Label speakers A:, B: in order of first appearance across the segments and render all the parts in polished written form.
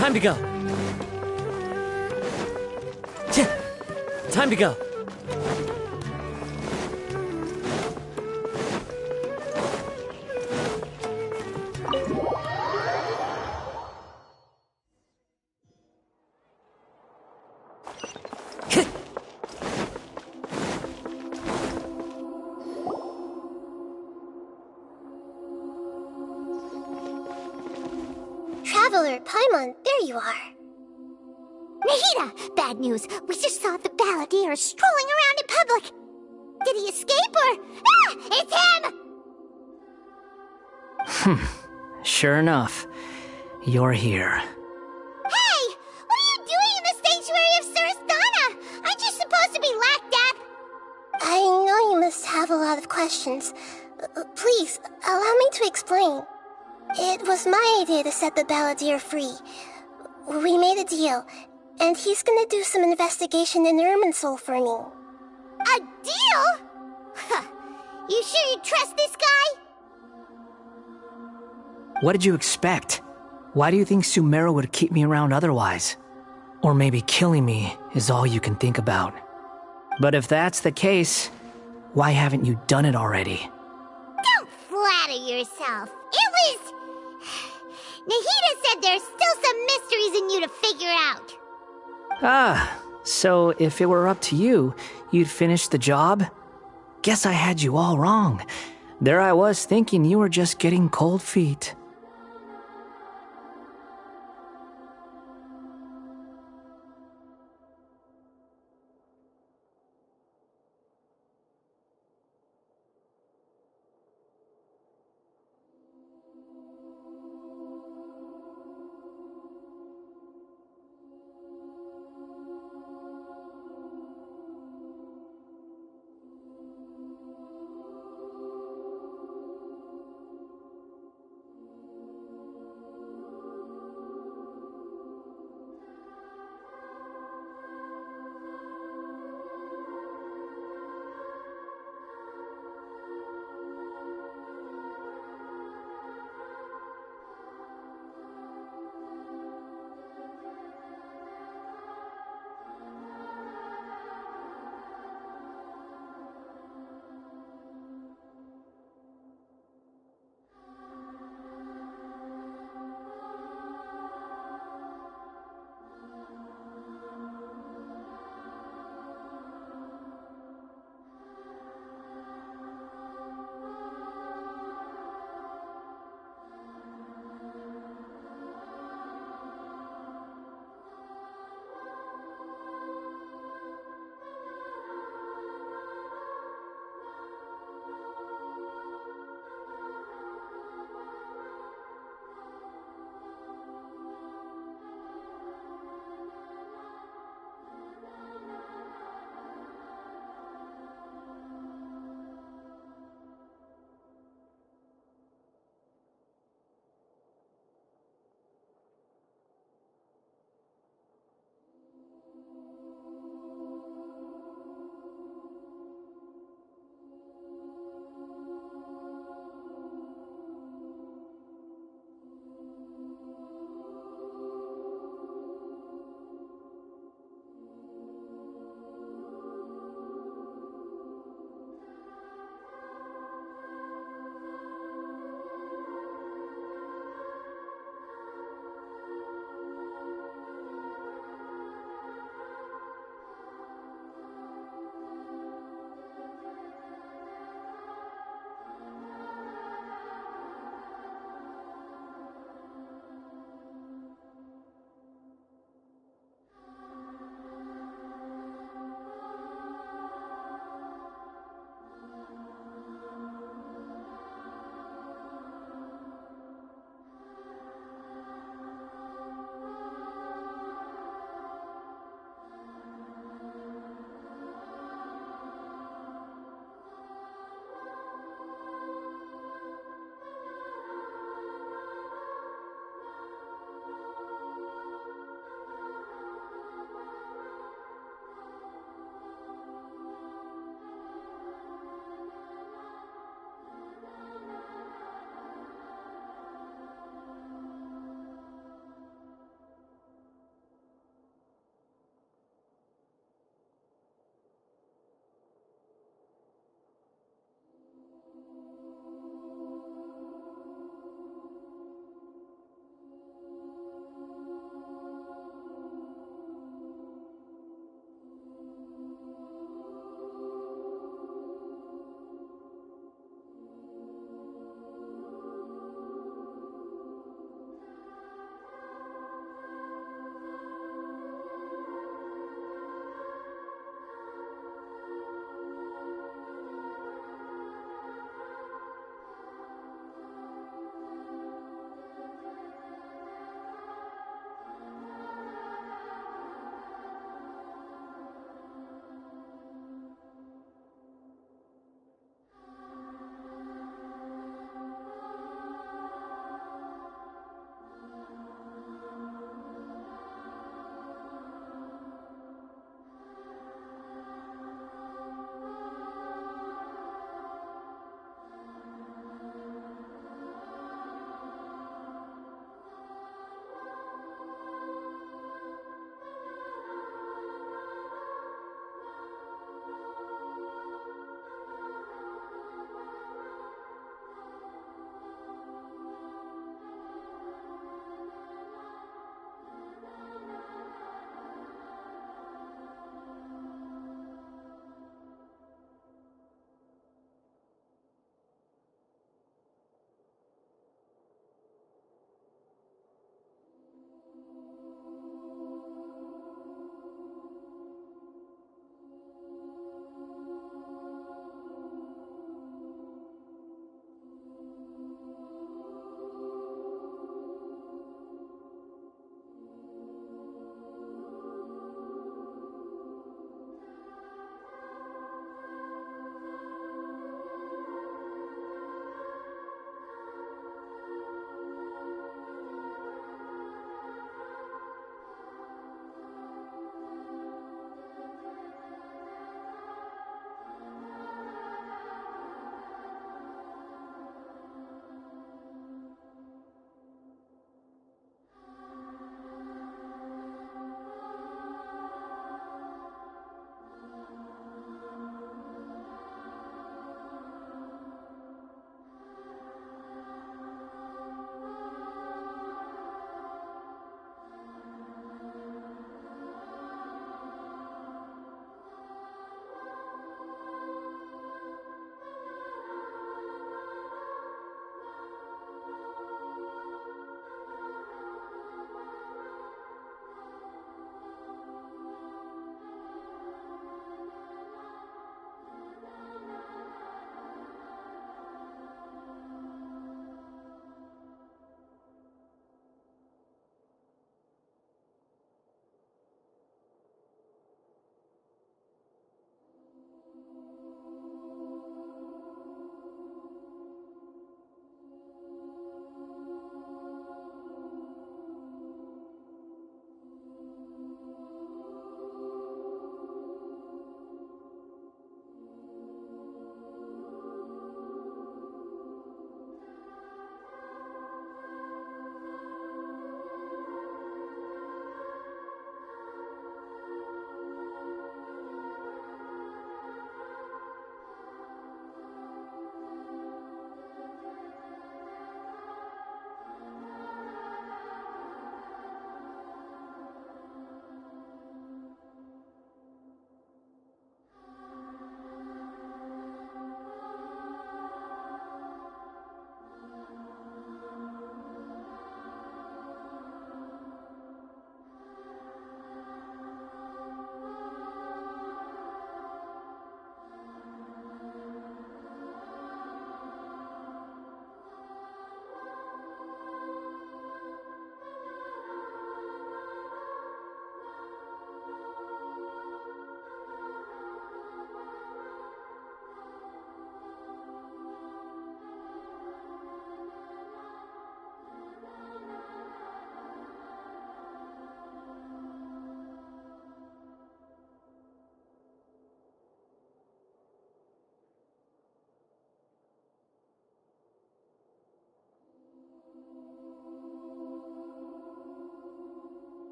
A: Time to go. Time to go.
B: Traveler, Paimon, there you are.
C: Nahida! Bad news! We just saw the balladeer strolling around in public! Did he escape or... Ah! It's him!
D: Sure enough, you're here.
C: Hey! What are you doing in the sanctuary of Surasthana? Aren't you supposed to be lacked up?
B: I know you must have a lot of questions. Please, allow me to explain. It was my idea to set the balladeer free. We made a deal, and he's gonna do some investigation in Irminsul for me.
C: A deal? Huh. You sure you trust this guy?
D: What did you expect? Why do you think Sumeru would keep me around otherwise? Or maybe killing me is all you can think about. But if that's the case, why haven't you done it already?
C: Don't flatter yourself. It was... Nahida said there's still some mysteries in you to figure out.
D: Ah, so if it were up to you, you'd finish the job? Guess I had you all wrong. There I was thinking you were just getting cold feet.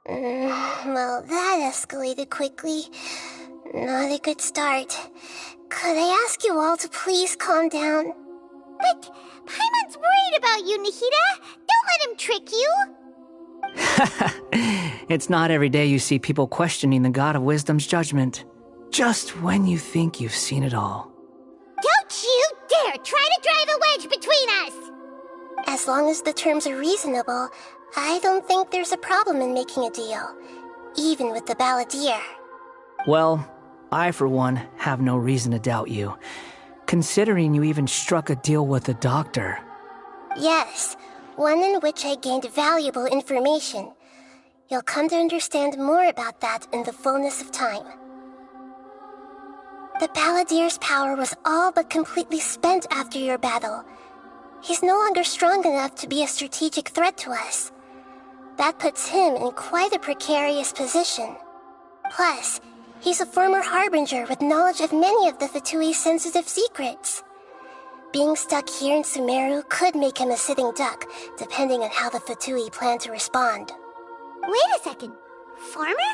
B: Well, that escalated quickly. Not a good start. Could I ask you all to please calm down?
C: But Paimon's worried about you, Nahida. Don't let him trick you.
D: It's not every day you see people questioning the God of Wisdom's judgment. Just when you think you've seen it all.
C: Don't you dare try to drive a wedge between us!
B: As long as the terms are reasonable, I don't think there's a problem in making a deal, even with the balladeer.
D: Well, I, for one, have no reason to doubt you, considering you even struck a deal with the doctor.
B: Yes, one in which I gained valuable information. You'll come to understand more about that in the fullness of time. The balladeer's power was all but completely spent after your battle. He's no longer strong enough to be a strategic threat to us. That puts him in quite a precarious position. Plus, he's a former harbinger with knowledge of many of the Fatui's sensitive secrets. Being stuck here in Sumeru could make him a sitting duck, depending on how the Fatui plan to respond.
C: Wait a second. Farmer?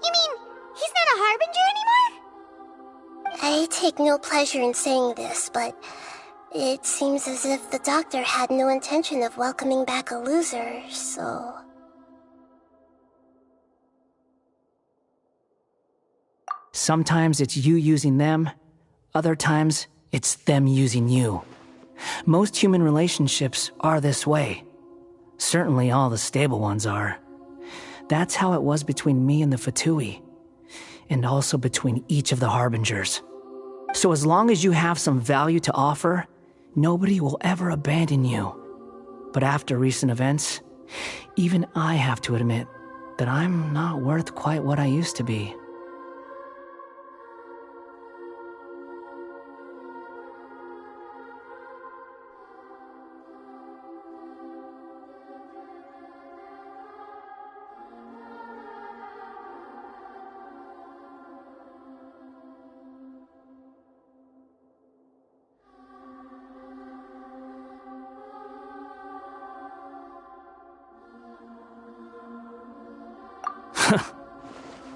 C: You mean he's not a harbinger anymore?
B: I take no pleasure in saying this, but it seems as if the doctor had no intention of welcoming back a loser, so...
D: Sometimes it's you using them, other times it's them using you. Most human relationships are this way. Certainly all the stable ones are. That's how it was between me and the Fatui, and also between each of the harbingers. So as long as you have some value to offer, nobody will ever abandon you. But after recent events, even I have to admit that I'm not worth quite what I used to be.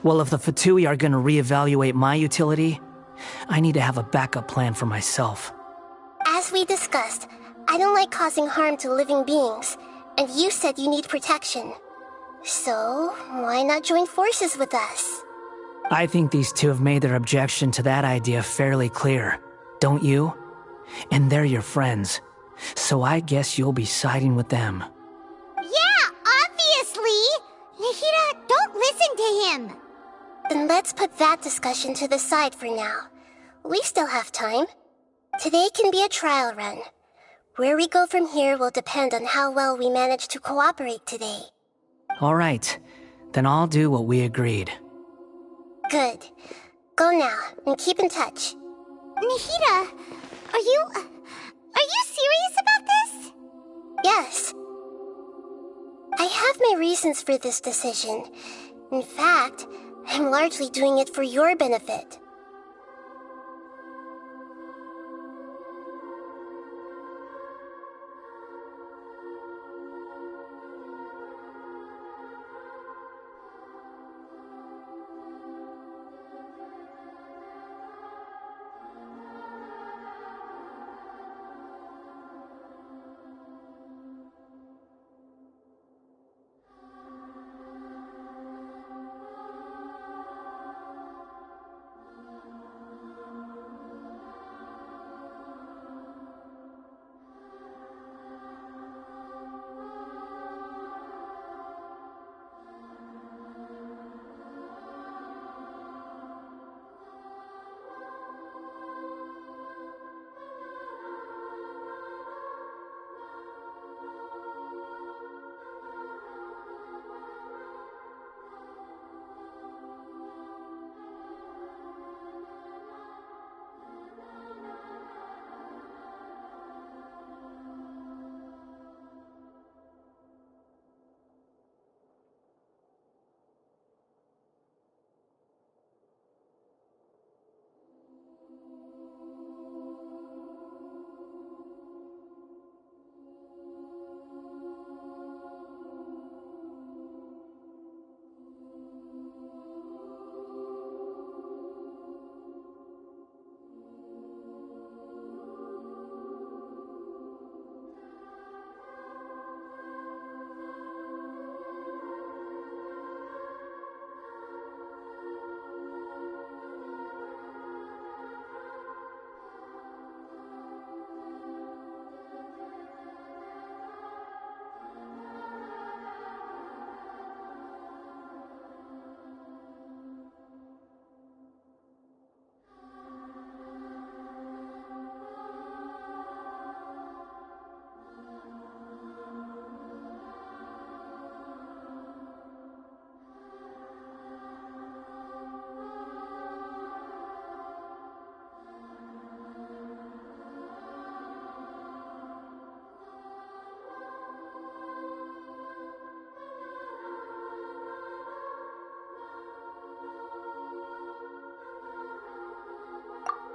D: Well, if the Fatui are gonna reevaluate my utility, I need to have a backup plan for myself.
B: As we discussed, I don't like causing harm to living beings, and you said you need protection. So, why not join forces with us?
D: I think these two have made their objection to that idea fairly clear, don't you? And they're your friends, so I guess you'll be siding with them.
C: Yeah, obviously! Nahida, don't listen to him!
B: Then let's put that discussion to the side for now. We still have time. Today can be a trial run. Where we go from here will depend on how well we manage to cooperate today.
D: All right, then I'll do what we agreed.
B: Good. Go now, and keep in touch.
C: Nahida, are you serious about this?
B: Yes. I have my reasons for this decision. In fact, I'm largely doing it for your benefit.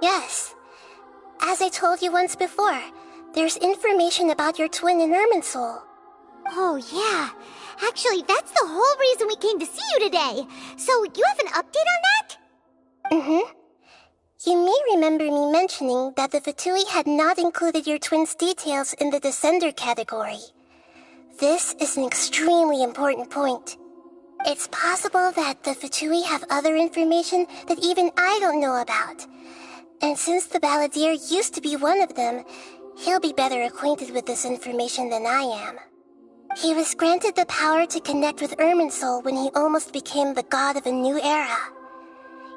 B: Yes. As I told you once before, there's information about your twin in Irminsul.
C: Oh, yeah. Actually, that's the whole reason we came to see you today. So, you have an update on that?
B: Mm-hmm. You may remember me mentioning that the Fatui had not included your twin's details in the Descender category. This is an extremely important point. It's possible that the Fatui have other information that even I don't know about. And since the Balladeer used to be one of them, he'll be better acquainted with this information than I am. He was granted the power to connect with Irminsul when he almost became the god of a new era.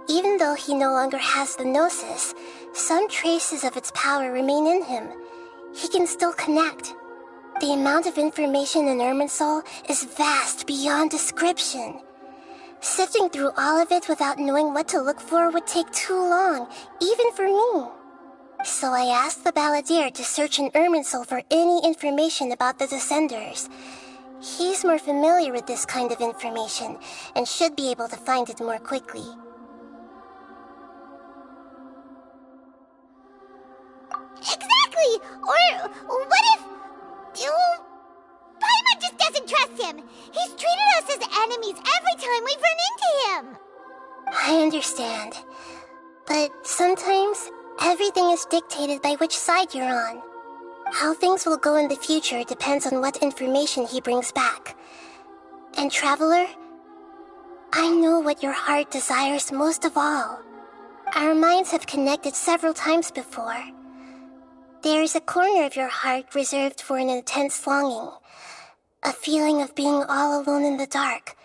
B: Even though he no longer has the Gnosis, some traces of its power remain in him. He can still connect. The amount of information in Irminsul is vast beyond description. Sifting through all of it without knowing what to look for would take too long, even for me. So I asked the Balladeer to search in Irminsul for any information about the Descenders. He's more familiar with this kind of information, and should be able to find it more quickly.
C: Exactly! Or what if... Paimon just doesn't trust him! He's treated us as enemies every time we've run into him!
B: I understand. But sometimes, everything is dictated by which side you're on. How things will go in the future depends on what information he brings back. And Traveler, I know what your heart desires most of all. Our minds have connected several times before. There is a corner of your heart reserved for an intense longing. A feeling of being all alone in the dark,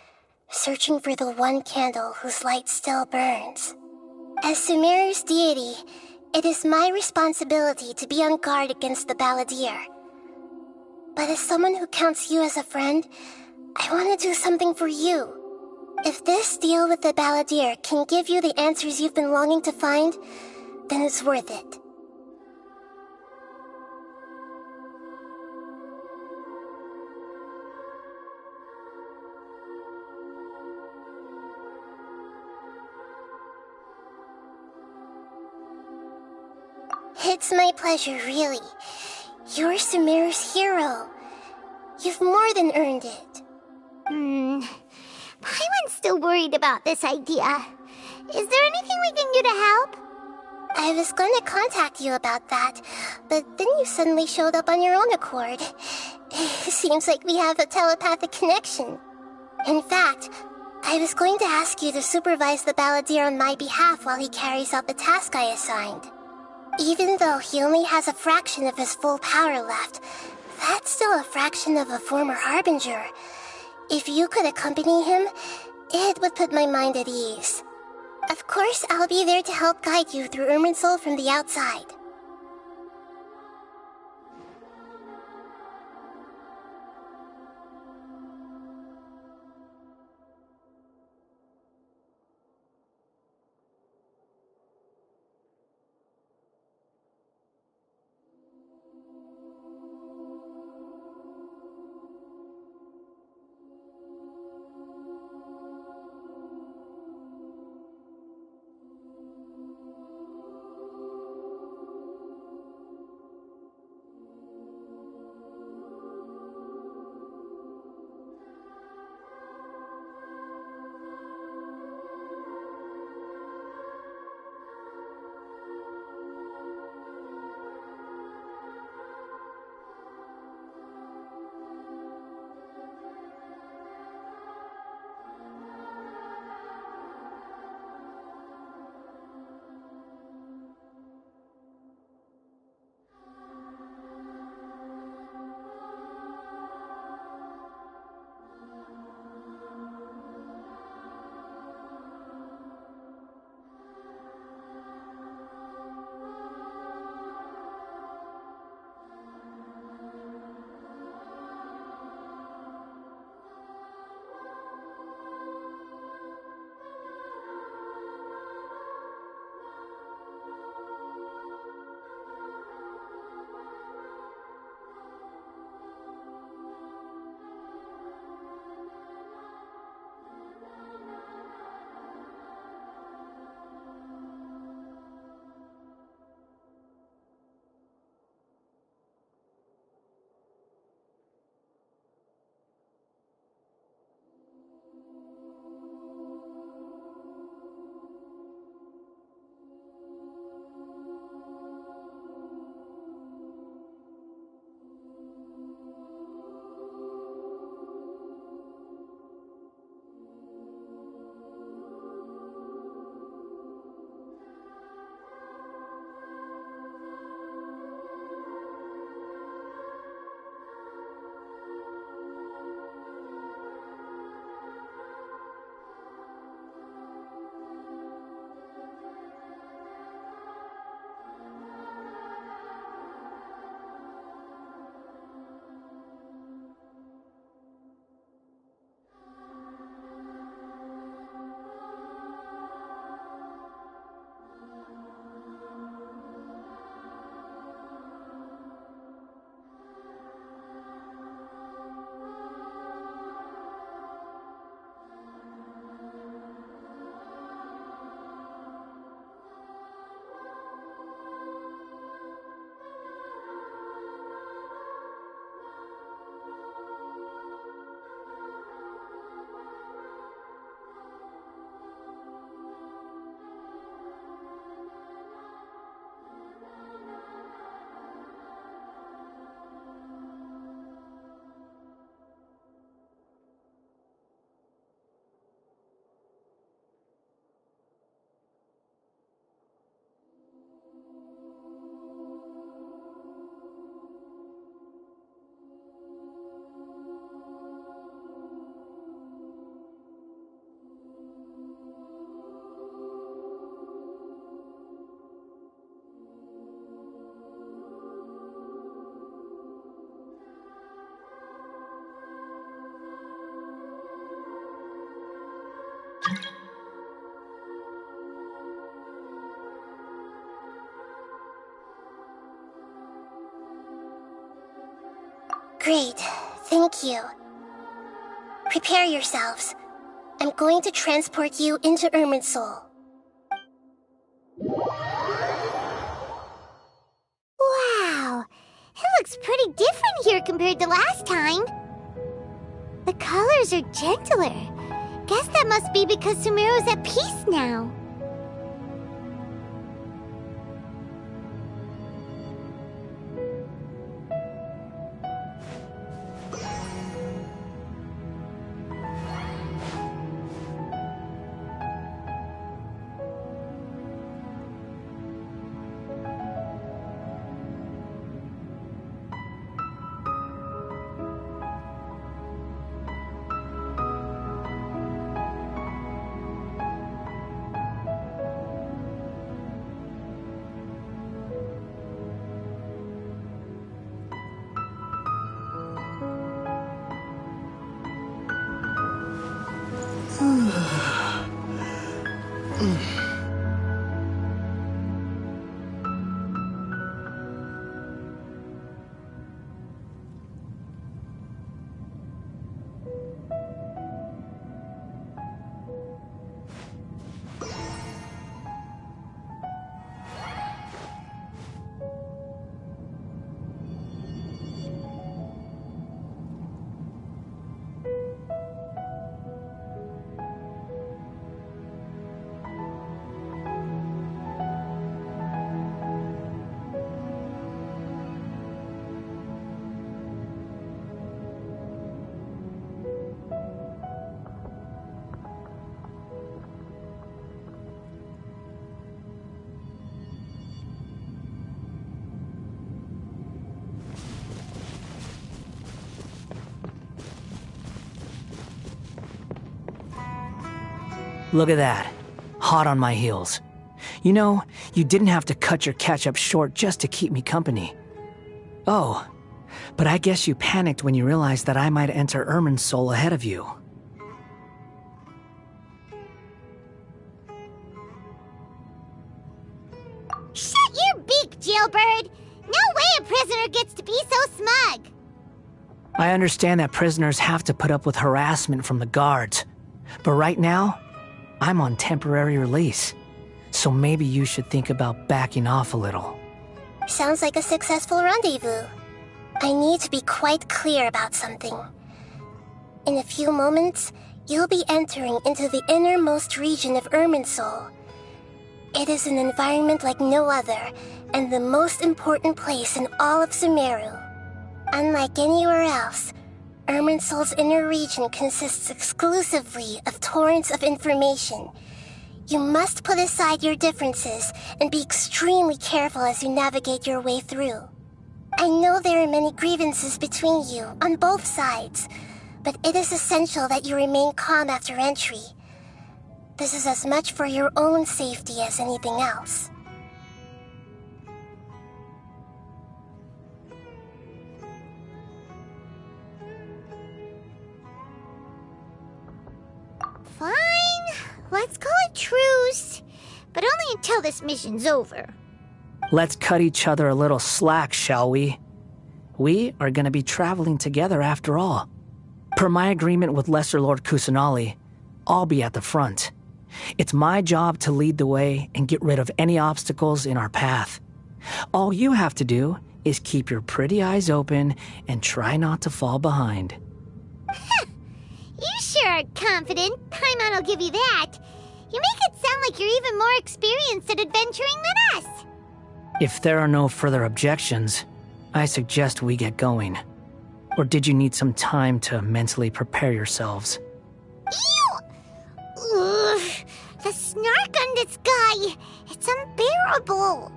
B: searching for the one candle whose light still burns. As Sumeru's deity, it is my responsibility to be on guard against the Balladeer. But as someone who counts you as a friend, I want to do something for you. If this deal with the Balladeer can give you the answers you've been longing to find, then it's worth it. It's my pleasure, really. You're Sumeru's hero. You've more than earned it.
C: Paimon's still worried about this idea. Is there anything we can do to help?
B: I was going to contact you about that, but then you suddenly showed up on your own accord. It seems like we have a telepathic connection. In fact, I was going to ask you to supervise the Balladeer on my behalf while he carries out the task I assigned. Even though he only has a fraction of his full power left, that's still a fraction of a former Harbinger. If you could accompany him, it would put my mind at ease. Of course, I'll be there to help guide you through Irminsul from the outside. Great, thank you. Prepare yourselves. I'm going to transport you into Irminsul.
C: Wow, it looks pretty different here compared to last time. The colors are gentler. Guess that must be because Sumeru's at peace now.
D: Look at that. Hot on my heels. You know, you didn't have to cut your catch-up short just to keep me company. Oh, but I guess you panicked when you realized that I might enter Irminsul ahead of you.
C: Shut your beak, jailbird! No way a prisoner gets to be so smug!
D: I understand that prisoners have to put up with harassment from the guards, but right now, I'm on temporary release, so maybe you should think about backing off a little.
B: Sounds like a successful rendezvous. I need to be quite clear about something. In a few moments, you'll be entering into the innermost region of Irminsul. It is an environment like no other, and the most important place in all of Sumeru. Unlike anywhere else, Irminsul's inner region consists exclusively of torrents of information. You must put aside your differences and be extremely careful as you navigate your way through. I know there are many grievances between you on both sides, but it is essential that you remain calm after entry. This is as much for your own safety as anything else.
C: Fine, let's call it truce, but only until this mission's over.
D: Let's cut each other a little slack, shall we? We are going to be traveling together after all. Per my agreement with Lesser Lord Kusanali, I'll be at the front. It's my job to lead the way and get rid of any obstacles in our path. All you have to do is keep your pretty eyes open and try not to fall behind.
C: You sure are confident. Paimon will give you that. You make it sound like you're even more experienced at adventuring than us.
D: If there are no further objections, I suggest we get going. Or did you need some time to mentally prepare yourselves?
C: Ew! Ugh, the snark on this guy, it's unbearable.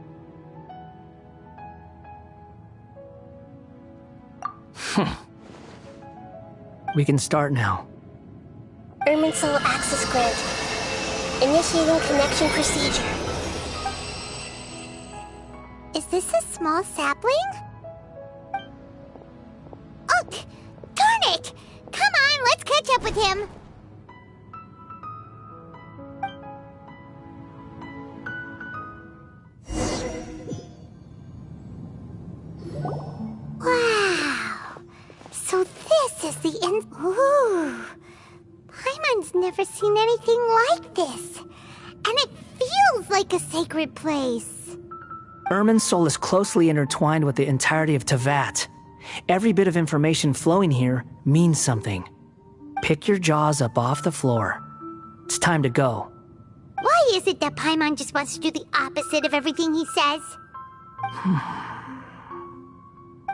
D: We can start now.
B: Irminsul access granted. Initiating connection procedure.
C: Is this a small sapling? Oh, darn it! Come on, let's catch up with him. Wow. is the Ooh. Paimon's never seen anything like this. And it feels like a sacred place.
D: Irminsul is closely intertwined with the entirety of Teyvat. Every bit of information flowing here means something. Pick your jaws up off the floor. It's time to go.
C: Why is it that Paimon just wants to do the opposite of everything he says?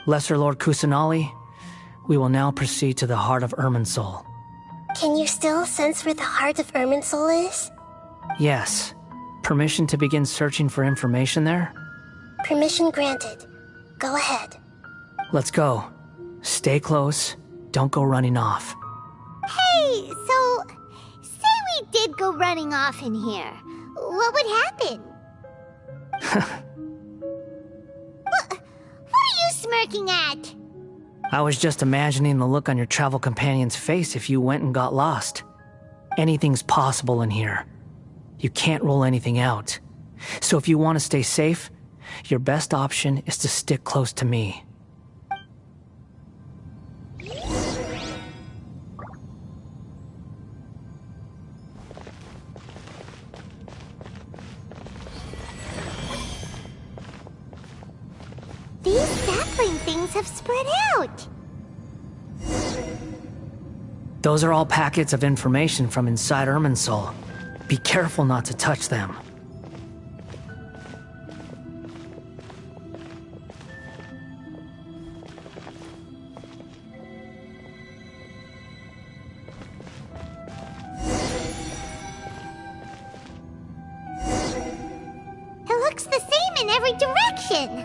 D: Lesser Lord Kusanali, we will now proceed to the heart of Irminsul.
B: Can you still sense where the heart of Irminsul is?
D: Yes. Permission to begin searching for information there?
B: Permission granted. Go ahead.
D: Let's go. Stay close. Don't go running off.
C: Hey, so... say we did go running off in here. What would happen? What are you smirking at?
D: I was just imagining the look on your travel companion's face if you went and got lost. Anything's possible in here. You can't rule anything out. So if you want to stay safe, your best option is to stick close to me.
C: These sapling things have spread out.
D: Those are all packets of information from inside Irminsul. Be careful not to touch them.
C: It looks the same in every direction.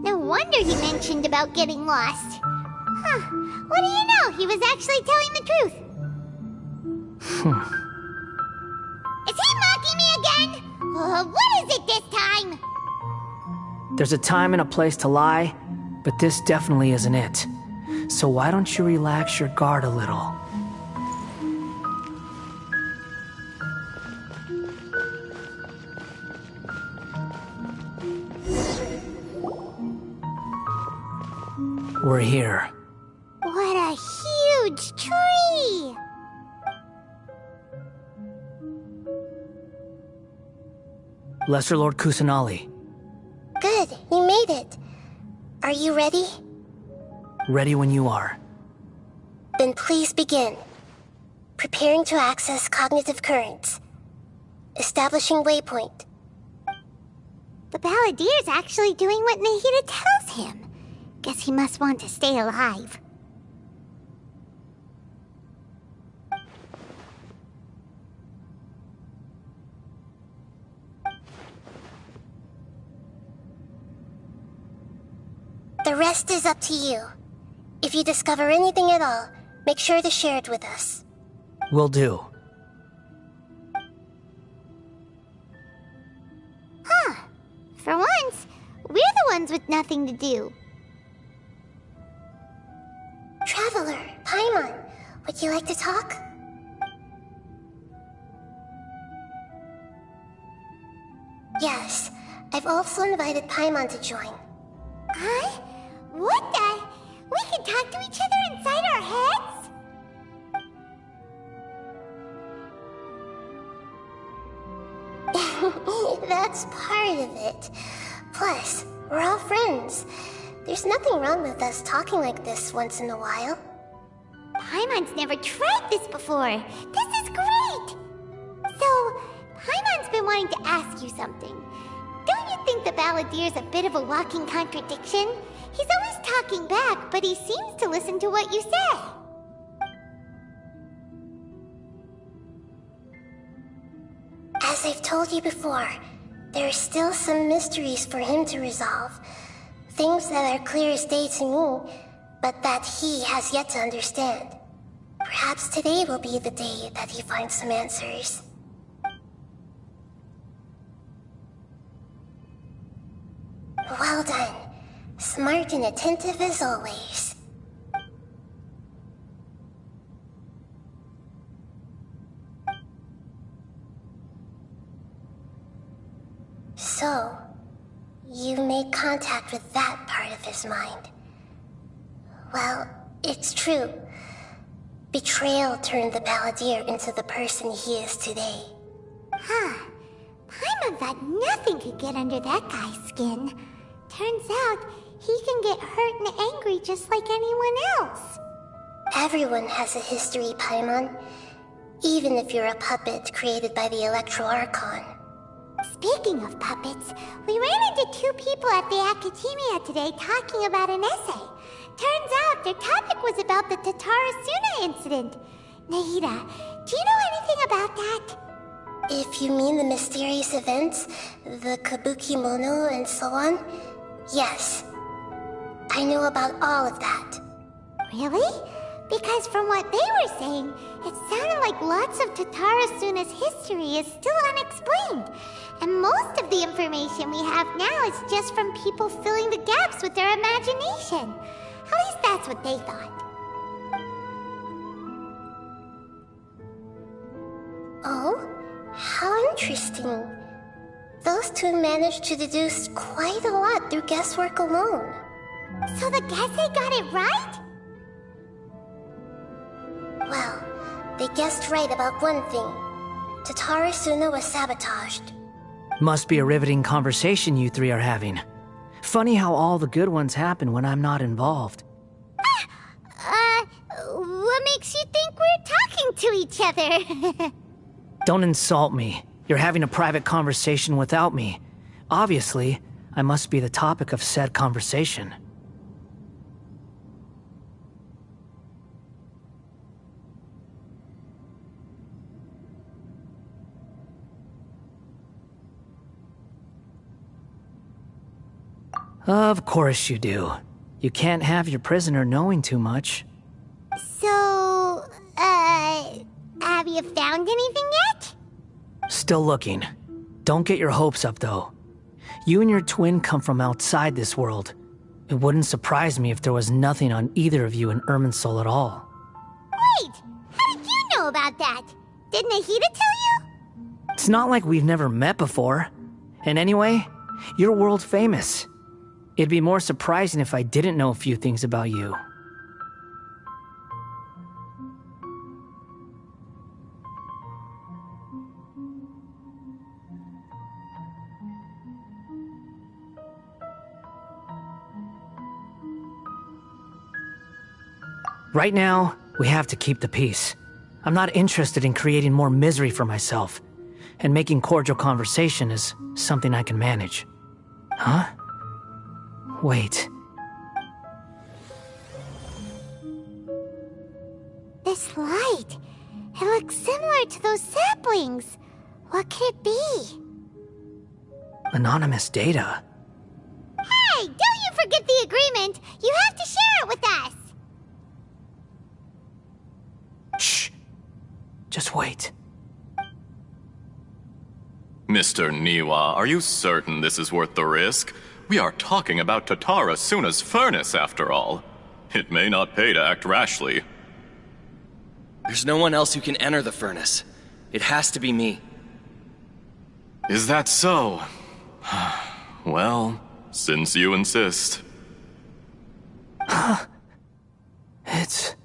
C: No wonder he mentioned about getting lost. Huh. What do you know? He was actually telling the truth. Is he mocking me again? What is it this time?
D: There's a time and a place to lie, but this definitely isn't it. So why don't you relax your guard a little? We're here.
C: What a huge tree!
D: Lesser Lord Kusanali.
B: Good, you made it. Are you ready?
D: Ready when you are.
B: Then please begin. Preparing to access cognitive currents. Establishing waypoint.
C: The Balladier's actually doing what Nahida tells him. Guess he must want to stay alive.
B: The rest is up to you. If you discover anything at all, make sure to share it with us.
D: Will do.
C: Huh. For once, we're the ones with nothing to do.
B: Traveler, Paimon, would you like to talk? Yes, I've also invited Paimon to join.
C: Huh? What the? We can talk to each other inside our heads?
B: That's part of it. Plus, we're all friends. There's nothing wrong with us talking like this once in a while.
C: Paimon's never tried this before. This is great! So, Paimon's been wanting to ask you something. Don't you think the Balladier's a bit of a walking contradiction? He's always talking back, but he seems to listen to what you say.
B: As I've told you before, there are still some mysteries for him to resolve. Things that are clear as day to me, but that he has yet to understand. Perhaps today will be the day that he finds some answers. Well done. Smart and attentive as always. So, you made contact with that part of his mind. Well, it's true. Betrayal turned the Balladeer into the person he is today.
C: Huh. Paimon thought nothing could get under that guy's skin. Turns out, he can get hurt and angry just like anyone else.
B: Everyone has a history, Paimon. Even if you're a puppet created by the Electro Archon.
C: Speaking of puppets, we ran into two people at the Academia today talking about an essay. Turns out their topic was about the Tatarasuna incident. Nahida, do you know anything about that?
B: If you mean the mysterious events, the Kabuki Mono and so on, yes. I know about all of that.
C: Really? Because from what they were saying, it sounded like lots of Tatarasuna's history is still unexplained. And most of the information we have now is just from people filling the gaps with their imagination. At least that's what they thought.
B: Oh? How interesting. Those two managed to deduce quite a lot through guesswork alone.
C: So the Gese got it right?
B: Well, they guessed right about one thing. Tatarasuna was sabotaged.
D: Must be a riveting conversation you three are having. Funny how all the good ones happen when I'm not involved.
C: What makes you think we're talking to each other?
D: Don't insult me. You're having a private conversation without me. Obviously, I must be the topic of said conversation. Of course you do. You can't have your prisoner knowing too much.
C: So, have you found anything yet?
D: Still looking. Don't get your hopes up, though. You and your twin come from outside this world. It wouldn't surprise me if there was nothing on either of you in Irminsul at all.
C: Wait! How did you know about that? Did Nahida tell you?
D: It's not like we've never met before. And anyway, you're world famous. It'd be more surprising if I didn't know a few things about you. Right now, we have to keep the peace. I'm not interested in creating more misery for myself, and making cordial conversation is something I can manage. Huh? Wait.
C: This light, it looks similar to those saplings. What could it be?
D: Anonymous data.
C: Hey, don't you forget the agreement! You have to share it with us!
D: Shh. Just wait.
A: Mr. Niwa, are you certain this is worth the risk? We are talking about Tatara Suna's furnace, after all. It may not pay to act rashly.
E: There's no one else who can enter the furnace. It has to be me.
A: Is that so? Well, since you insist.
D: It's...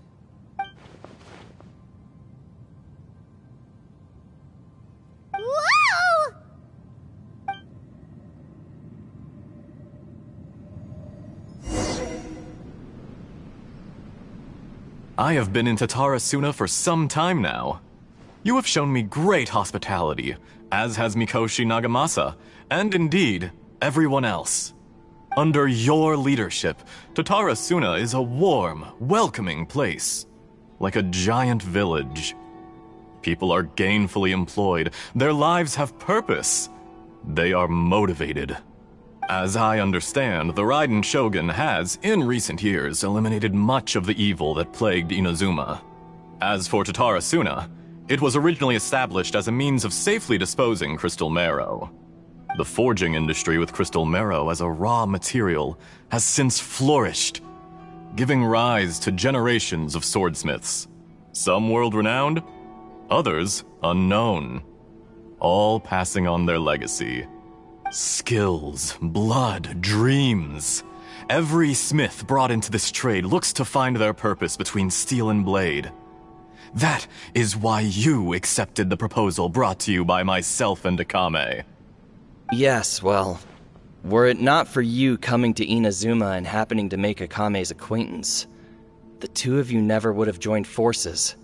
C: Whoa!
A: I have been in Tatara Suna for some time now. You have shown me great hospitality, as has Mikoshi Nagamasa, and indeed, everyone else. Under your leadership, Tatara Suna is a warm, welcoming place. Like a giant village. People are gainfully employed, their lives have purpose. They are motivated. As I understand, the Raiden Shogun has, in recent years, eliminated much of the evil that plagued Inazuma. As for Tatara Suna, it was originally established as a means of safely disposing crystal marrow. The forging industry with crystal marrow as a raw material has since flourished, giving rise to generations of swordsmiths. Some world-renowned, others unknown, all passing on their legacy. Skills, blood, dreams. Every smith brought into this trade looks to find their purpose between steel and blade. That is why you accepted the proposal brought to you by myself and Akame.
E: Yes, well, were it not for you coming to Inazuma and happening to make Akame's acquaintance, the two of you never would have joined forces.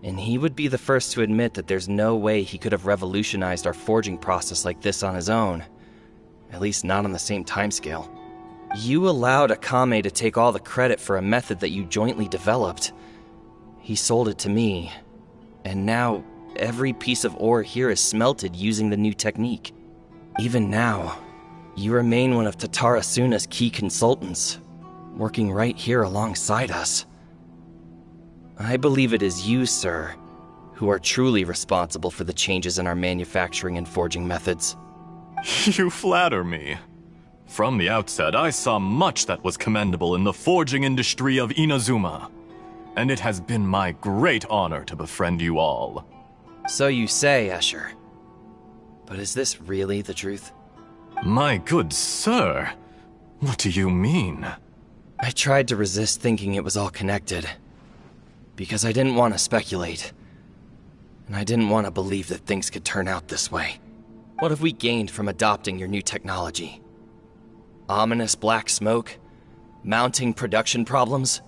E: And he would be the first to admit that there's no way he could have revolutionized our forging process like this on his own. At least not on the same timescale. You allowed Akame to take all the credit for a method that you jointly developed. He sold it to me, and now every piece of ore here is smelted using the new technique. Even now, you remain one of Tatara Suna's key consultants, working right here alongside us. I believe it is you, sir, who are truly responsible for the changes in our manufacturing and forging methods.
A: You flatter me. From the outset, I saw much that was commendable in the forging industry of Inazuma, and it has been my great honor to befriend you all.
E: So you say, Escher. But is this really the truth?
A: My good sir, what do you mean?
E: I tried to resist thinking it was all connected, because I didn't want to speculate, and I didn't want to believe that things could turn out this way. What have we gained from adopting your new technology? Ominous black smoke, mounting production problems.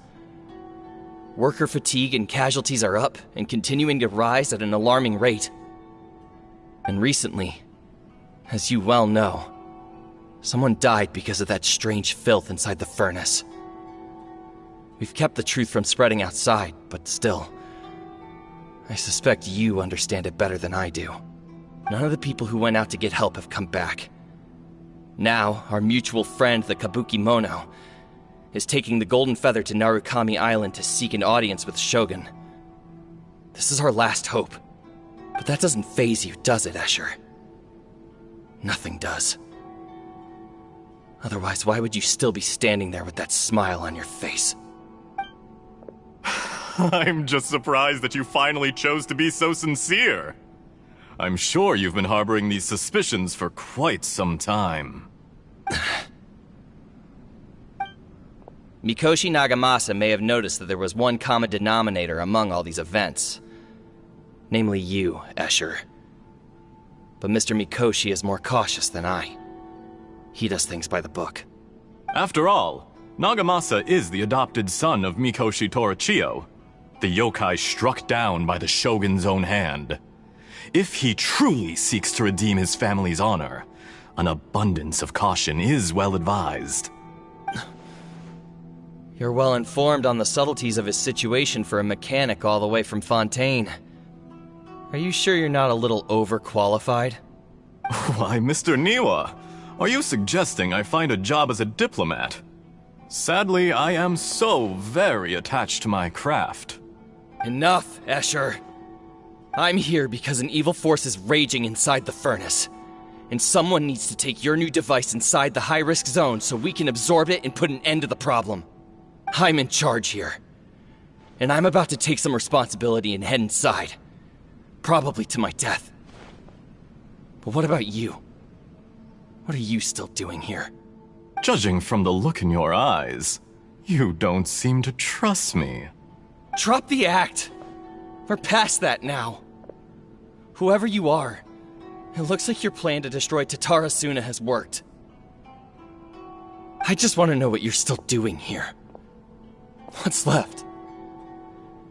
E: Worker fatigue and casualties are up and continuing to rise at an alarming rate. And recently, as you well know, someone died because of that strange filth inside the furnace. We've kept the truth from spreading outside, but still, I suspect you understand it better than I do. None of the people who went out to get help have come back. Now, our mutual friend, the Kabuki Mono, is taking the Golden Feather to Narukami Island to seek an audience with Shogun. This is our last hope. But that doesn't faze you, does it, Escher? Nothing does. Otherwise, why would you still be standing there with that smile on your face?
A: I'm just surprised that you finally chose to be so sincere. I'm sure you've been harboring these suspicions for quite some time.
E: Mikoshi Nagamasa may have noticed that there was one common denominator among all these events. Namely you, Escher. But Mr. Mikoshi is more cautious than I. He does things by the book.
A: After all, Nagamasa is the adopted son of Mikoshi Torichio, the yokai struck down by the Shogun's own hand. If he truly seeks to redeem his family's honor, an abundance of caution is well advised.
E: You're well informed on the subtleties of his situation for a mechanic all the way from Fontaine. Are you sure you're not a little overqualified?
A: Why, Mr. Niwa, are you suggesting I find a job as a diplomat? Sadly, I am so very attached to my craft.
E: Enough, Escher. I'm here because an evil force is raging inside the furnace. And someone needs to take your new device inside the high-risk zone so we can absorb it and put an end to the problem. I'm in charge here. And I'm about to take some responsibility and head inside. Probably to my death. But what about you? What are you still doing here?
A: Judging from the look in your eyes, you don't seem to trust me.
E: Drop the act! We're past that now. Whoever you are, it looks like your plan to destroy Tatarasuna has worked. I just want to know what you're still doing here. What's left?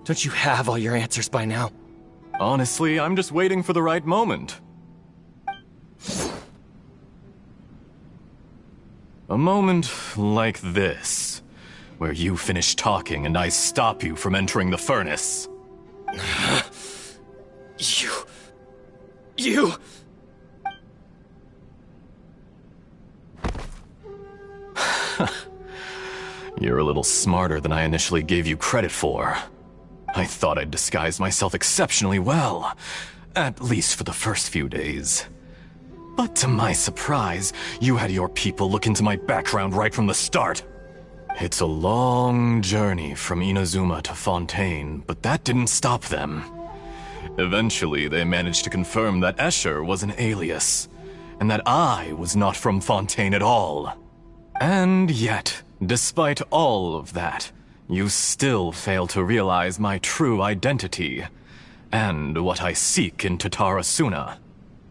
E: Don't you have all your answers by now?
A: Honestly, I'm just waiting for the right moment. A moment like this, where you finish talking and I stop you from entering the furnace.
E: You...
A: You're a little smarter than I initially gave you credit for. I thought I'd disguised myself exceptionally well, at least for the first few days. But to my surprise, you had your people look into my background right from the start. It's a long journey from Inazuma to Fontaine, but that didn't stop them. Eventually, they managed to confirm that Escher was an alias, and that I was not from Fontaine at all. And yet, despite all of that, you still fail to realize my true identity, and what I seek in Tatarasuna.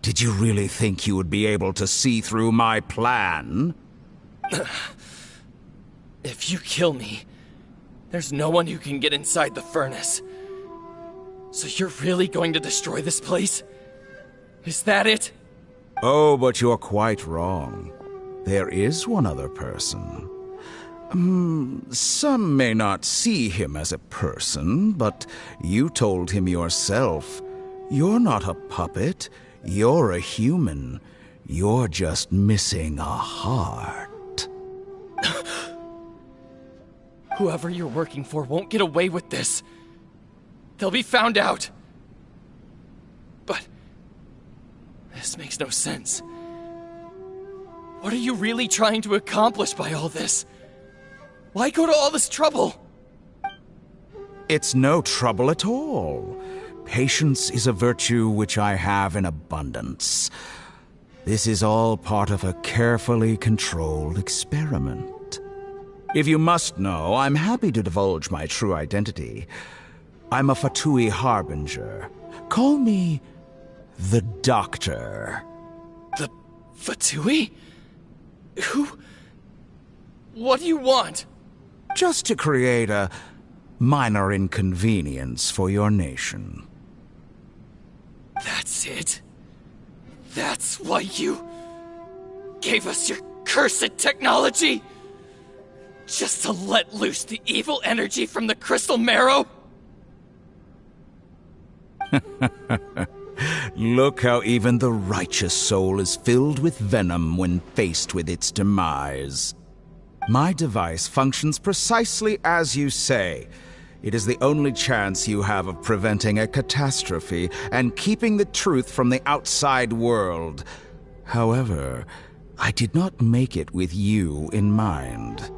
F: Did you really think you would be able to see through my plan?
E: If you kill me, there's no one who can get inside the furnace. So you're really going to destroy this place? Is that it?
F: Oh, but you're quite wrong. There is one other person. Some may not see him as a person, but you told him yourself. You're not a puppet. You're a human. You're just missing a heart.
E: Whoever you're working for won't get away with this. They'll be found out. But this makes no sense. What are you really trying to accomplish by all this? Why go to all this trouble?
F: It's no trouble at all. Patience is a virtue which I have in abundance. This is all part of a carefully controlled experiment. If you must know, I'm happy to divulge my true identity. I'm a Fatui Harbinger. Call me the Doctor.
E: The Fatui? Who What do you want?
F: Just to create a minor inconvenience for your nation.
E: That's it? That's why you gave us your cursed technology? Just to let loose the evil energy from the crystal marrow?
F: Look how even the righteous soul is filled with venom when faced with its demise. My device functions precisely as you say. It is the only chance you have of preventing a catastrophe and keeping the truth from the outside world. However, I did not make it with you in mind.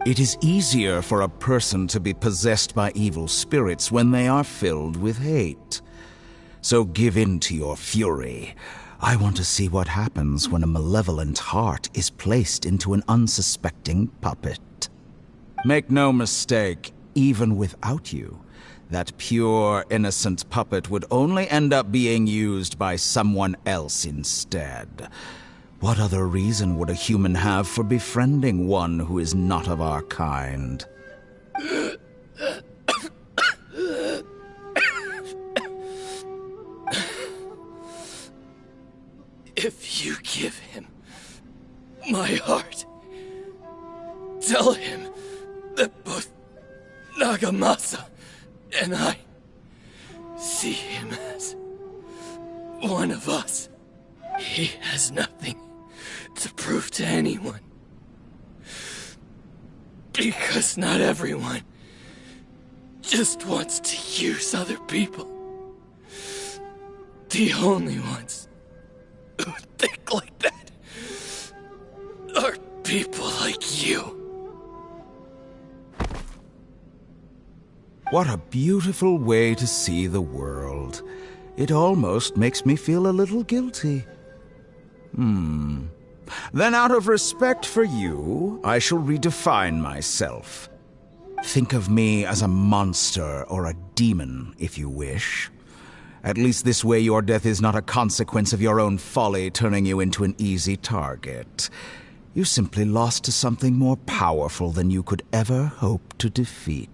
F: It is easier for a person to be possessed by evil spirits when they are filled with hate. So give in to your fury. I want to see what happens when a malevolent heart is placed into an unsuspecting puppet. Make no mistake, even without you, that pure, innocent puppet would only end up being used by someone else instead. What other reason would a human have for befriending one who is not of our kind?
E: If you give him my heart, tell him that both Nagamasa and I see him as one of us. He has nothing to prove to anyone. Because not everyone just wants to use other people. The only ones who think like that are people like you.
F: What a beautiful way to see the world. It almost makes me feel a little guilty. Then out of respect for you, I shall redefine myself. Think of me as a monster or a demon, if you wish. At least this way your death is not a consequence of your own folly turning you into an easy target. You simply lost to something more powerful than you could ever hope to defeat.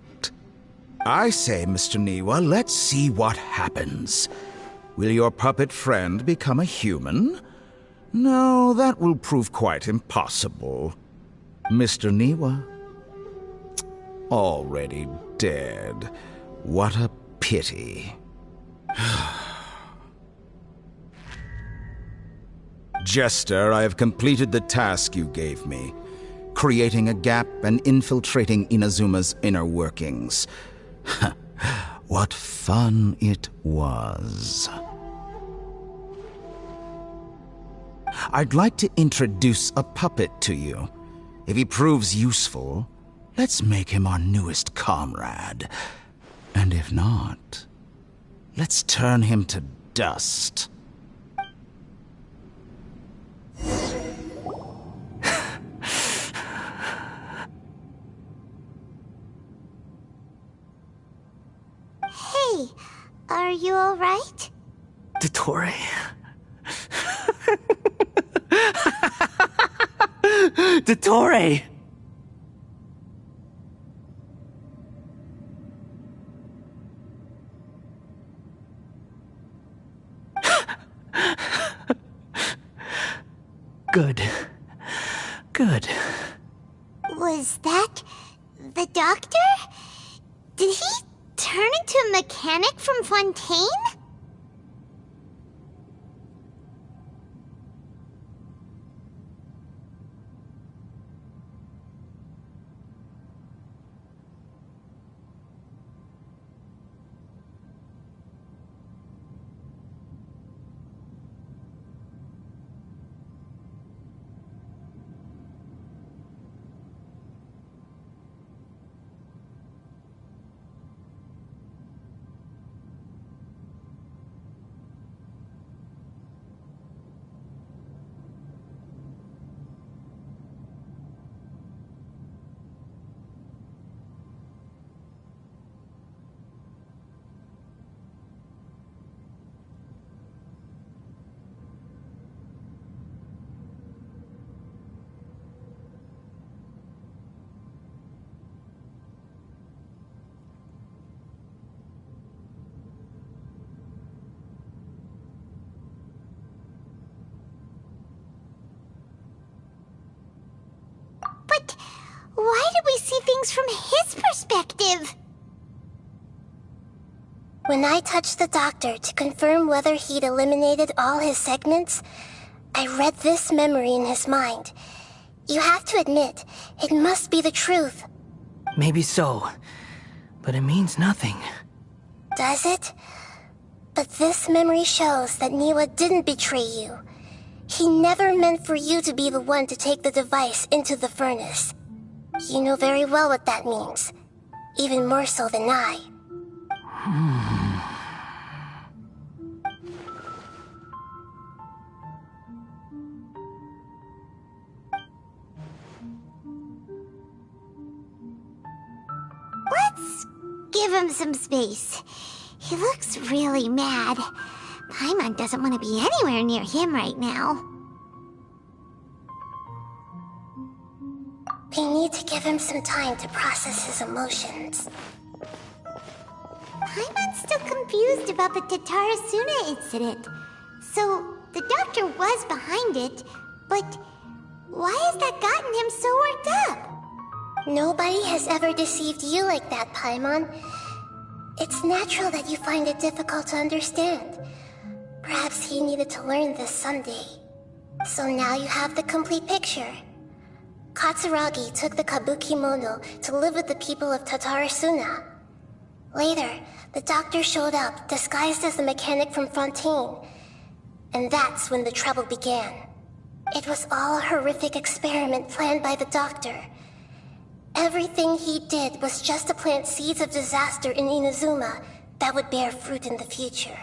F: I say, Mr. Niwa, let's see what happens. Will your puppet friend become a human? No, that will prove quite impossible. Mr. Niwa? Already dead. What a pity. Jester, I have completed the task you gave me, creating a gap and infiltrating Inazuma's inner workings. What fun it was. I'd like to introduce a puppet to you. If he proves useful, let's make him our newest comrade. And if not, let's turn him to dust.
C: Hey, are you alright?
D: Dottore? Dottore! Good. Good.
C: Was that the doctor? Did he turn into a mechanic from Fontaine? things from his perspective.
B: When I touched the doctor to confirm whether he'd eliminated all his segments, I read this memory in his mind. You have to admit, it must be the truth.
D: Maybe so, but it means nothing.
B: Does it? But this memory shows that Niwa didn't betray you. He never meant for you to be the one to take the device into the furnace. You know very well what that means. Even more so than I.
C: Let's give him some space. He looks really mad. Paimon doesn't want to be anywhere near him right now.
B: We need to give him some time to process his emotions.
C: Paimon's still confused about the Tatarasuna incident. So, the doctor was behind it, but why has that gotten him so worked up?
B: Nobody has ever deceived you like that, Paimon. It's natural that you find it difficult to understand. Perhaps he needed to learn this someday. So now you have the complete picture. Katsuragi took the Kabukimono to live with the people of Tatarasuna. Later, the doctor showed up, disguised as the mechanic from Fontaine. And that's when the trouble began. It was all a horrific experiment planned by the doctor. Everything he did was just to plant seeds of disaster in Inazuma that would bear fruit in the future.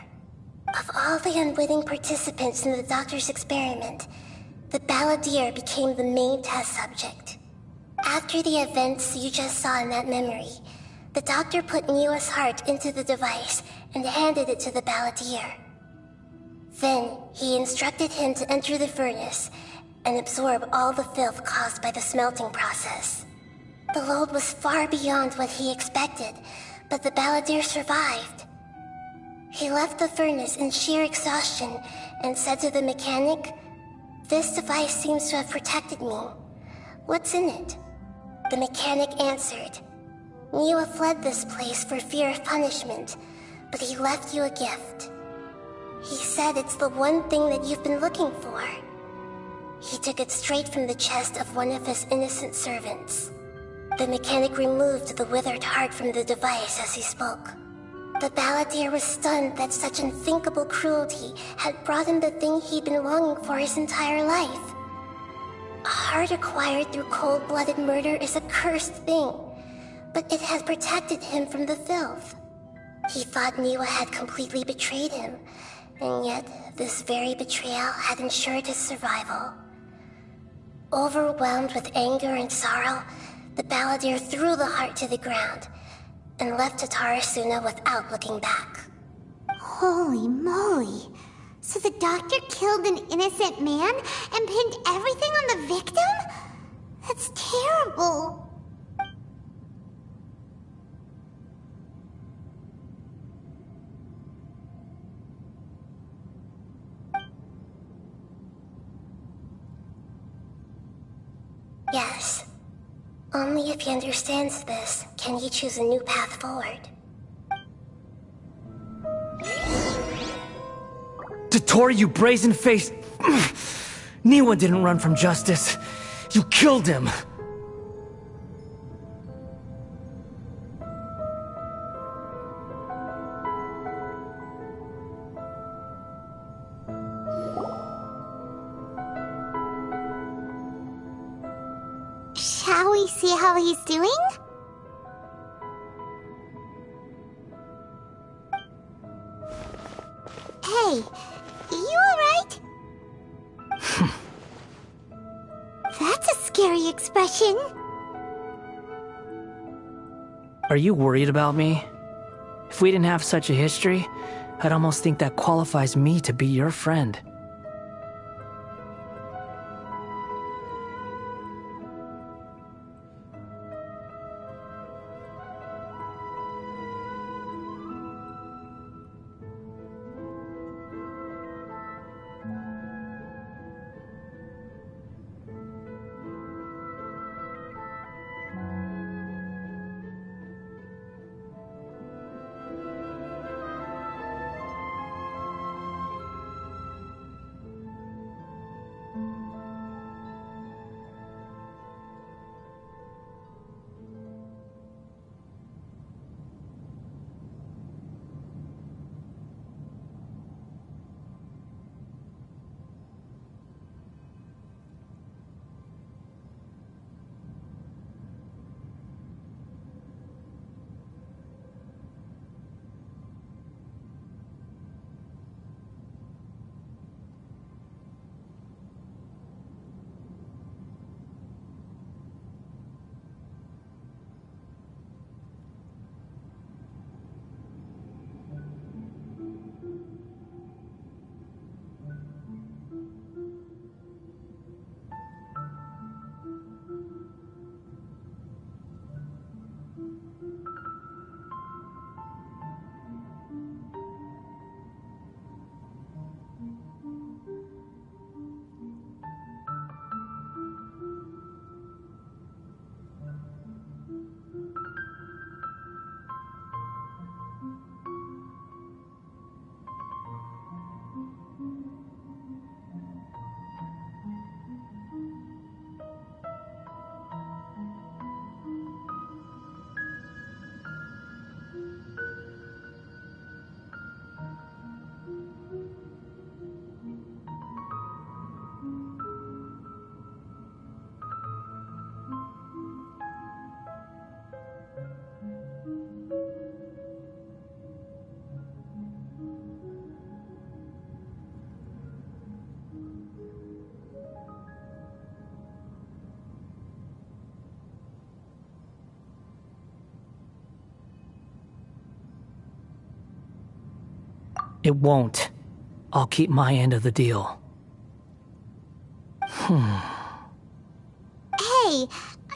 B: Of all the unwitting participants in the doctor's experiment, the balladeer became the main test subject. After the events you just saw in that memory, the doctor put Niwa's heart into the device and handed it to the balladeer. Then, he instructed him to enter the furnace and absorb all the filth caused by the smelting process. The load was far beyond what he expected, but the balladeer survived. He left the furnace in sheer exhaustion and said to the mechanic, "This device seems to have protected me. What's in it?" The mechanic answered, "Niwa fled this place for fear of punishment, but he left you a gift. He said it's the one thing that you've been looking for." He took it straight from the chest of one of his innocent servants. The mechanic removed the withered heart from the device as he spoke. The balladeer was stunned that such unthinkable cruelty had brought him the thing he'd been longing for his entire life. A heart acquired through cold-blooded murder is a cursed thing, but it had protected him from the filth. He thought Niwa had completely betrayed him, and yet this very betrayal had ensured his survival. Overwhelmed with anger and sorrow, the balladeer threw the heart to the ground and left Tatarasuna without looking back.
C: Holy moly. So the doctor killed an innocent man and pinned everything on the victim? That's terrible.
B: Yes. Only if he understands this can he choose a new path forward.
D: Tottori, you brazen-faced... Niwa didn't run from justice. You killed him.
C: Shall we see how he's doing? Hey, you alright? That's a scary expression.
D: Are you worried about me? If we didn't have such a history, I'd almost think that qualifies me to be your friend. It won't. I'll keep my end of the deal.
C: Hey, aren't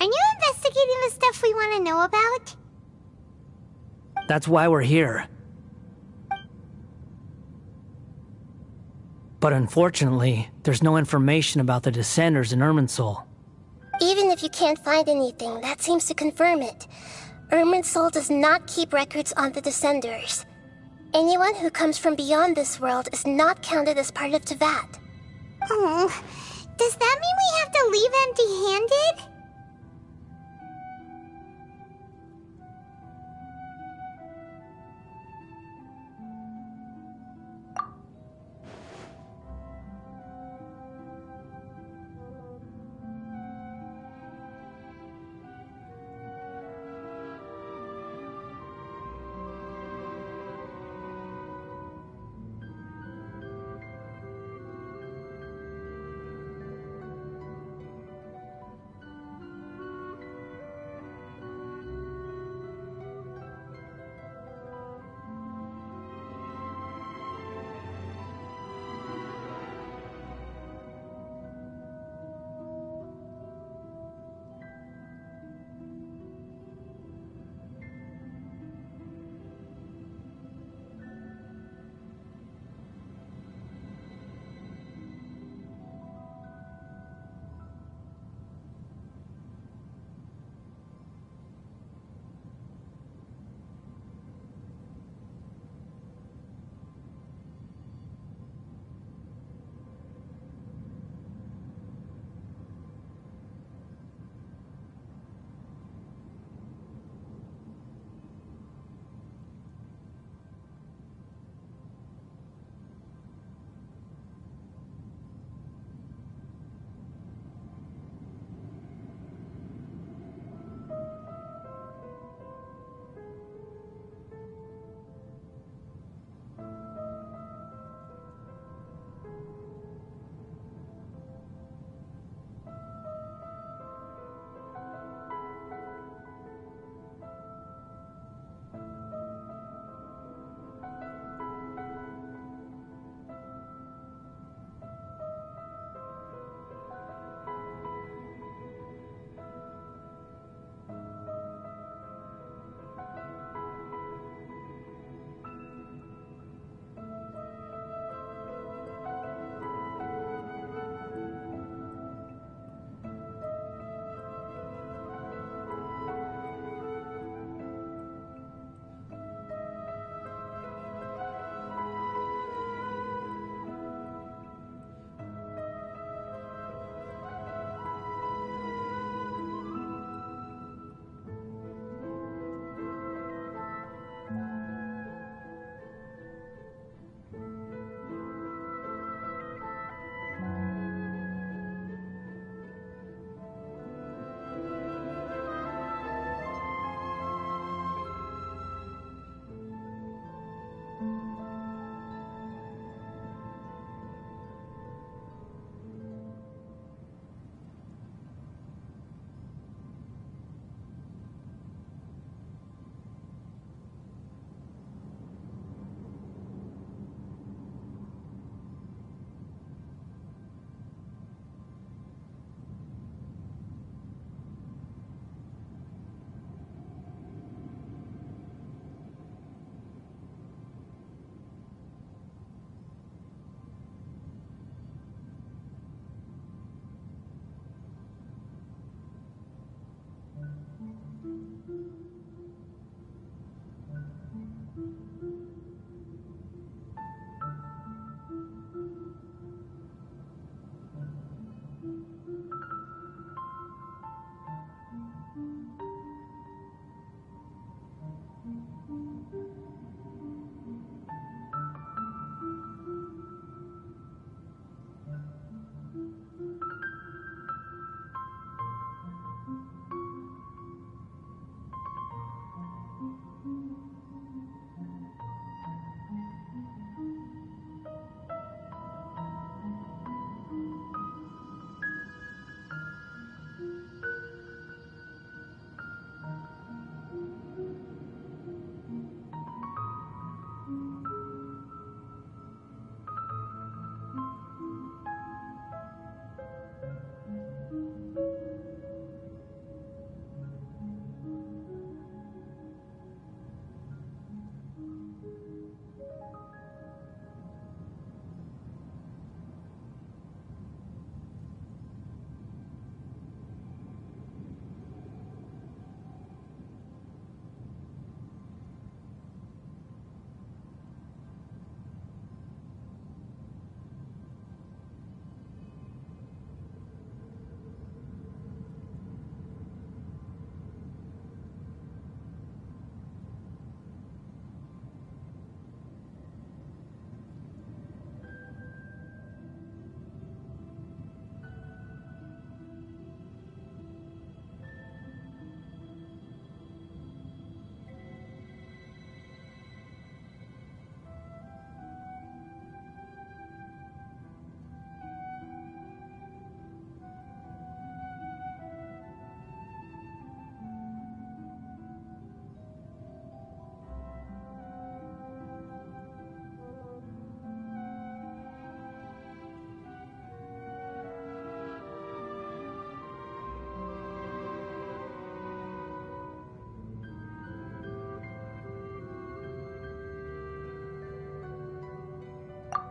C: you investigating the stuff we want to know about?
D: That's why we're here. But unfortunately, there's no information about the Descenders in Irminsul.
B: Even if you can't find anything, that seems to confirm it. Irminsul does not keep records on the Descenders. Anyone who comes from beyond this world is not counted as part of Teyvat.
C: Oh, does that mean we have to leave empty-handed?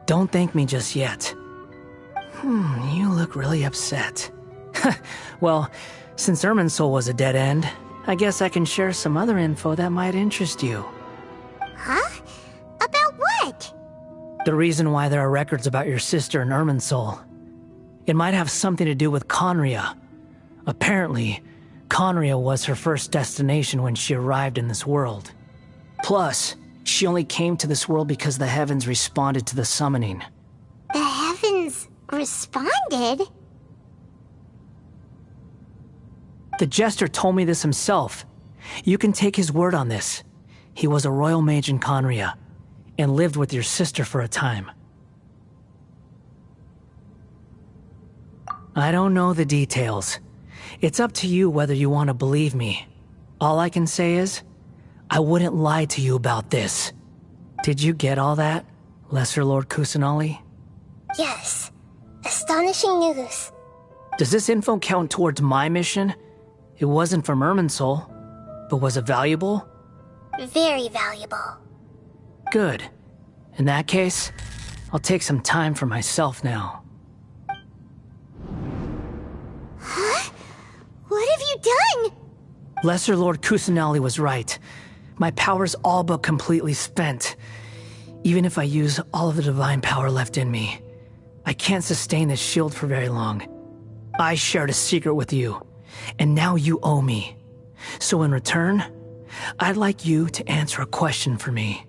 D: Don't thank me just yet. You look really upset. Well, since Irminsul was a dead end, I guess I can share some other info that might interest you.
C: Huh? About what?
D: The reason why there are records about your sister in Irminsul. It might have something to do with Conria. Apparently, Conria was her first destination when she arrived in this world. Plus, she only came to this world because the heavens responded to the summoning.
C: The heavens responded?
D: The Jester told me this himself. You can take his word on this. He was a royal mage in Conria, and lived with your sister for a time. I don't know the details. It's up to you whether you want to believe me. All I can say is, I wouldn't lie to you about this. Did you get all that, Lesser Lord Kusanali?
B: Yes. Astonishing news.
D: Does this info count towards my mission? It wasn't from Irminsul, but was it valuable?
B: Very valuable.
D: Good. In that case, I'll take some time for myself now.
C: Huh? What have you done?
D: Lesser Lord Kusanali was right. My power's all but completely spent. Even if I use all of the divine power left in me, I can't sustain this shield for very long. I shared a secret with you, and now you owe me. So in return, I'd like you to answer a question for me.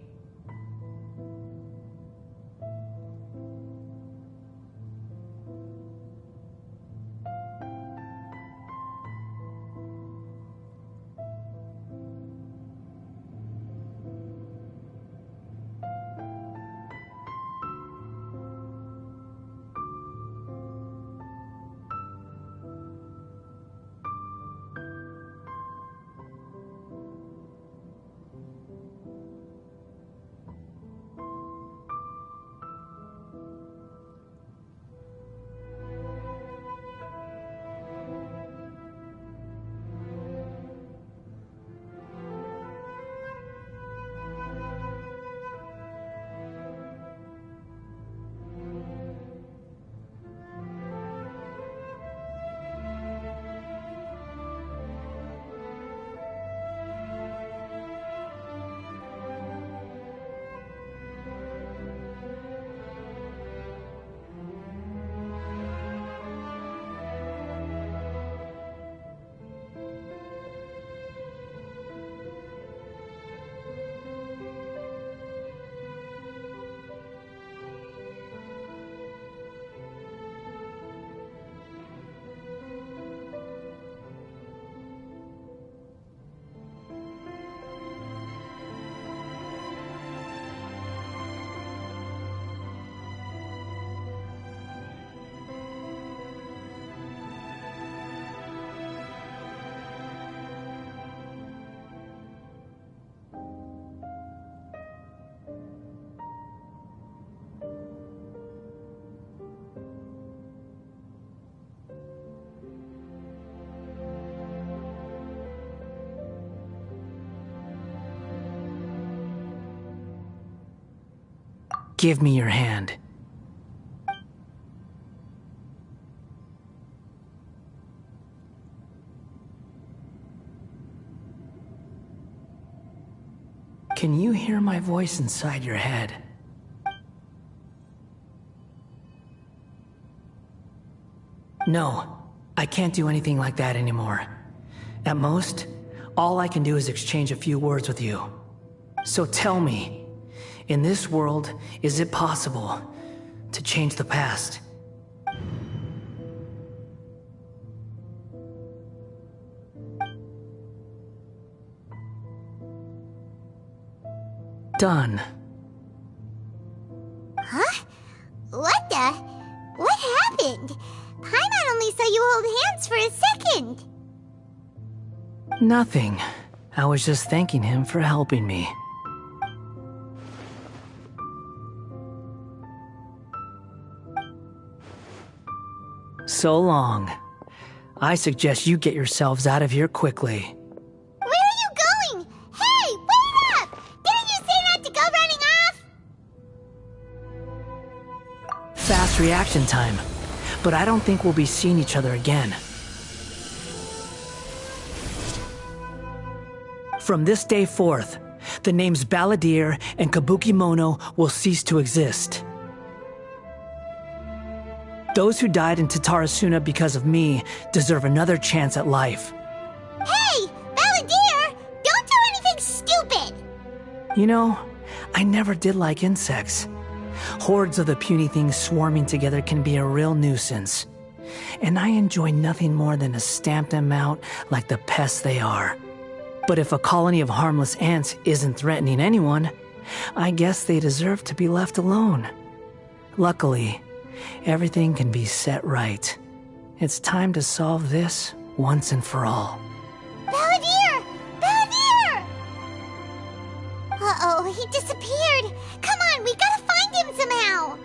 D: Give me your hand. Can you hear my voice inside your head? No, I can't do anything like that anymore. At most, all I can do is exchange a few words with you. So tell me, in this world, is it possible to change the past? Done.
C: Huh? What the? What happened? Paimon only saw you hold hands for a second.
D: Nothing. I was just thanking him for helping me. So long. I suggest you get yourselves out of here quickly.
C: Where are you going? Hey, wait up! Didn't you say not to go running off?
D: fast reaction time, but I don't think we'll be seeing each other again. From this day forth, the names Balladeer and Kabukimono will cease to exist. Those who died in Tatarasuna because of me deserve another chance at life.
C: Hey! Balladeer! Don't do anything stupid!
D: You know, I never did like insects. Hordes of the puny things swarming together can be a real nuisance. And I enjoy nothing more than to stamp them out like the pests they are. But if a colony of harmless ants isn't threatening anyone, I guess they deserve to be left alone. Luckily, everything can be set right. It's time to solve this once and for all.
C: Balladeer! Balladeer! Uh-oh, he disappeared. Come on, we gotta find him somehow.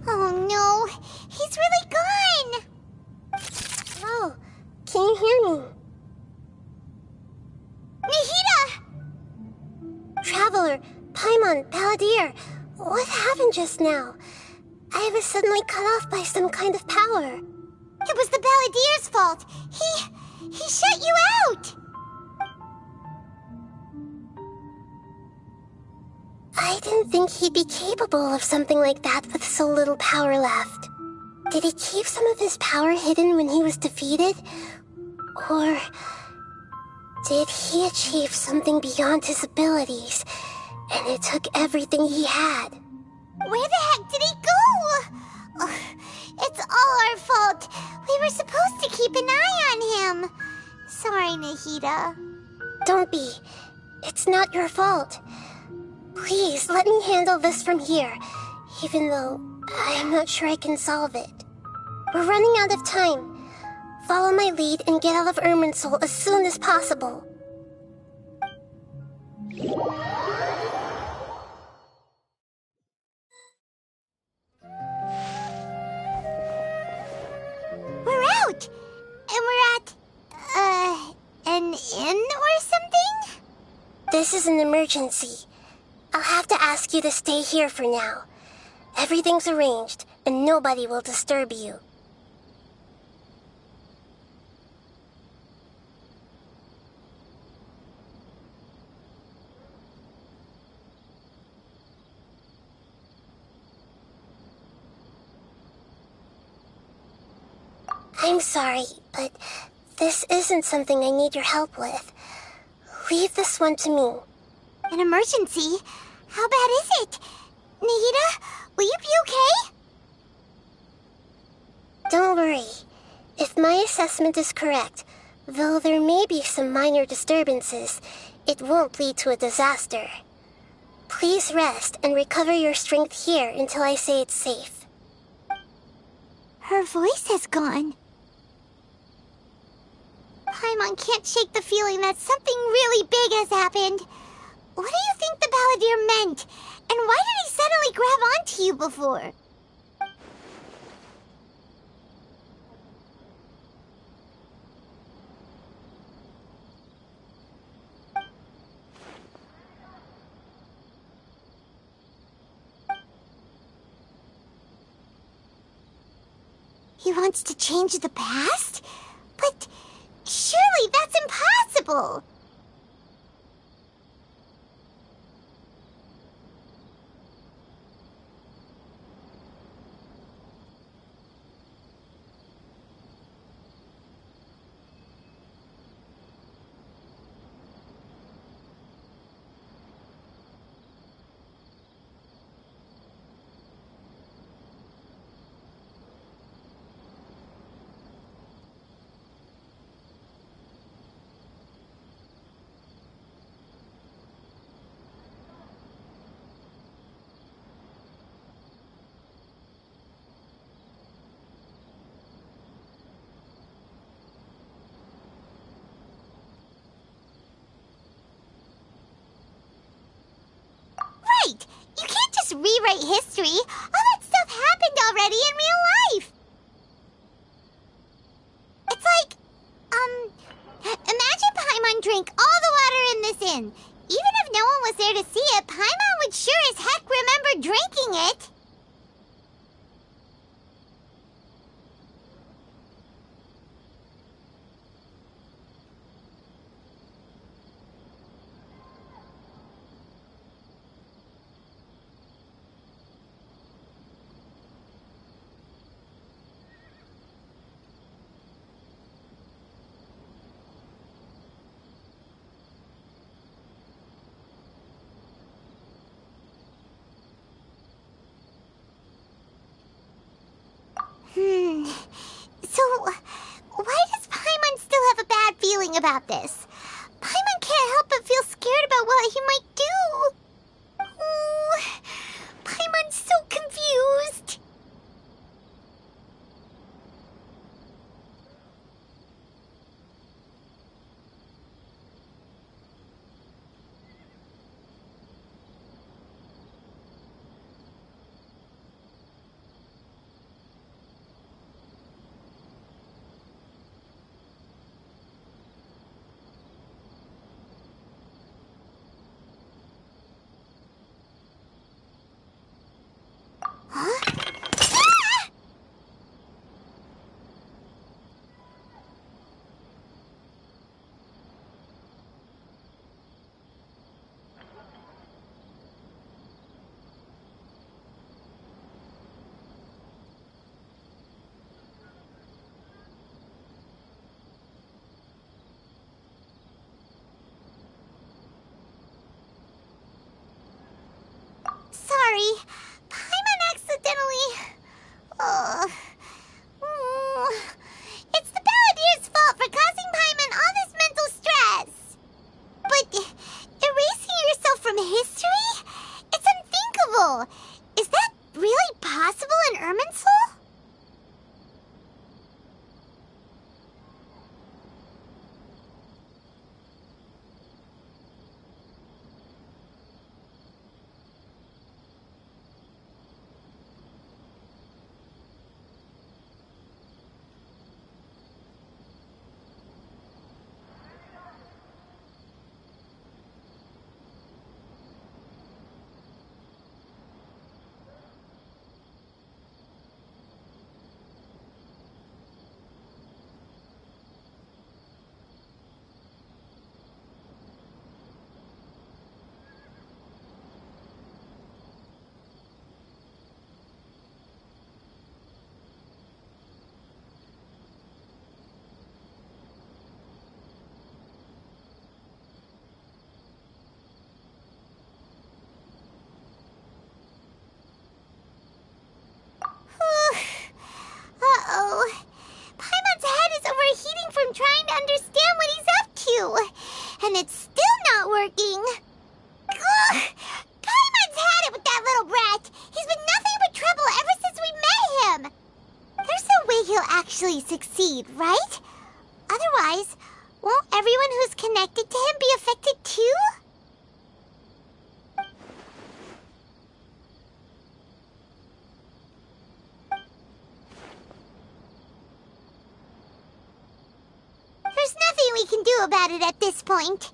C: Oh no, he's really gone.
B: Oh, can you hear me?
C: Nahida!
B: Traveler, Paimon, Balladeer, what happened just now? I was suddenly cut off by some kind of power.
C: It was the Balladeer's fault. He shut you out.
B: I didn't think he'd be capable of something like that with so little power left. Did he keep some of his power hidden when he was defeated? Or did he achieve something beyond his abilities, and it took everything he had?
C: Where the heck did he go? Ugh, it's all our fault. We were supposed to keep an eye on him. Sorry, Nahida.
B: Don't be. It's not your fault. Please, let me handle this from here, even though I'm not sure I can solve it. We're running out of time. Follow my lead and get out of Irminsul as soon as possible.
C: We're out! And we're at, an inn or something?
B: This is an emergency. I'll have to ask you to stay here for now. Everything's arranged, and nobody will disturb you. I'm sorry, but this isn't something I need your help with. Leave this one to me.
C: An emergency? How bad is it? Nahida, will you be okay?
B: Don't worry. If my assessment is correct, though there may be some minor disturbances, it won't lead to a disaster. Please rest and recover your strength here until I say it's safe.
C: Her voice has gone. Paimon can't shake the feeling that something really big has happened. What do you think the Balladeer meant? And why did he suddenly grab onto you before? He wants to change the past? But surely that's impossible! Right! You can't just rewrite history. All that stuff happened already in real life. drink all the water in this inn. Even if no one was there to see it, Paimon would sure as heck remember drinking it. So, why does Paimon still have a bad feeling about this? Paimon can't help but feel scared about what he might do. Oh, Paimon's so confused. Sorry, Paimon accidentally... It's the Balladier's fault for causing Paimon all this mental stress. But erasing yourself from history? It's unthinkable. Is that really possible in Irminsul? Uh-oh. Paimon's head is overheating from trying to understand what he's up to. And it's still not working. Ugh! Paimon's had it with that little brat. He's been nothing but trouble ever since we met him. There's no way he'll actually succeed, right? Otherwise, won't everyone who's connected to him be affected too? There's nothing we can do about it at this point.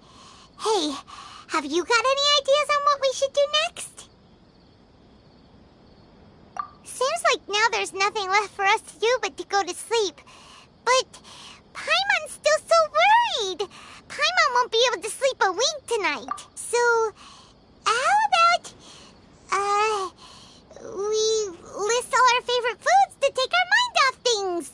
C: Hey, have you got any ideas on what we should do next? Seems like now there's nothing left for us to do but to go to sleep. But Paimon's still so worried. Paimon won't be able to sleep a wink tonight. So, how about, we list all our favorite foods to take our mind off things?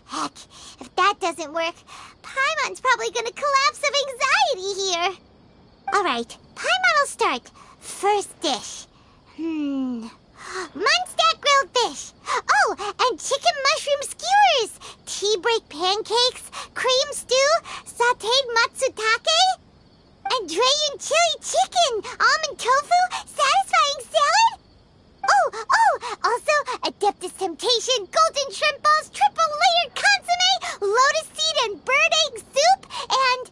C: Heck, if that doesn't work, Paimon's probably gonna collapse of anxiety here. Alright, Paimon will start. First dish. Munstack grilled fish. Oh, and chicken mushroom skewers. Tea break pancakes, cream stew, sauteed matsutake, and Dragon chili chicken, almond tofu, satisfying salad. Oh, also Adeptus Temptation, golden shrimp balls, triple layered consomme, lotus seed and bird egg soup, and...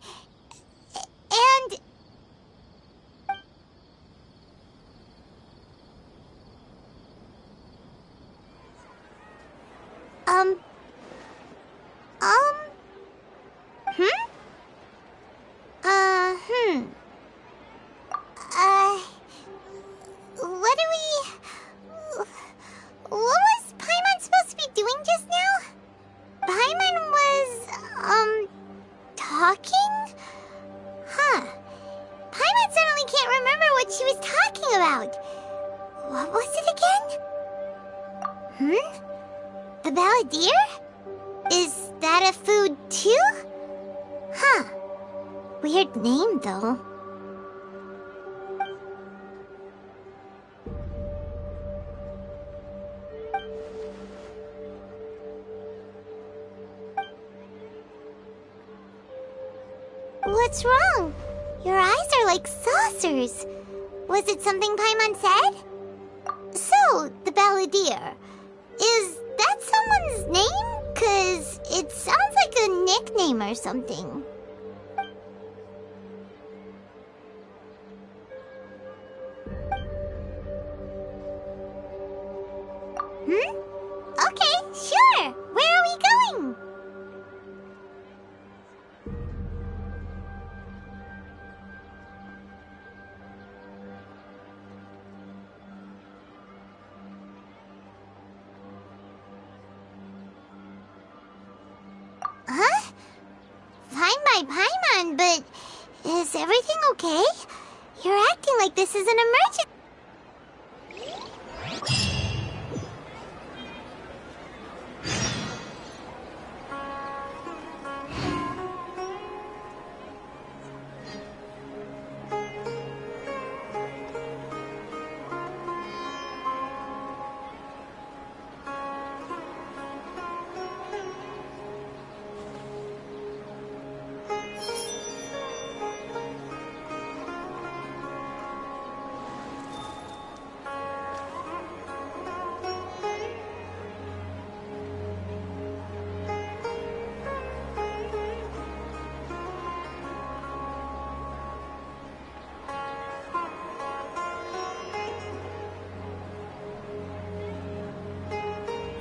C: The balladeer? Is that a food too? Huh. Weird name, though. What's wrong? Your eyes are like saucers. Was it something Paimon said? So, the balladeer. Is that someone's name? 'Cause it sounds like a nickname or something. Okay, sure. Where are we going? Huh? Fine by Paimon, but is everything okay? You're acting like this is an emergency.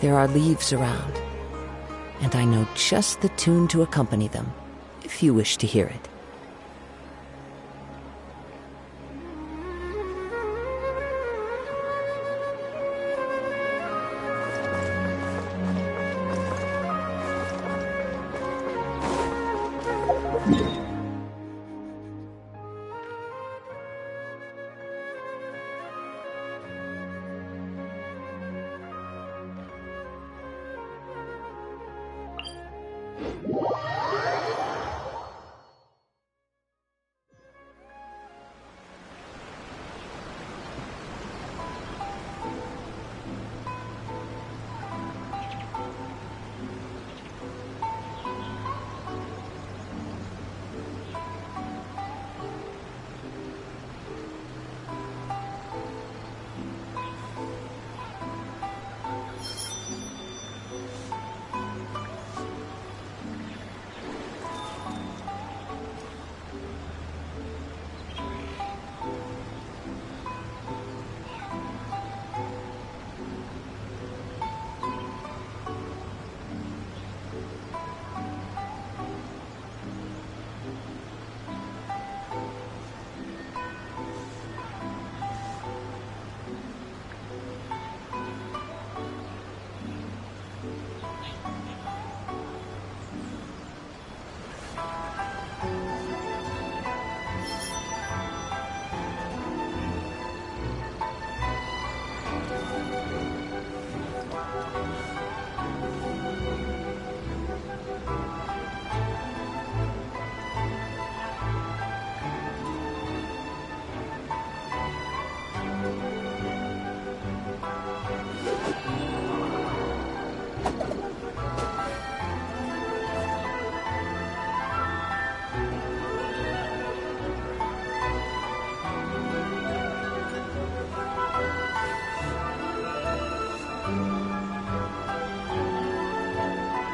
G: There are leaves around, and I know just the tune to accompany them, if you wish to hear it.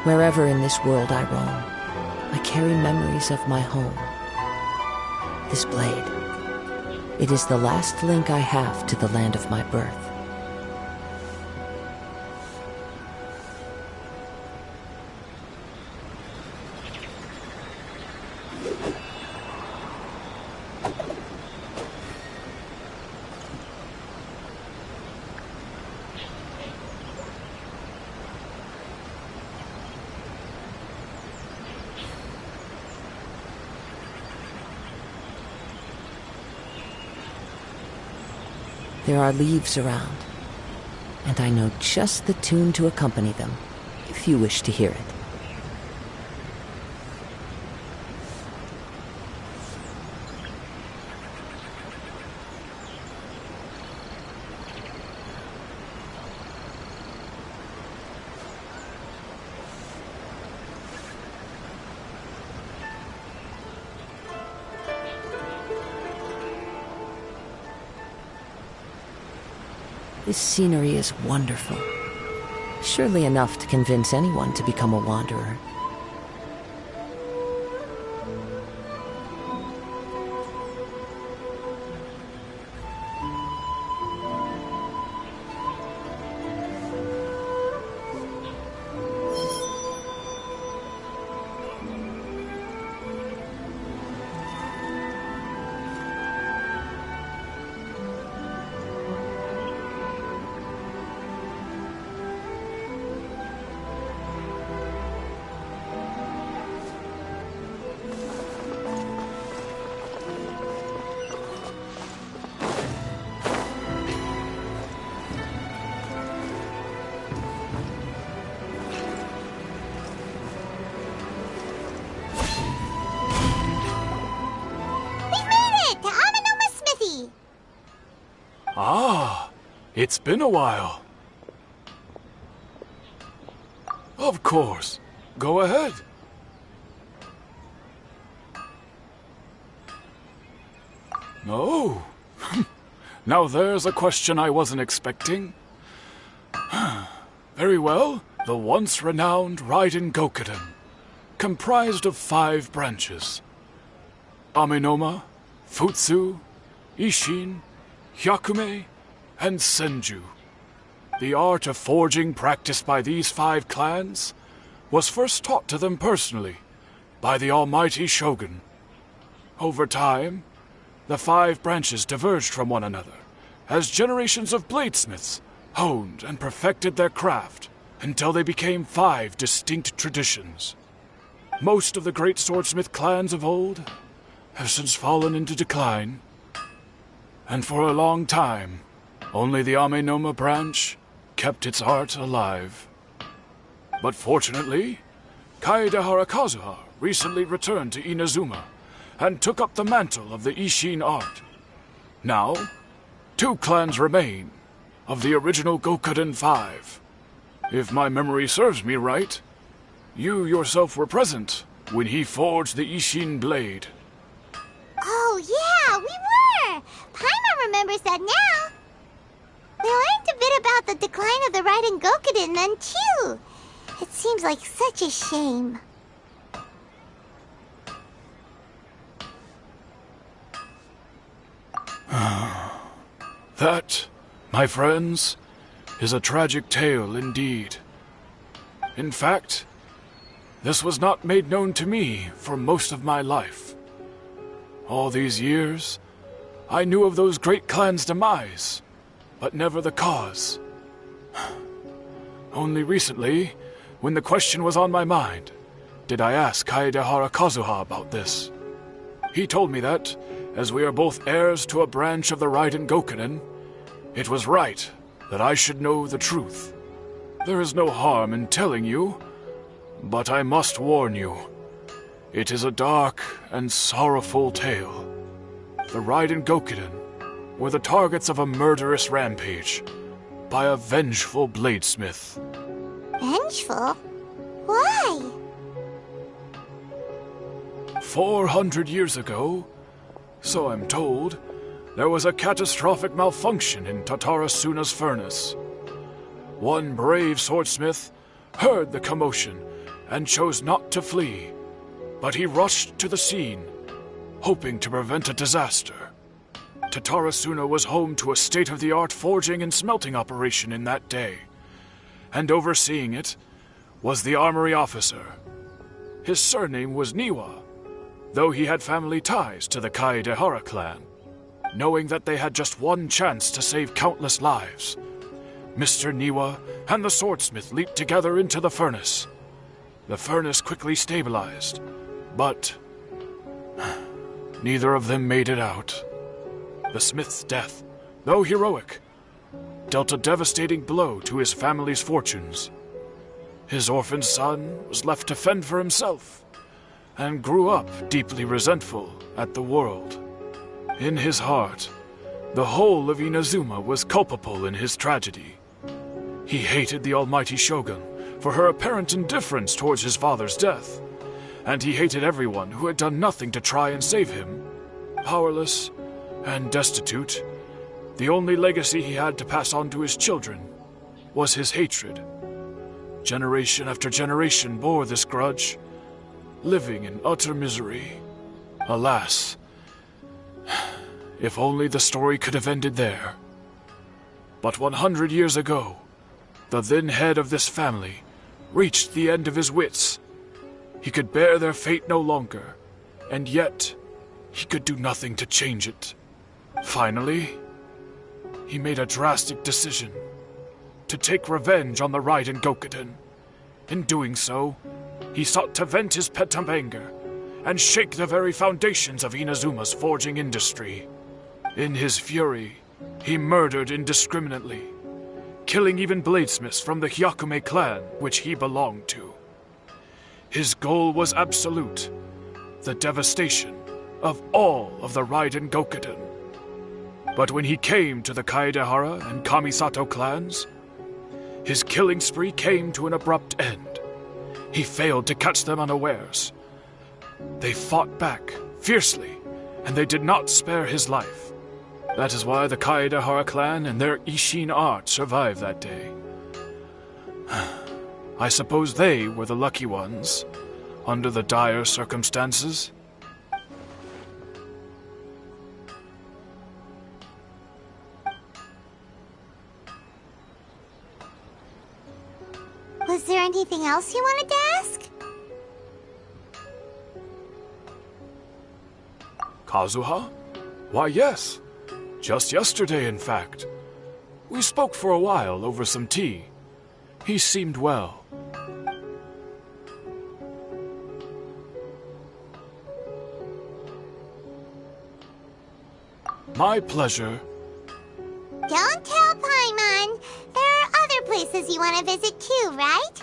G: Wherever in this world I roam, I carry memories of my home. This blade, it is the last link I have to the land of my birth. There are leaves around, and I know just the tune to accompany them, if you wish to hear it. This scenery is wonderful. Surely enough to convince anyone to become a wanderer.
H: Ah, it's been a while. Of course. Go ahead. Oh. Now there's a question I wasn't expecting. Very well. The once renowned Raiden Gokuden, comprised of 5 branches. Amenoma, Futsu, Ishin, Hyakume, and Senju. The art of forging practiced by these 5 clans was first taught to them personally by the almighty Shogun. Over time, the 5 branches diverged from one another as generations of bladesmiths honed and perfected their craft until they became 5 distinct traditions. Most of the great swordsmith clans of old have since fallen into decline, and for a long time, only the Amenoma branch kept its art alive. But fortunately, Kaedehara Kazuha recently returned to Inazuma and took up the mantle of the Ishin art. Now, 2 clans remain of the original Gokuden 5. If my memory serves me right, you yourself were present when he forged the Ishin blade.
C: Oh, yeah, we were! Paimon remembers that now. We learned a bit about the decline of the Raiden Gokuden then, too. It seems like such a shame.
H: That, my friends, is a tragic tale indeed. In fact, this was not made known to me for most of my life. All these years, I knew of those great clans' demise, but never the cause. Only recently, when the question was on my mind, did I ask Kaedehara Kazuha about this. He told me that, as we are both heirs to a branch of the Raiden Gokuden, it was right that I should know the truth. There is no harm in telling you, but I must warn you. It is a dark and sorrowful tale. The Raiden Gokuden were the targets of a murderous rampage by a vengeful bladesmith.
C: Vengeful? Why?
H: 400 years ago, so I'm told, there was a catastrophic malfunction in Tatarasuna's furnace. One brave swordsmith heard the commotion and chose not to flee, but he rushed to the scene, hoping to prevent a disaster. Tatarasuna was home to a state-of-the-art forging and smelting operation in that day, and overseeing it was the armory officer. His surname was Niwa, though he had family ties to the Kaedehara clan. Knowing that they had just one chance to save countless lives, Mr. Niwa and the swordsmith leaped together into the furnace. The furnace quickly stabilized, but neither of them made it out. The smith's death, though heroic, dealt a devastating blow to his family's fortunes. His orphaned son was left to fend for himself, and grew up deeply resentful at the world. In his heart, the whole of Inazuma was culpable in his tragedy. He hated the almighty Shogun for her apparent indifference towards his father's death, and he hated everyone who had done nothing to try and save him. Powerless and destitute, the only legacy he had to pass on to his children was his hatred. Generation after generation bore this grudge, living in utter misery. Alas, if only the story could have ended there. But 100 years ago, the then head of this family reached the end of his wits. He could bear their fate no longer, and yet he could do nothing to change it. Finally, he made a drastic decision to take revenge on the Raiden Gokuden. In doing so, he sought to vent his pent anger and shake the very foundations of Inazuma's forging industry. In his fury, he murdered indiscriminately, killing even bladesmiths from the Hyakume clan which he belonged to. His goal was absolute, the devastation of all of the Raiden Gokuden. But when he came to the Kaedehara and Kamisato clans, his killing spree came to an abrupt end. He failed to catch them unawares. They fought back fiercely, and they did not spare his life. That is why the Kaedehara clan and their Ishin art survived that day. I suppose they were the lucky ones, under the dire circumstances.
C: Was there anything else you wanted to ask?
H: Kazuha? Why, yes. Just yesterday, in fact. We spoke for a while over some tea. He seemed well. My pleasure.
C: Don't tell Paimon. There are other places you want to visit too, right?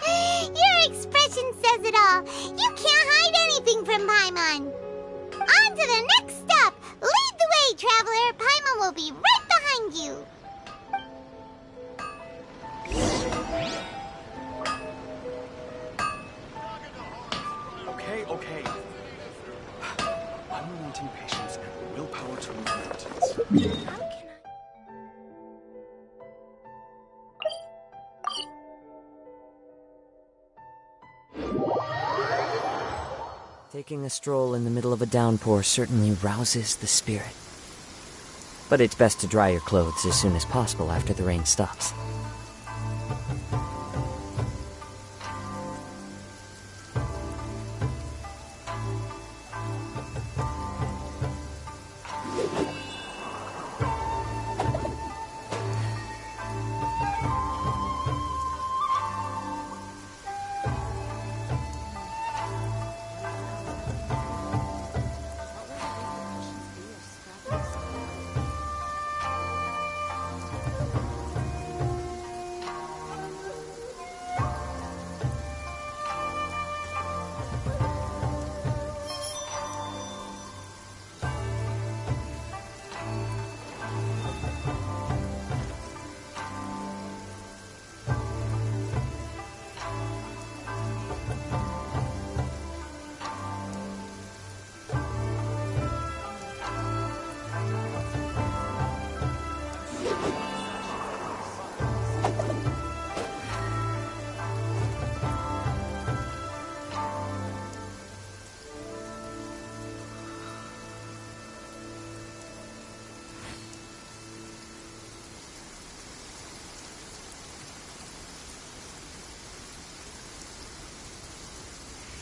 C: Your expression says it all. You can't hide anything from Paimon. On to the next stop. Lead the way, traveler. Paimon will be right behind you.
I: Okay. Unrelenting patience and willpower to move mountains.
B: How can I...
G: Taking a stroll in the middle of a downpour certainly rouses the spirit. But it's best to dry your clothes as soon as possible after the rain stops.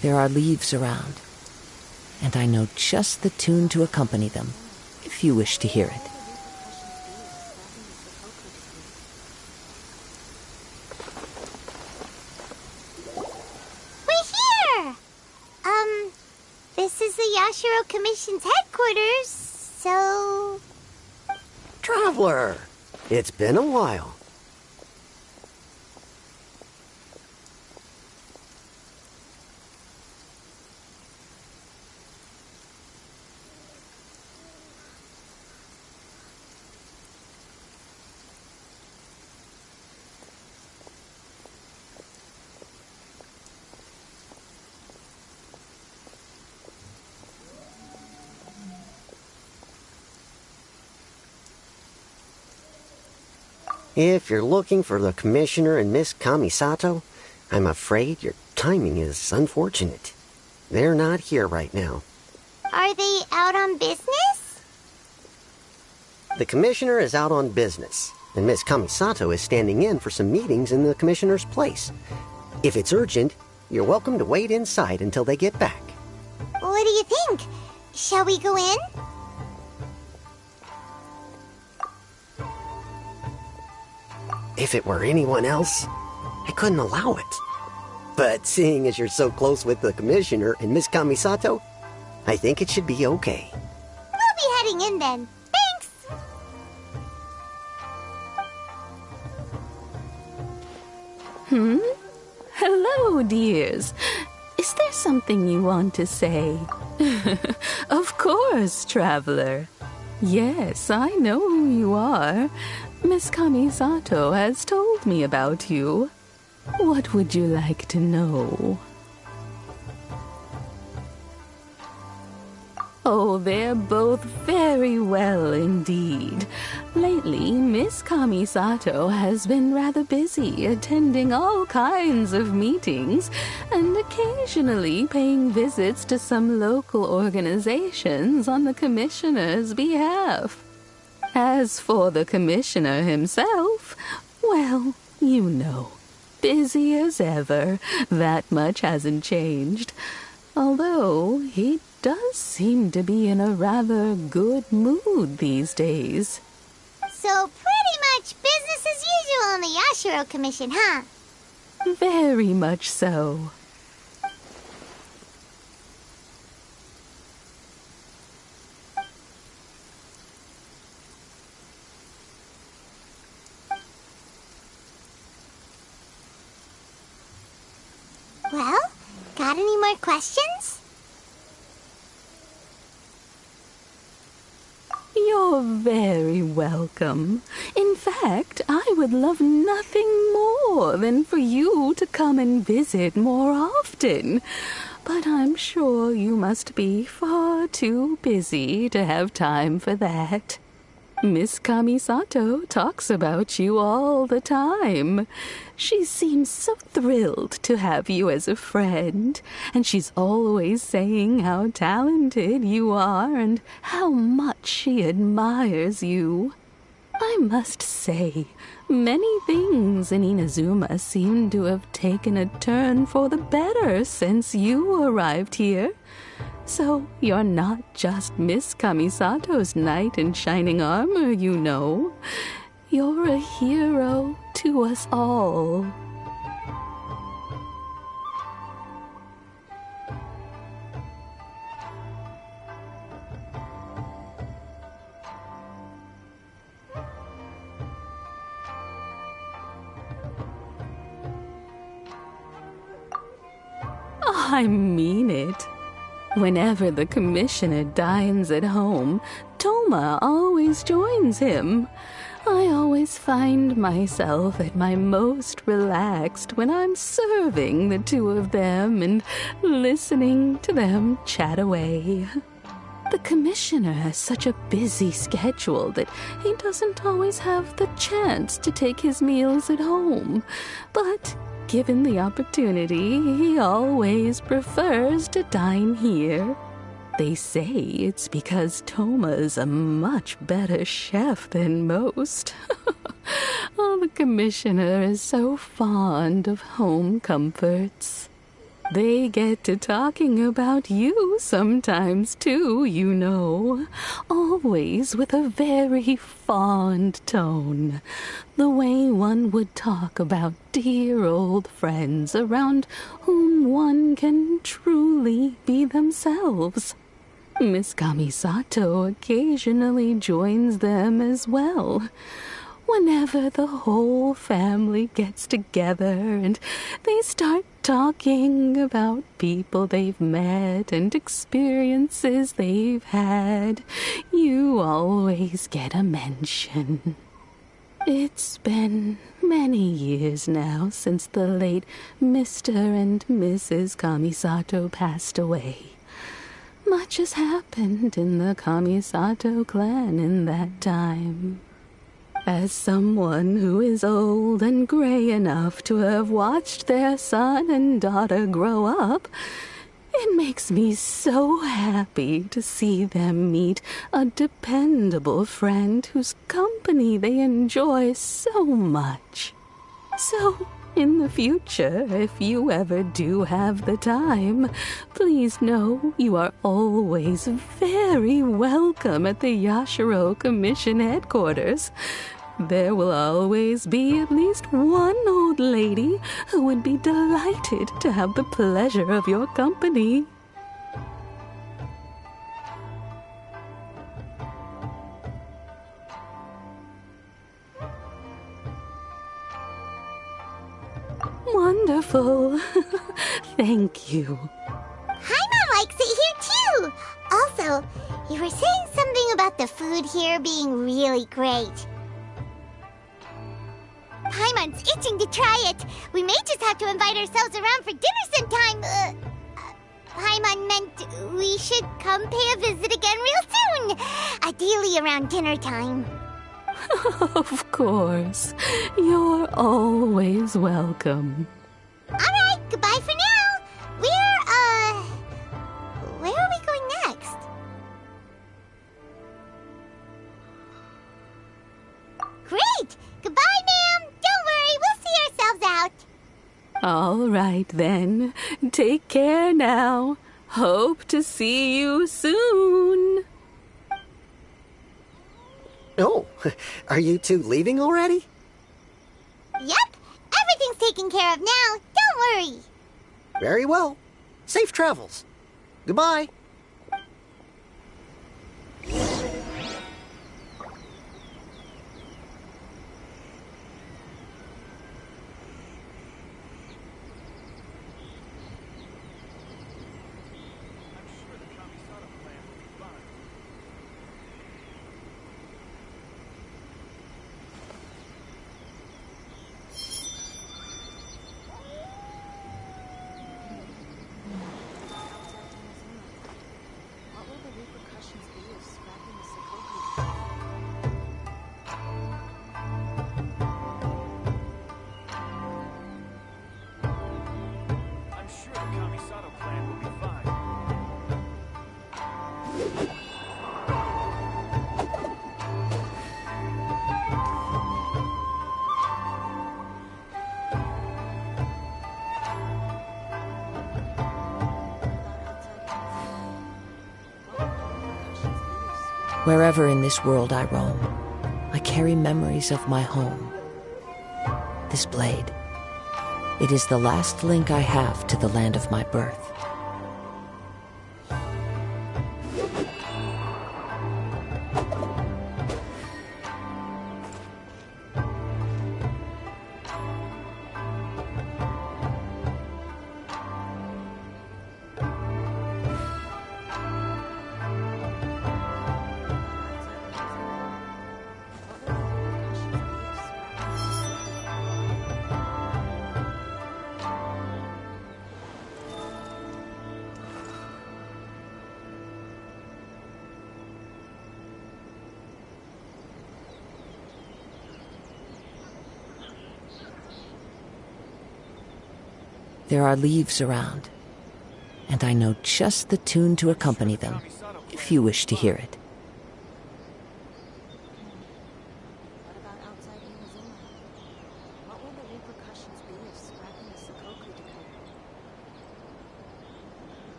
G: There are leaves around, and I know just the tune to accompany them, if you wish to hear it.
C: We're here! This is the Yashiro Commission's headquarters, so...
J: Traveler, It's been a while. If you're looking for the Commissioner and Miss Kamisato, I'm afraid your timing is unfortunate. They're not here right now.
C: Are they out on business?
J: The Commissioner is out on business, and Miss Kamisato is standing in for some meetings in the Commissioner's place. If it's urgent, you're welcome to wait inside until they get back.
C: What do you think? Shall we go in?
J: If it were anyone else, I couldn't allow it. But seeing as you're so close with the Commissioner and Miss Kamisato, I think it should be okay.
C: We'll be heading in then. Thanks!
K: Hello, dears. Is there something you want to say? Of course, traveler. Yes, I know who you are. Miss Kamisato has told me about you. What would you like to know? Oh, they're both very well indeed. Lately, Miss Kamisato has been rather busy attending all kinds of meetings and occasionally paying visits to some local organizations on the Commissioner's behalf. As for the Commissioner himself, well, you know, busy as ever. That much hasn't changed. Although he does seem to be in a rather good mood these days.
C: So pretty much business as usual on the Yashiro Commission, huh?
K: Very much so.
C: Well, got any more questions?
K: You're very welcome. In fact, I would love nothing more than for you to come and visit more often. But I'm sure you must be far too busy to have time for that. Miss Kamisato talks about you all the time. She seems so thrilled to have you as a friend, and she's always saying how talented you are and how much she admires you. I must say, many things in Inazuma seem to have taken a turn for the better since you arrived here. So you're not just Miss Kamisato's knight in shining armor, you know. You're a hero to us all. I mean it. Whenever the Commissioner dines at home, Toma always joins him. I always find myself at my most relaxed when I'm serving the two of them and listening to them chat away. The Commissioner has such a busy schedule that he doesn't always have the chance to take his meals at home, but given the opportunity, he always prefers to dine here. They say it's because Toma's a much better chef than most. Oh, the Commissioner is so fond of home comforts. They get to talking about you sometimes, too, you know. Always with a very fond tone. The way one would talk about dear old friends around whom one can truly be themselves. Miss Kamisato occasionally joins them as well. Whenever the whole family gets together and they start talking about people they've met and experiences they've had, you always get a mention. It's been many years now since the late Mr. and Mrs. Kamisato passed away. Much has happened in the Kamisato clan in that time. As someone who is old and gray enough to have watched their son and daughter grow up, it makes me so happy to see them meet a dependable friend whose company they enjoy so much. So, in the future, if you ever do have the time, please know you are always very welcome at the Yashiro Commission headquarters. There will always be at least one old lady who would be delighted to have the pleasure of your company. Wonderful. Thank you.
C: Paimon likes it here too. Also, you were saying something about the food here being really great. Paimon's itching to try it. We may just have to invite ourselves around for dinner sometime. Paimon meant we should come pay a visit again real soon. Ideally around dinner time.
K: Of course. You're always welcome.
C: Alright, goodbye for now. Where are we going next? Great! Goodbye, ma'am! Don't worry, we'll see ourselves out.
K: All right, then. Take care now. Hope to see you soon.
J: Oh, are you two leaving already?
C: Yep, everything's taken care of now. Don't worry.
J: Very well. Safe travels. Goodbye.
G: Wherever in this world I roam, I carry memories of my home. This blade, it is the last link I have to the land of my birth. There are leaves around, and I know just the tune to accompany them, if you wish to hear it.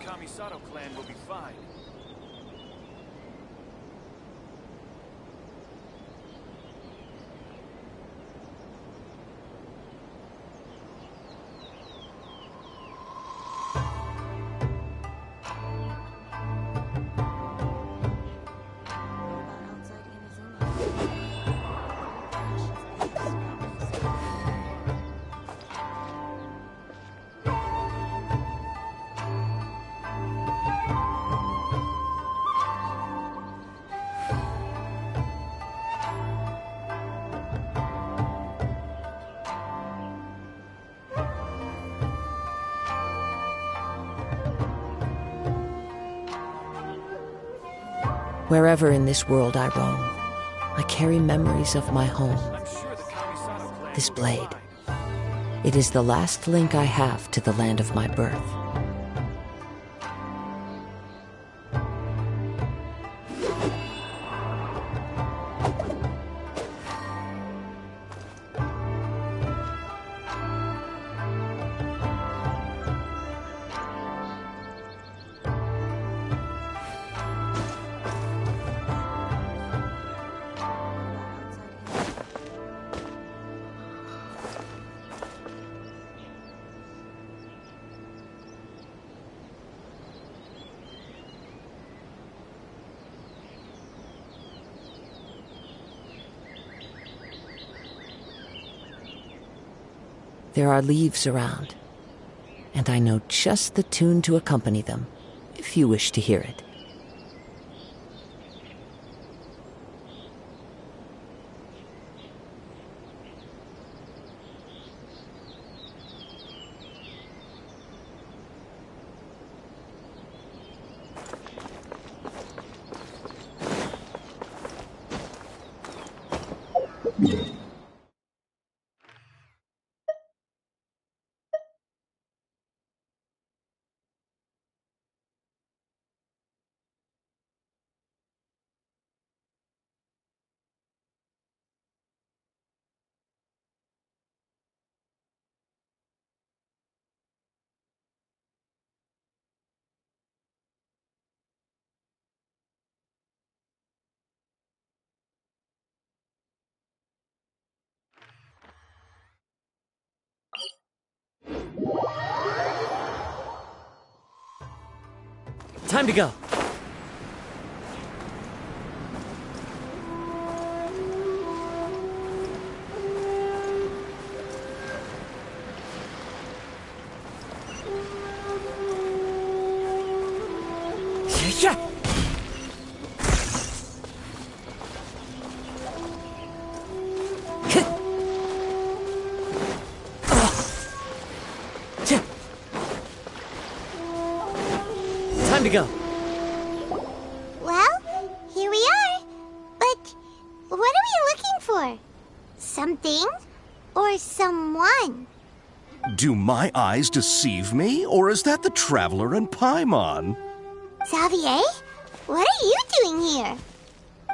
H: Kamisato clan will be fine.
G: Wherever in this world I roam, I carry memories of my home. This blade. It is the last link I have to the land of my birth. There are leaves around, and I know just the tune to accompany them, if you wish to hear it.
L: Time to go. Yeah. Time to go.
C: Well, here we are. But what are we looking for? Something or someone?
M: Do my eyes deceive me, or is that the Traveler and Paimon?
C: Xavier? What are you doing here?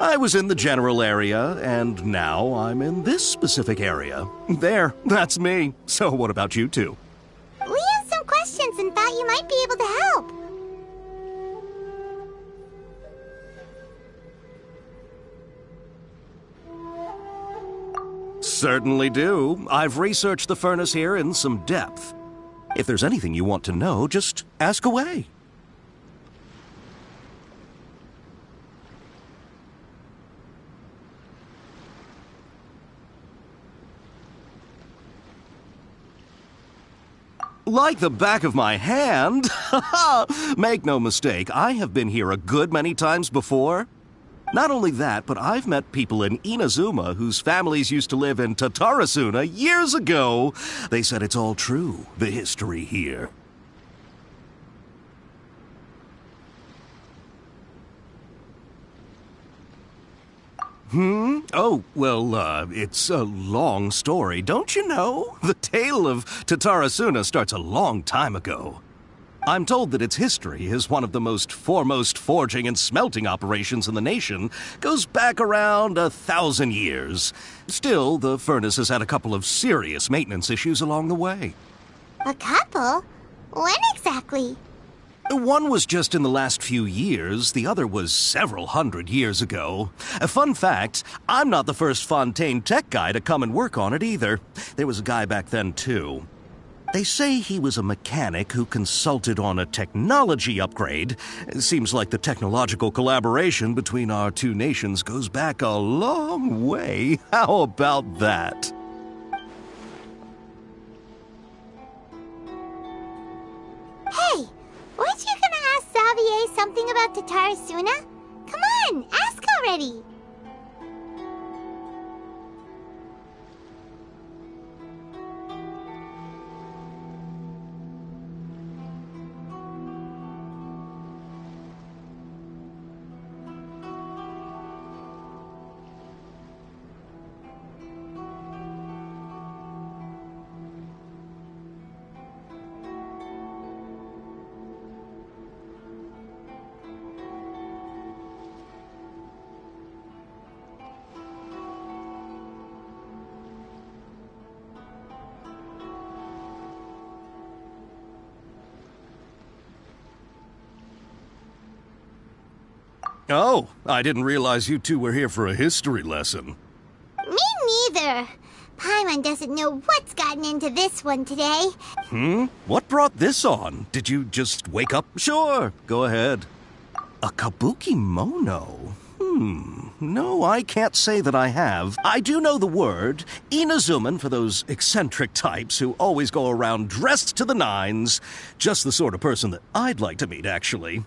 M: I was in the general area, and now I'm in this specific area. There, that's me. So what about you two?
C: We have some questions and thought you might be able to help.
M: Certainly do. I've researched the furnace here in some depth. If there's anything you want to know, just ask away. Like the back of my hand? Make no mistake, I have been here a good many times before. Not only that, but I've met people in Inazuma whose families used to live in Tatarasuna years ago. They said it's all true, the history here. Oh, well, it's a long story, don't you know? The tale of Tatarasuna starts a long time ago. I'm told that its history is one of the most foremost forging and smelting operations in the nation, goes back around 1,000 years. Still, the furnace has had a couple of serious maintenance issues along the way.
C: A couple? When exactly?
M: One was just in the last few years, the other was several hundred years ago. A fun fact, I'm not the first Fontaine tech guy to come and work on it either. There was a guy back then, too. They say he was a mechanic who consulted on a technology upgrade. It seems like the technological collaboration between our two nations goes back a long way. How about that?
C: Hey, weren't you gonna ask Xavier something about Tatarasuna? Come on, ask already!
M: Oh, I didn't realize you two were here for a history lesson.
C: Me neither. Paimon doesn't know what's gotten into this one today.
M: What brought this on? Did you just wake up? Sure, go ahead. A kabuki mono? No, I can't say that I have. I do know the word. Inazuman for those eccentric types who always go around dressed to the nines. Just the sort of person that I'd like to meet, actually.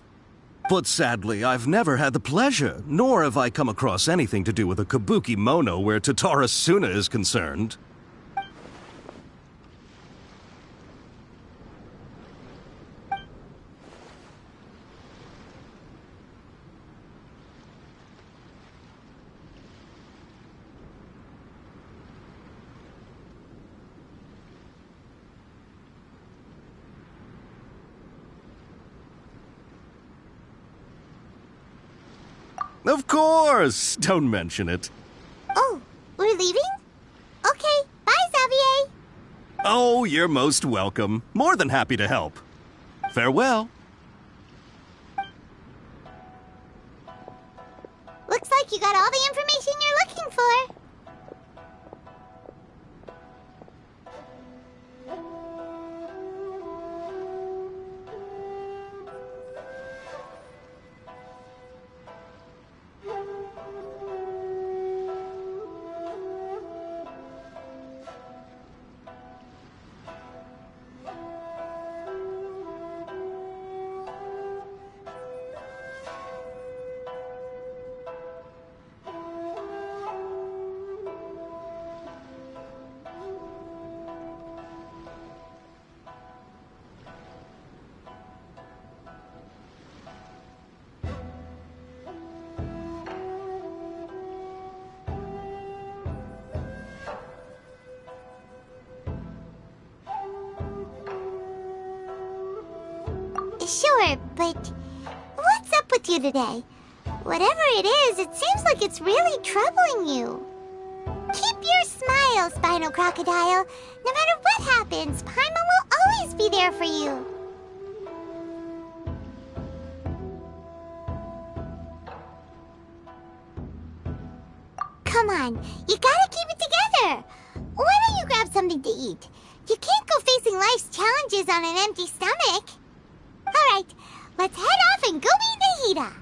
M: But sadly, I've never had the pleasure, nor have I come across anything to do with a kabuki mono where Tatarasuna is concerned. Of course! Don't mention it.
C: Oh, we're leaving? Okay, bye, Xavier.
M: Oh, you're most welcome. More than happy to help. Farewell.
C: Looks like you got all the information you're looking for. Sure, but what's up with you today? Whatever it is, it seems like it's really troubling you. Keep your smile, Spinal Crocodile. No matter what happens, Paimon will always be there for you. Come on, you gotta keep it together. Why don't you grab something to eat? You can't go facing life's challenges on an empty stomach. All right, let's head off and go meet Nahida.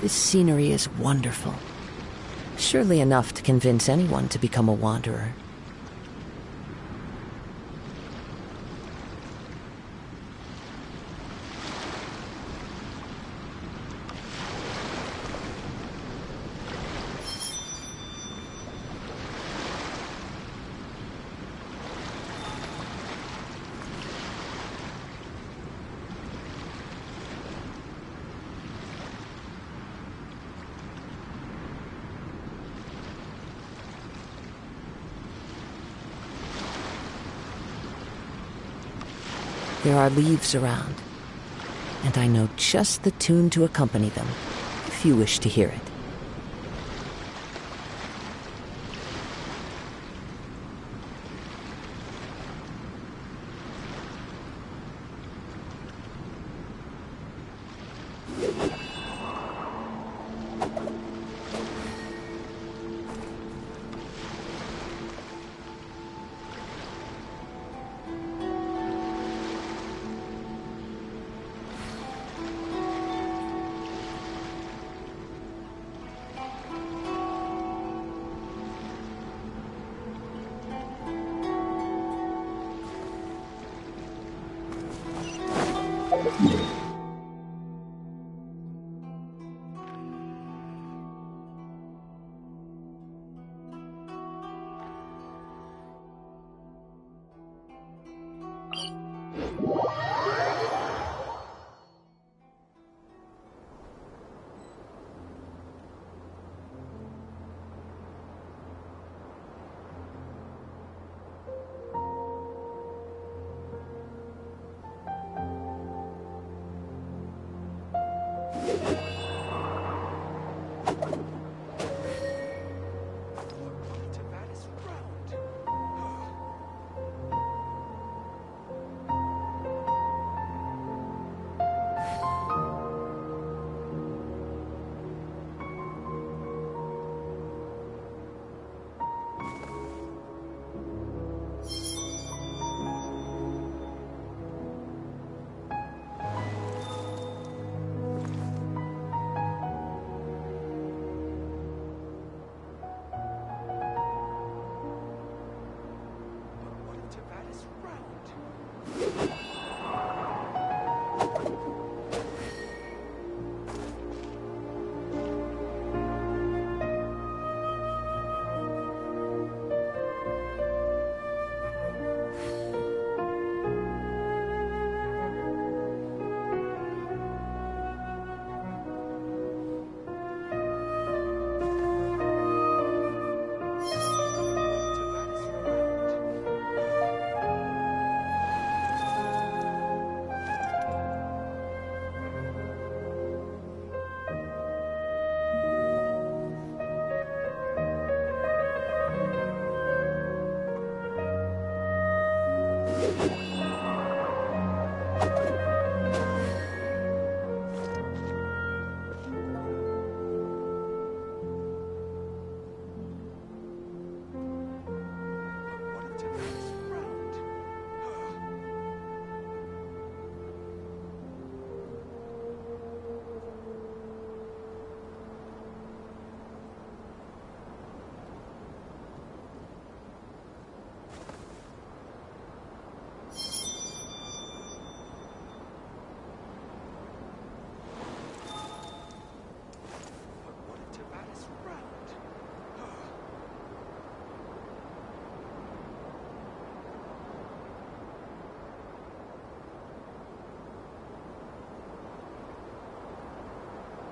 G: This scenery is wonderful. Surely enough to convince anyone to become a wanderer. There are leaves around, and I know just the tune to accompany them, if you wish to hear it.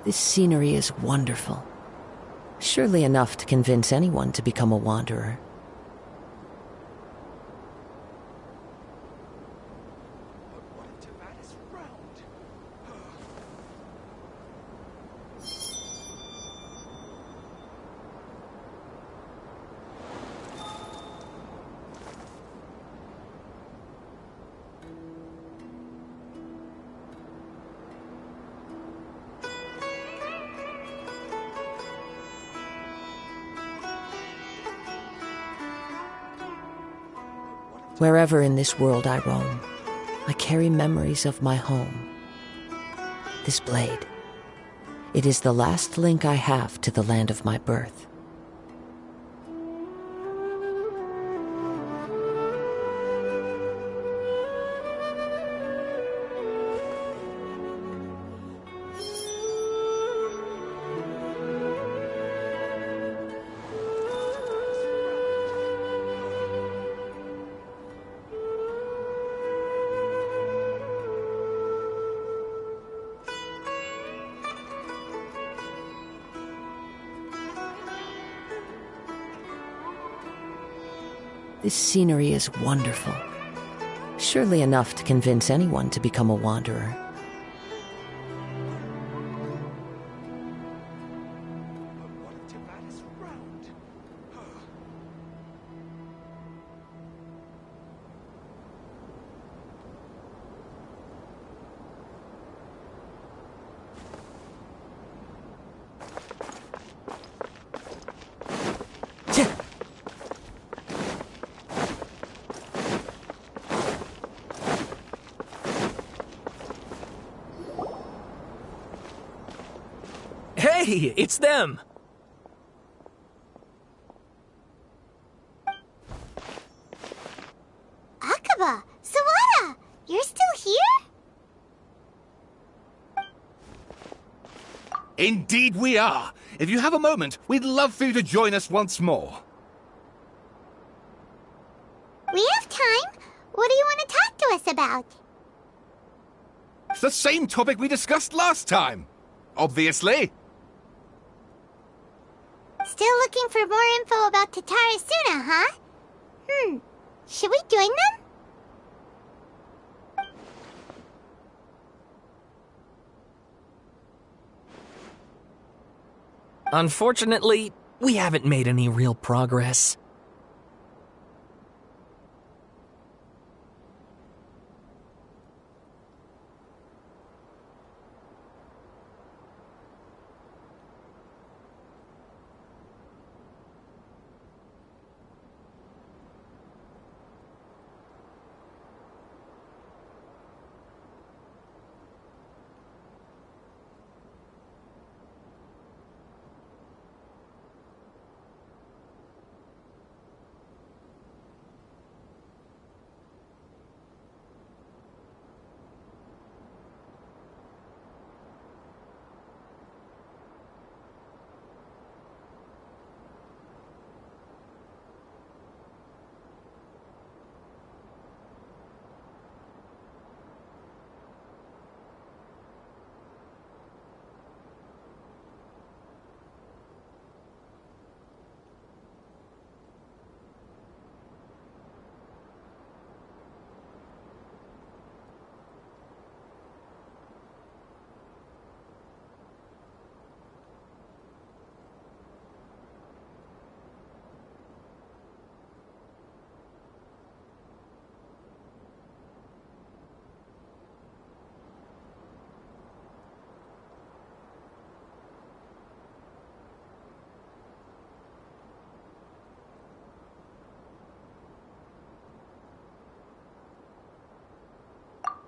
G: This scenery is wonderful. Surely enough to convince anyone to become a wanderer. Wherever in this world I roam, I carry memories of my home. This blade, it is the last link I have to the land of my birth. This scenery is wonderful. Surely enough to convince anyone to become a wanderer.
N: Hey, it's them!
C: Akaba! Sawada! You're still here?
O: Indeed we are! If you have a moment, we'd love for you to join us once more.
C: We have time. What do you want to talk to us about?
O: It's the same topic we discussed last time. Obviously.
C: Still looking for more info about Tatarasuna, huh? Should we join them?
N: Unfortunately, we haven't made any real progress.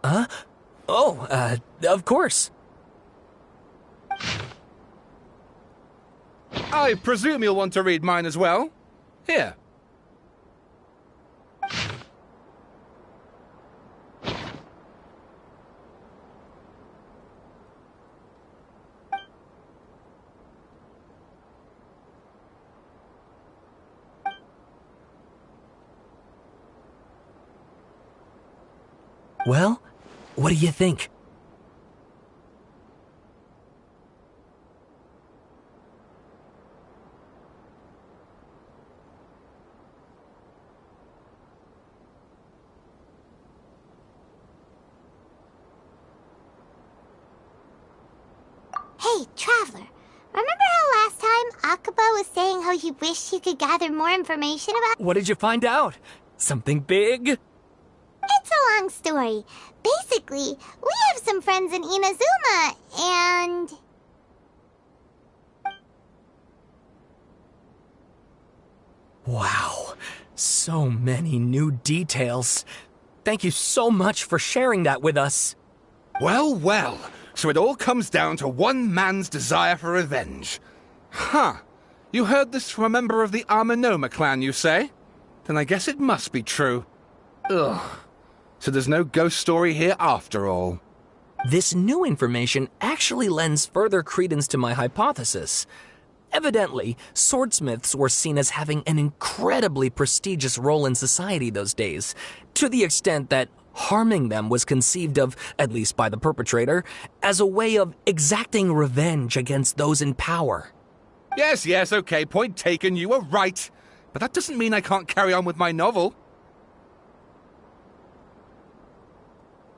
N: Huh? Oh, of course.
O: I presume you'll want to read mine as well. Here.
N: Well, what do you think?
C: Hey, Traveler. Remember how last time Akaba was saying how he wished he could gather more information about—
N: What did you find out? Something big?
C: It's a long story. Basically, we have some friends in Inazuma, and—
N: Wow. So So many new details. Thank you so much for sharing that with us.
O: Well, well. So it all comes down to one man's desire for revenge. Huh. You heard this from a member of the Aminoma clan, you say? Then I guess it must be true. Ugh. So there's no ghost story here after all.
N: This new information actually lends further credence to my hypothesis. Evidently, swordsmiths were seen as having an incredibly prestigious role in society those days, to the extent that harming them was conceived of, at least by the perpetrator, as a way of exacting revenge against those in power.
O: Yes, okay, point taken, you were right. But that doesn't mean I can't carry on with my novel.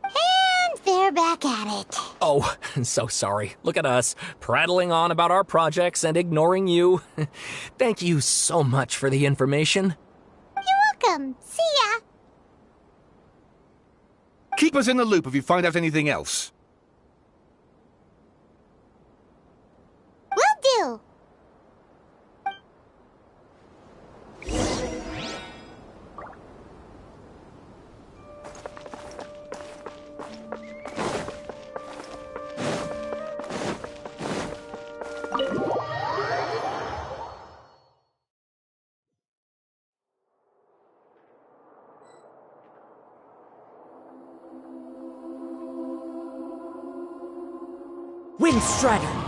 C: And they're back at it.
N: Oh, so sorry. Look at us, prattling on about our projects and ignoring you. Thank you so much for the information.
C: You're welcome. See ya.
O: Keep us in the loop if you find out anything else.
C: Will do.
L: Windstrider!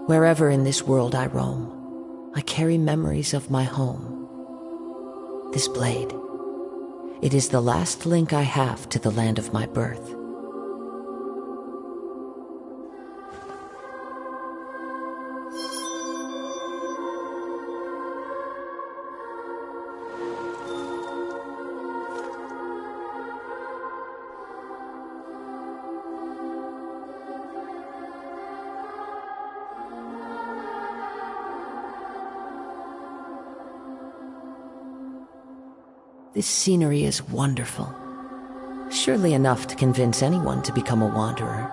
G: Wherever in this world I roam, I carry memories of my home. This blade, it is the last link I have to the land of my birth. This scenery is wonderful. Surely enough to convince anyone to become a wanderer.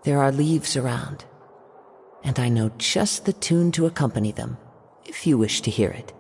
G: There are leaves around, and I know just the tune to accompany them, if you wish to hear it.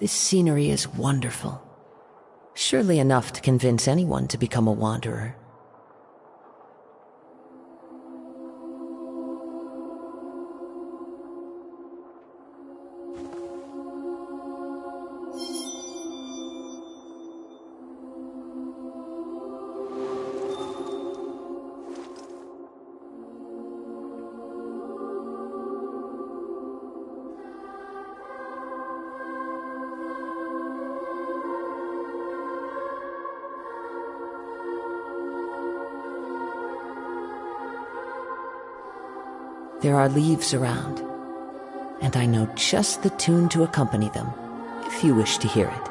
G: This scenery is wonderful. Surely enough to convince anyone to become a wanderer. There are leaves around, and I know just the tune to accompany them, if you wish to hear it.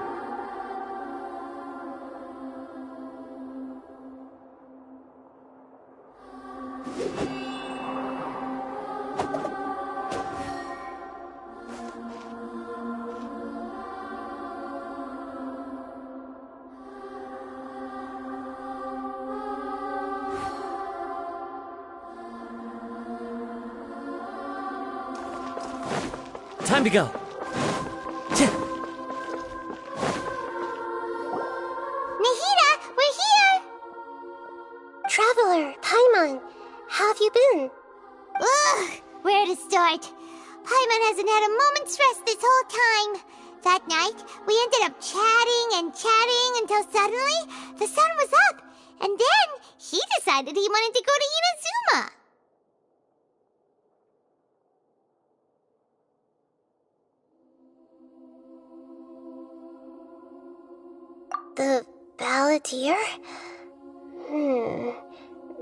L: Time to go.
C: Nahida, we're here!
B: Traveler, Paimon, how have you been?
C: Ugh, where to start? Paimon hasn't had a moment's rest this whole time. That night, we ended up chatting and chatting until suddenly the sun was up, and then he decided he wanted to go to Inazuma.
B: The Balladeer?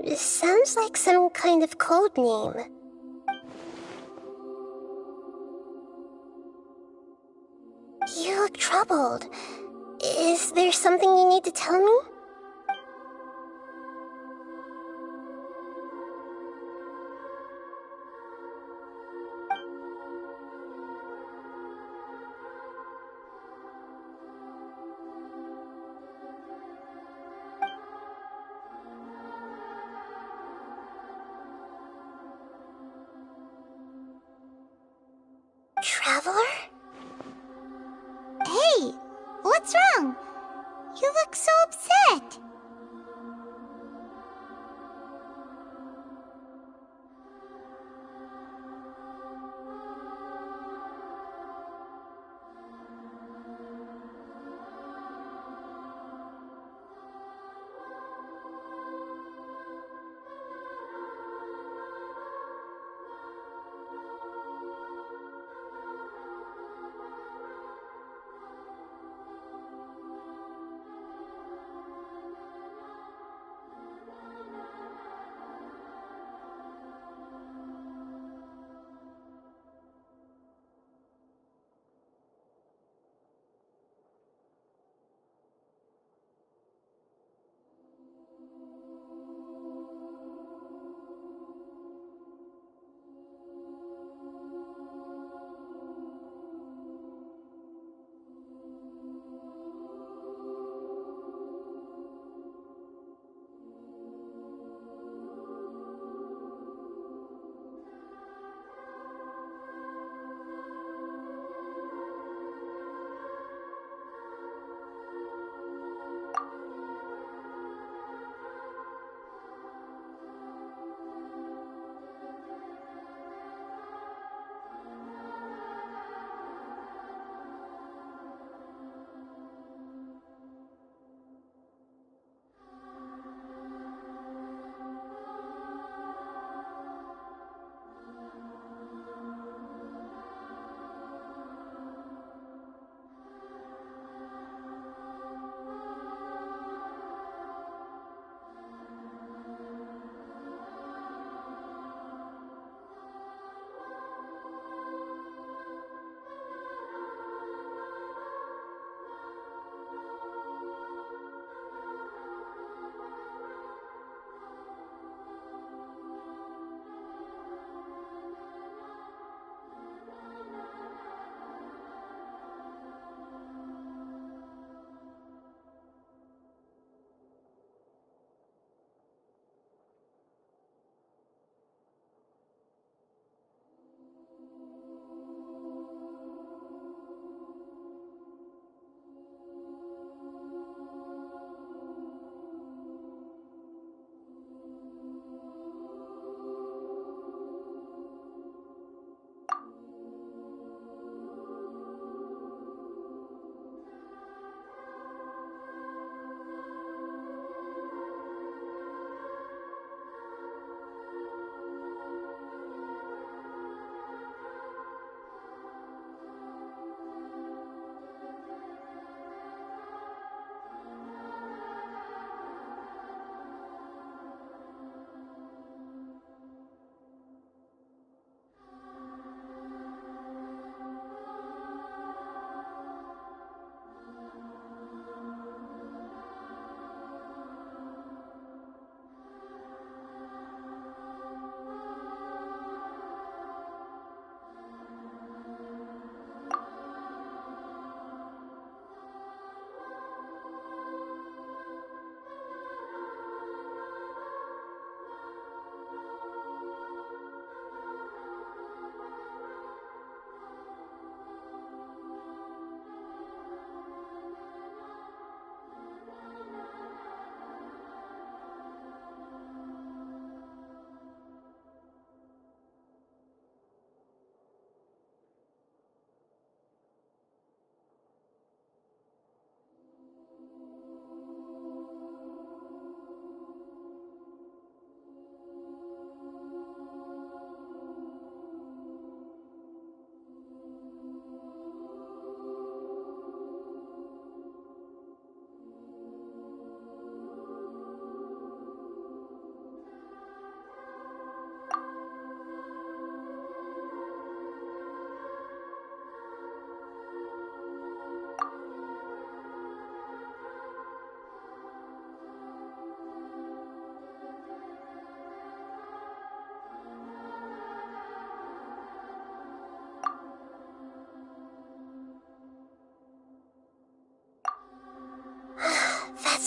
B: This sounds like some kind of code name. You look troubled. Is there something you need to tell me? Traveler?
C: Hey, what's wrong? You look so upset.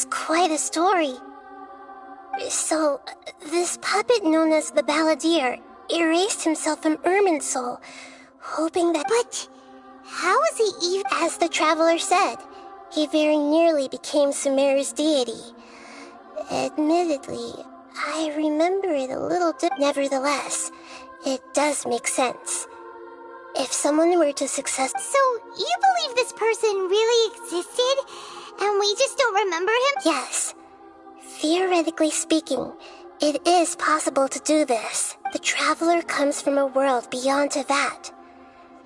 B: It's quite a story. So, this puppet known as the Balladeer erased himself from Irminsul, hoping that...
C: But how was he even...
B: As the traveler said, he very nearly became Sumeru's deity. Admittedly, I remember it a little Nevertheless, it does make sense. If someone were to success...
C: So, you believe this person really existed, and we just don't remember him?
B: Yes. Theoretically speaking, it is possible to do this. The traveler comes from a world beyond Teyvat.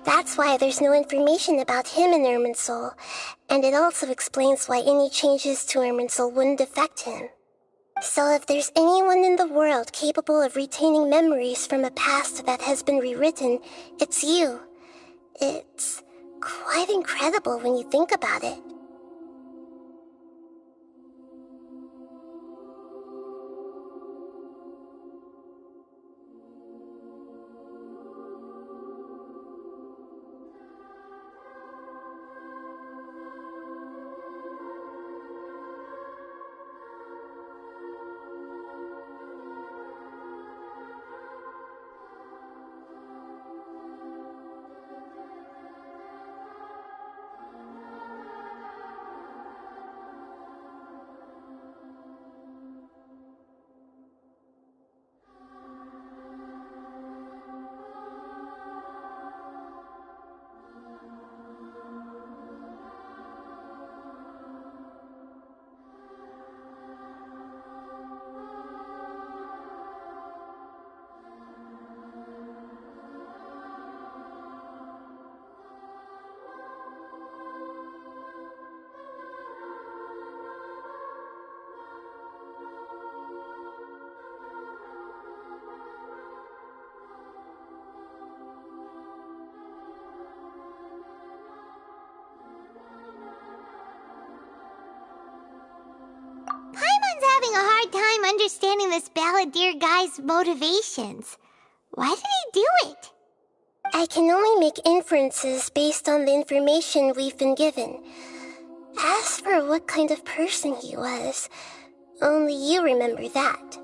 B: That's why there's no information about him in Irminsul, and it also explains why any changes to Irminsul wouldn't affect him. So if there's anyone in the world capable of retaining memories from a past that has been rewritten, it's you. It's quite incredible when you think about it.
C: Having a hard time understanding this Balladeer guy's motivations. Why did he do it?
B: I can only make inferences based on the information we've been given. As for what kind of person he was, only you remember that.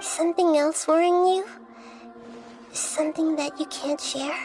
B: Something else worrying you? Something that you can't share?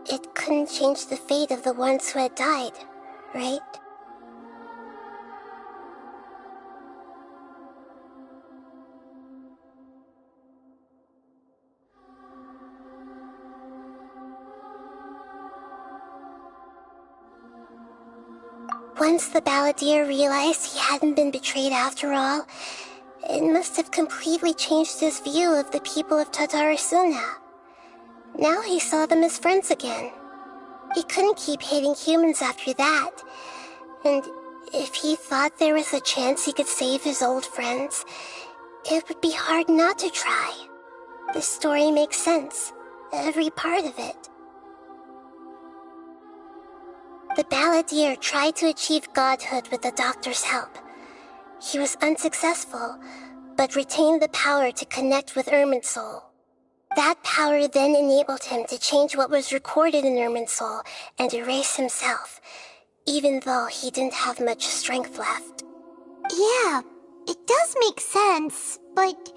B: It couldn't change the fate of the ones who had died, right? Once the Balladeer realized he hadn't been betrayed after all, It must have completely changed his view of the people of Tatarasuna. Now he saw them as friends again. He couldn't keep hating humans after that. And if he thought there was a chance he could save his old friends, it would be hard not to try. This story makes sense, every part of it. The balladeer tried to achieve godhood with the doctor's help. He was unsuccessful, but retained the power to connect with Irminsul. That power then enabled him to change what was recorded in Irminsul and erase himself, even though he didn't have much strength left.
C: Yeah, it does make sense, but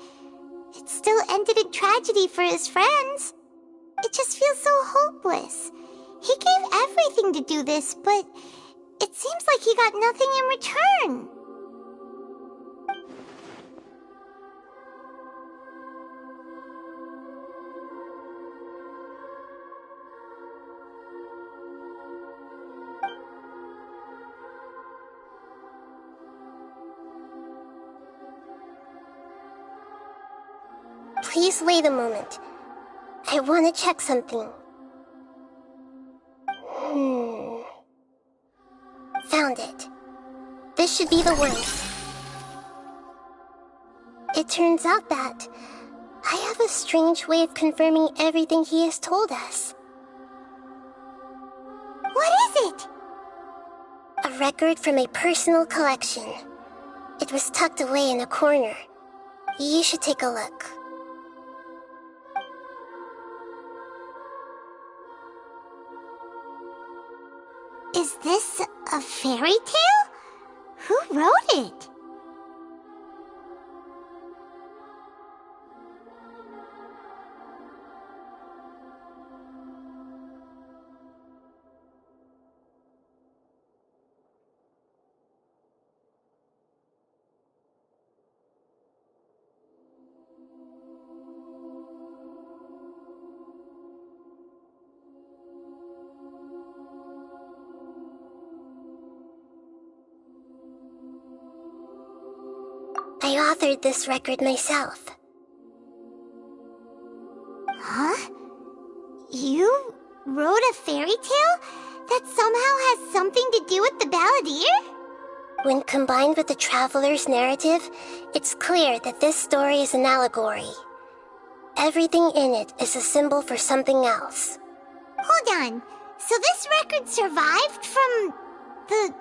C: it still ended in tragedy for his friends. It just feels so hopeless. He gave everything to do this, but it seems like he got nothing in return.
B: Please wait a moment. I want to check something. Found it. This should be the one. It turns out that I have a strange way of confirming everything he has told us.
C: What is it?
B: A record from a personal collection. It was tucked away in a corner. You should take a look.
C: Is this a fairy tale? Who wrote it?
B: I authored this record myself.
C: Huh? You wrote a fairy tale that somehow has something to do with the balladeer?
B: When combined with the traveler's narrative, it's clear that this story is an allegory. Everything in it is a symbol for something else.
C: Hold on. So this record survived from the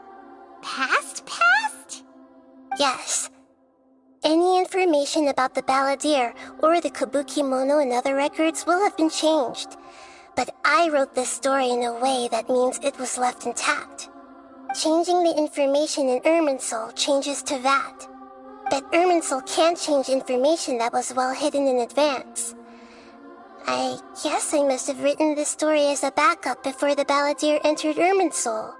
C: past?
B: Yes. Any information about the balladeer or the kabuki mono in other records will have been changed. But I wrote this story in a way that means it was left intact. Changing the information in Irminsul changes Teyvat. But Irminsul can't change information that was well hidden in advance. I guess I must have written this story as a backup before the balladeer entered Irminsul.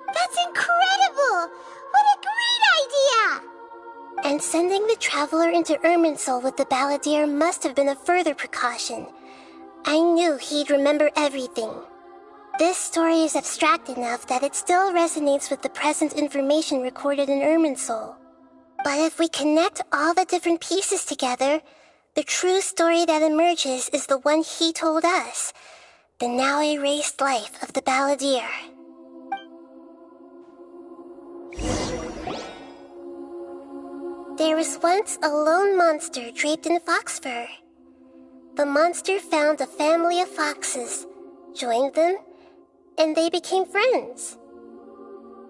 C: That's incredible! What a great idea!
B: And sending the traveler into Irminsul with the balladeer must have been a further precaution. I knew he'd remember everything. This story is abstract enough that it still resonates with the present information recorded in Irminsul. But if we connect all the different pieces together, the true story that emerges is the one he told us, the now erased life of the balladeer. There was once a lone monster draped in fox fur. The monster found a family of foxes, joined them, and they became friends.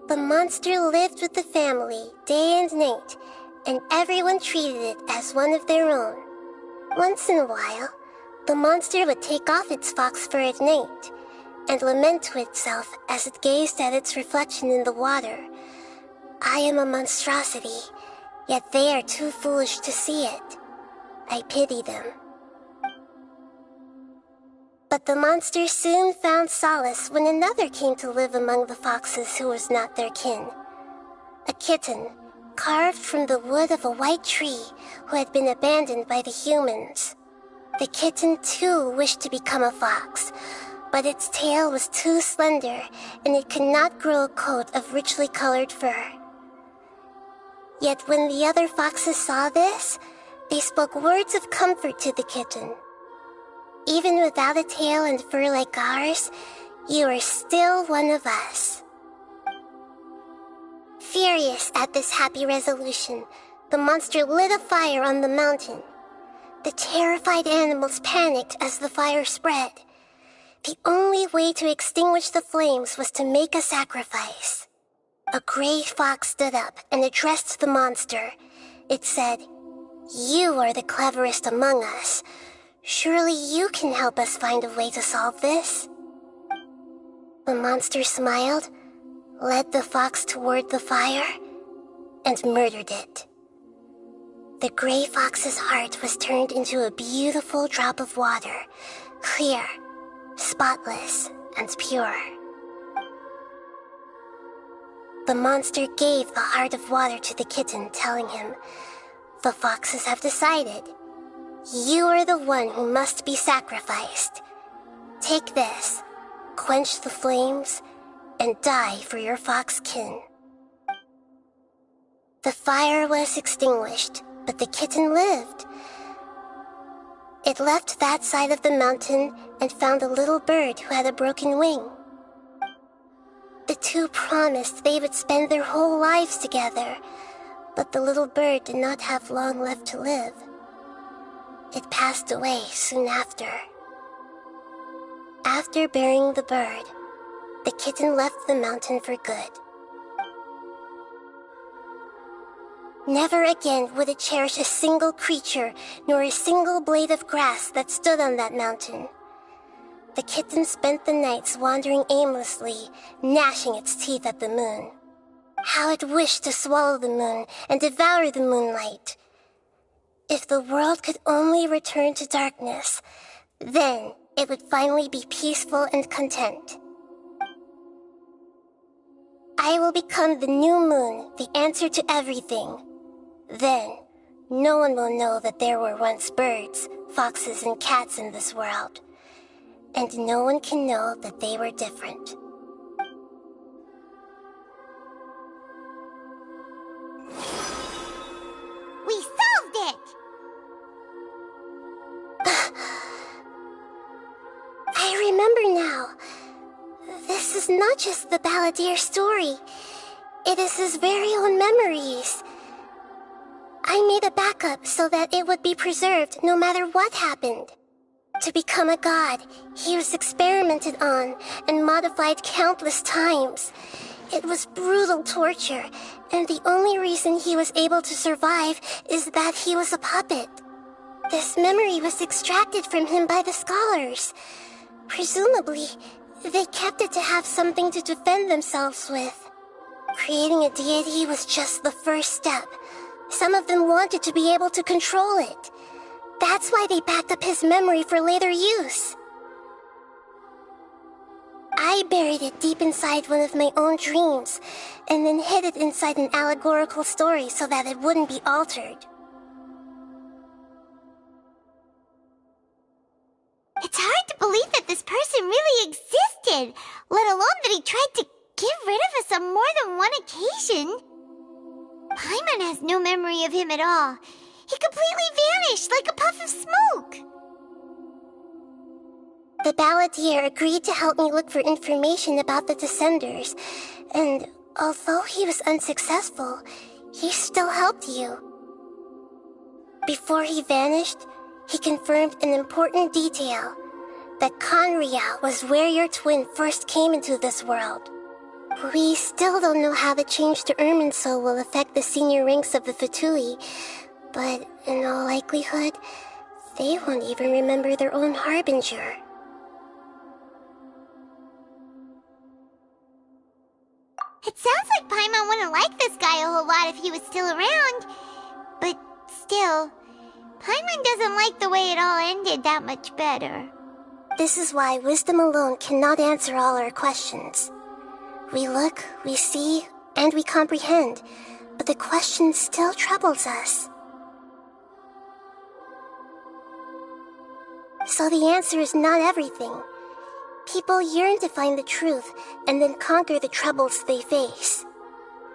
B: The monster lived with the family day and night, and everyone treated it as one of their own. Once in a while, the monster would take off its fox fur at night and lament to itself as it gazed at its reflection in the water. I am a monstrosity, yet they are too foolish to see it. I pity them. But the monster soon found solace when another came to live among the foxes who was not their kin. A kitten, carved from the wood of a white tree who had been abandoned by the humans. The kitten too wished to become a fox, but its tail was too slender and it could not grow a coat of richly colored fur. Yet when the other foxes saw this, they spoke words of comfort to the kitten. Even without a tail and fur like ours, you are still one of us. Furious at this happy resolution, the monster lit a fire on the mountain. The terrified animals panicked as the fire spread. The only way to extinguish the flames was to make a sacrifice. A gray fox stood up and addressed the monster. It said, "You are the cleverest among us. Surely you can help us find a way to solve this." The monster smiled, led the fox toward the fire, and murdered it. The gray fox's heart was turned into a beautiful drop of water, clear, spotless, and pure. The monster gave the heart of water to the kitten, telling him, "The foxes have decided. You are the one who must be sacrificed. Take this, quench the flames, and die for your fox kin." The fire was extinguished, but the kitten lived. It left that side of the mountain and found a little bird who had a broken wing. The two promised they would spend their whole lives together, but the little bird did not have long left to live. It passed away soon after. After burying the bird, the kitten left the mountain for good. Never again would it cherish a single creature, nor a single blade of grass that stood on that mountain. The kitten spent the nights wandering aimlessly, gnashing its teeth at the moon. How it wished to swallow the moon and devour the moonlight. If the world could only return to darkness, then it would finally be peaceful and content. I will become the new moon, the answer to everything. Then, no one will know that there were once birds, foxes, and cats in this world. And no one can know that they were different.
C: We solved it!
B: I remember now. This is not just the Balladeer story. It is his very own memories. I made a backup so that it would be preserved no matter what happened. To become a god, he was experimented on and modified countless times. It was brutal torture, and the only reason he was able to survive is that he was a puppet. This memory was extracted from him by the scholars. Presumably, they kept it to have something to defend themselves with. Creating a deity was just the first step. Some of them wanted to be able to control it. That's why they backed up his memory for later use. I buried it deep inside one of my own dreams, and then hid it inside an allegorical story so that it wouldn't be altered.
C: It's hard to believe that this person really existed, let alone that he tried to get rid of us on more than one occasion. Paimon has no memory of him at all. He completely vanished like a puff of smoke.
B: The Balladeer agreed to help me look for information about the Descenders, and although he was unsuccessful, he still helped you. Before he vanished, he confirmed an important detail, that Conria was where your twin first came into this world. We still don't know how the change to Irminsul will affect the senior ranks of the Fatui, but in all likelihood, they won't even remember their own Harbinger.
C: It sounds like Paimon wouldn't like this guy a whole lot if he was still around. But still, Paimon doesn't like the way it all ended that much better.
B: This is why wisdom alone cannot answer all our questions. We look, we see, and we comprehend, but the question still troubles us. So the answer is not everything. People yearn to find the truth and then conquer the troubles they face.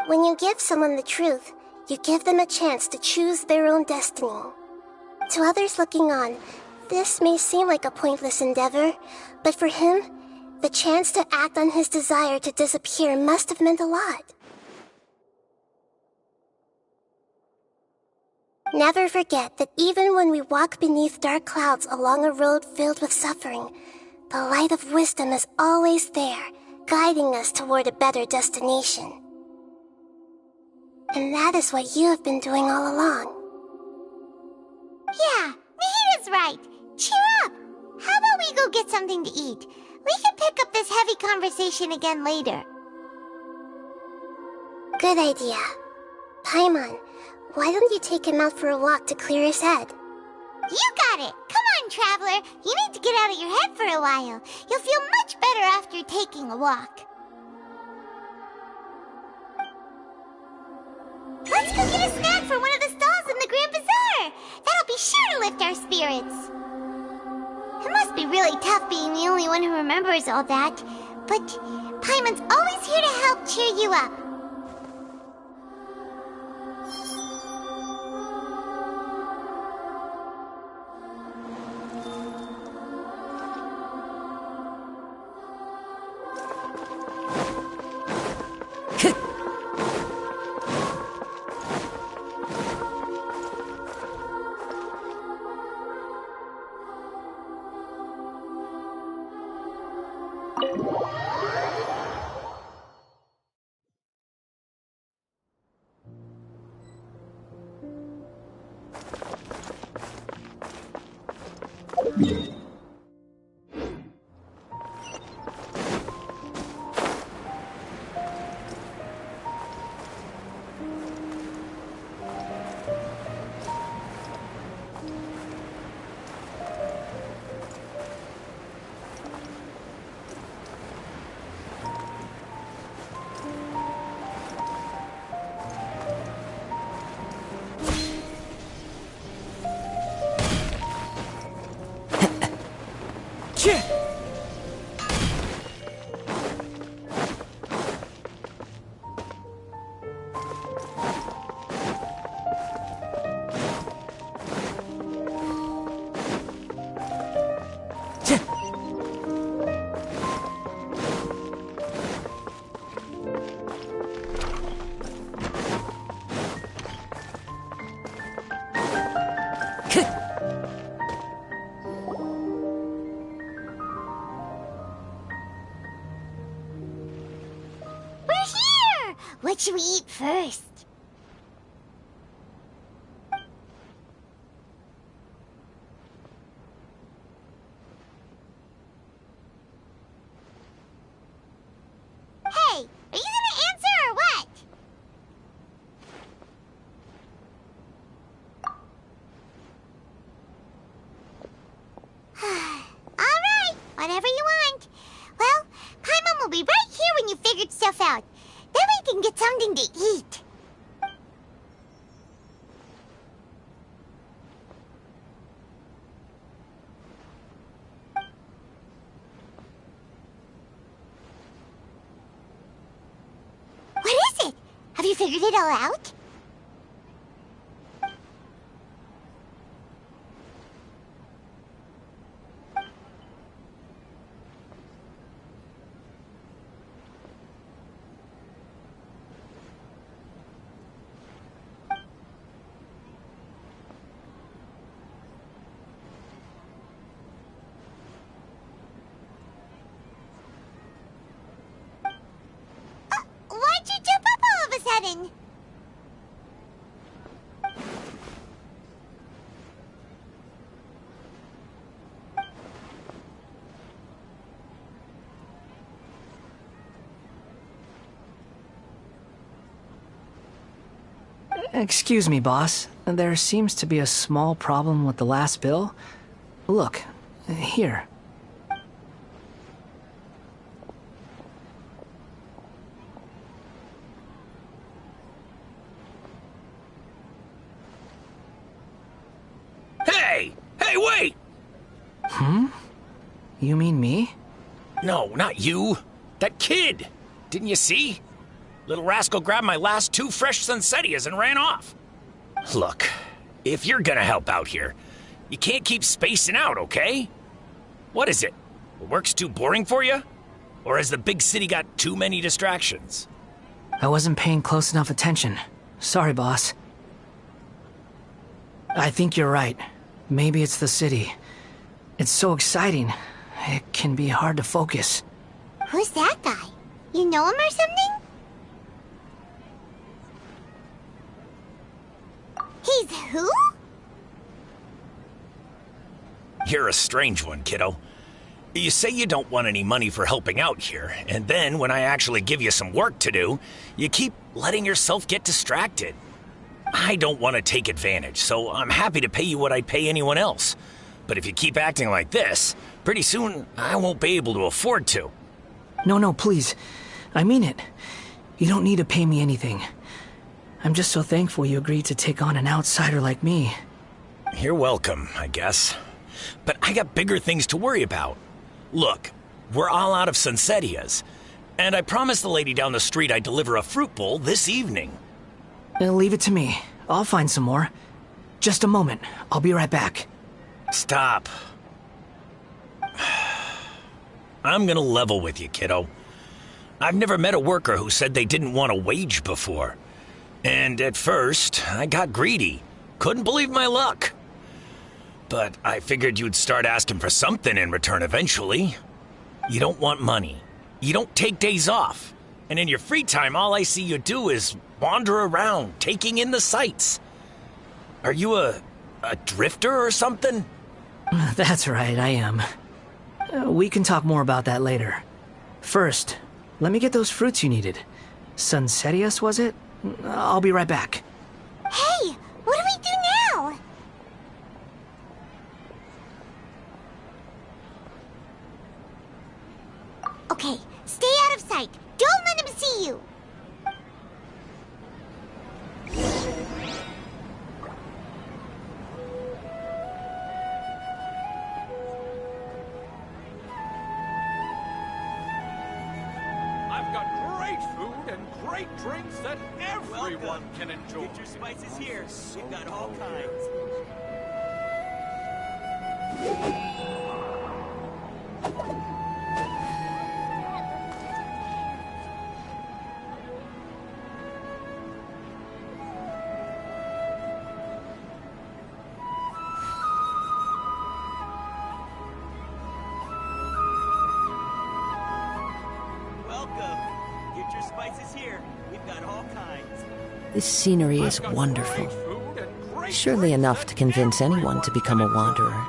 B: When you give someone the truth, You give them a chance to choose their own destiny. To others looking on, this may seem like a pointless endeavor, but for him, the chance to act on his desire to disappear must have meant a lot. Never forget that even when we walk beneath dark clouds along a road filled with suffering, the light of wisdom is always there, guiding us toward a better destination. And that is what you have been doing all along.
C: Yeah, Nahida's right. Cheer up. How about we go get something to eat? We can pick up this heavy conversation again later.
B: Good idea. Paimon, why don't you take him out for a walk to clear his head?
C: You got it! Come on, Traveler! You need to get out of your head for a while. You'll feel much better after taking a walk. Let's go get a snack from one of the stalls in the Grand Bazaar! That'll be sure to lift our spirits. It must be really tough being the only one who remembers all that, but Paimon's always here to help cheer you up. What should we eat first? Hey, are you gonna answer or what? Alright, whatever you want. Well, Paimon will be right here when you figured stuff out. Then we can get something to eat. What is it? Have you figured it all out? Why'd you jump up all of a sudden?
D: Excuse me, boss. There seems to be a small problem with the last bill. Look, here.
P: Hey! Hey, wait!
D: Hmm? You mean me?
P: No, not you. That kid! Didn't you see? Little rascal grabbed my last 2 fresh Sunsettias and ran off. Look, if you're gonna help out here, you can't keep spacing out, okay? What is it? Work's too boring for you? Or has the big city got too many distractions?
D: I wasn't paying close enough attention. Sorry, boss. I think you're right. Maybe it's the city. It's so exciting. It can be hard to focus.
C: Who's that guy? You know him or something? He's who?
P: You're a strange one, kiddo. You say you don't want any money for helping out here, and then when I actually give you some work to do, you keep letting yourself get distracted. I don't want to take advantage, so I'm happy to pay you what I'd pay anyone else. But if you keep acting like this, pretty soon I won't be able to afford to.
D: No, please. I mean it. You don't need to pay me anything. I'm just so thankful you agreed to take on an outsider like me.
P: You're welcome, I guess. But I got bigger things to worry about. Look, we're all out of Sunsettias, and I promised the lady down the street I'd deliver a fruit bowl this evening.
D: Leave it to me. I'll find some more. Just a moment. I'll be right back.
P: Stop. I'm gonna level with you, kiddo. I've never met a worker who said they didn't want a wage before. And at first, I got greedy. Couldn't believe my luck. But I figured you'd start asking for something in return eventually. You don't want money. You don't take days off. And in your free time, all I see you do is wander around, taking in the sights. Are you a drifter or something?
D: That's right, I am. We can talk more about that later. First, let me get those fruits you needed. Sunsettias, was it? I'll be right back.
C: Hey, what do we do now? Okay, stay out of sight. Don't let him see you.
H: I've got great food and great drinks that everyone can enjoy.
Q: Get your spices here. We've got all kinds.
G: This scenery is wonderful. Surely enough to convince anyone to become a wanderer.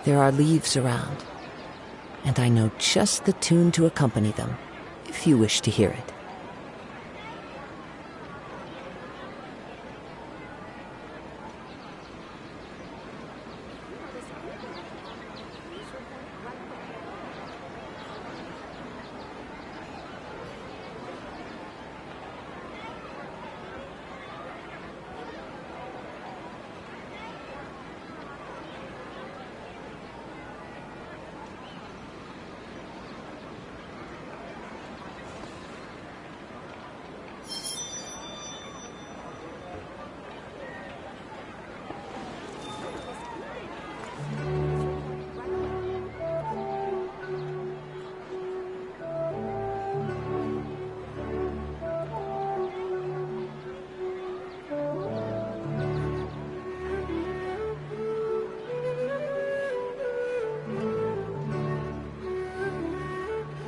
G: There are leaves around, and I know just the tune to accompany them, if you wish to hear it.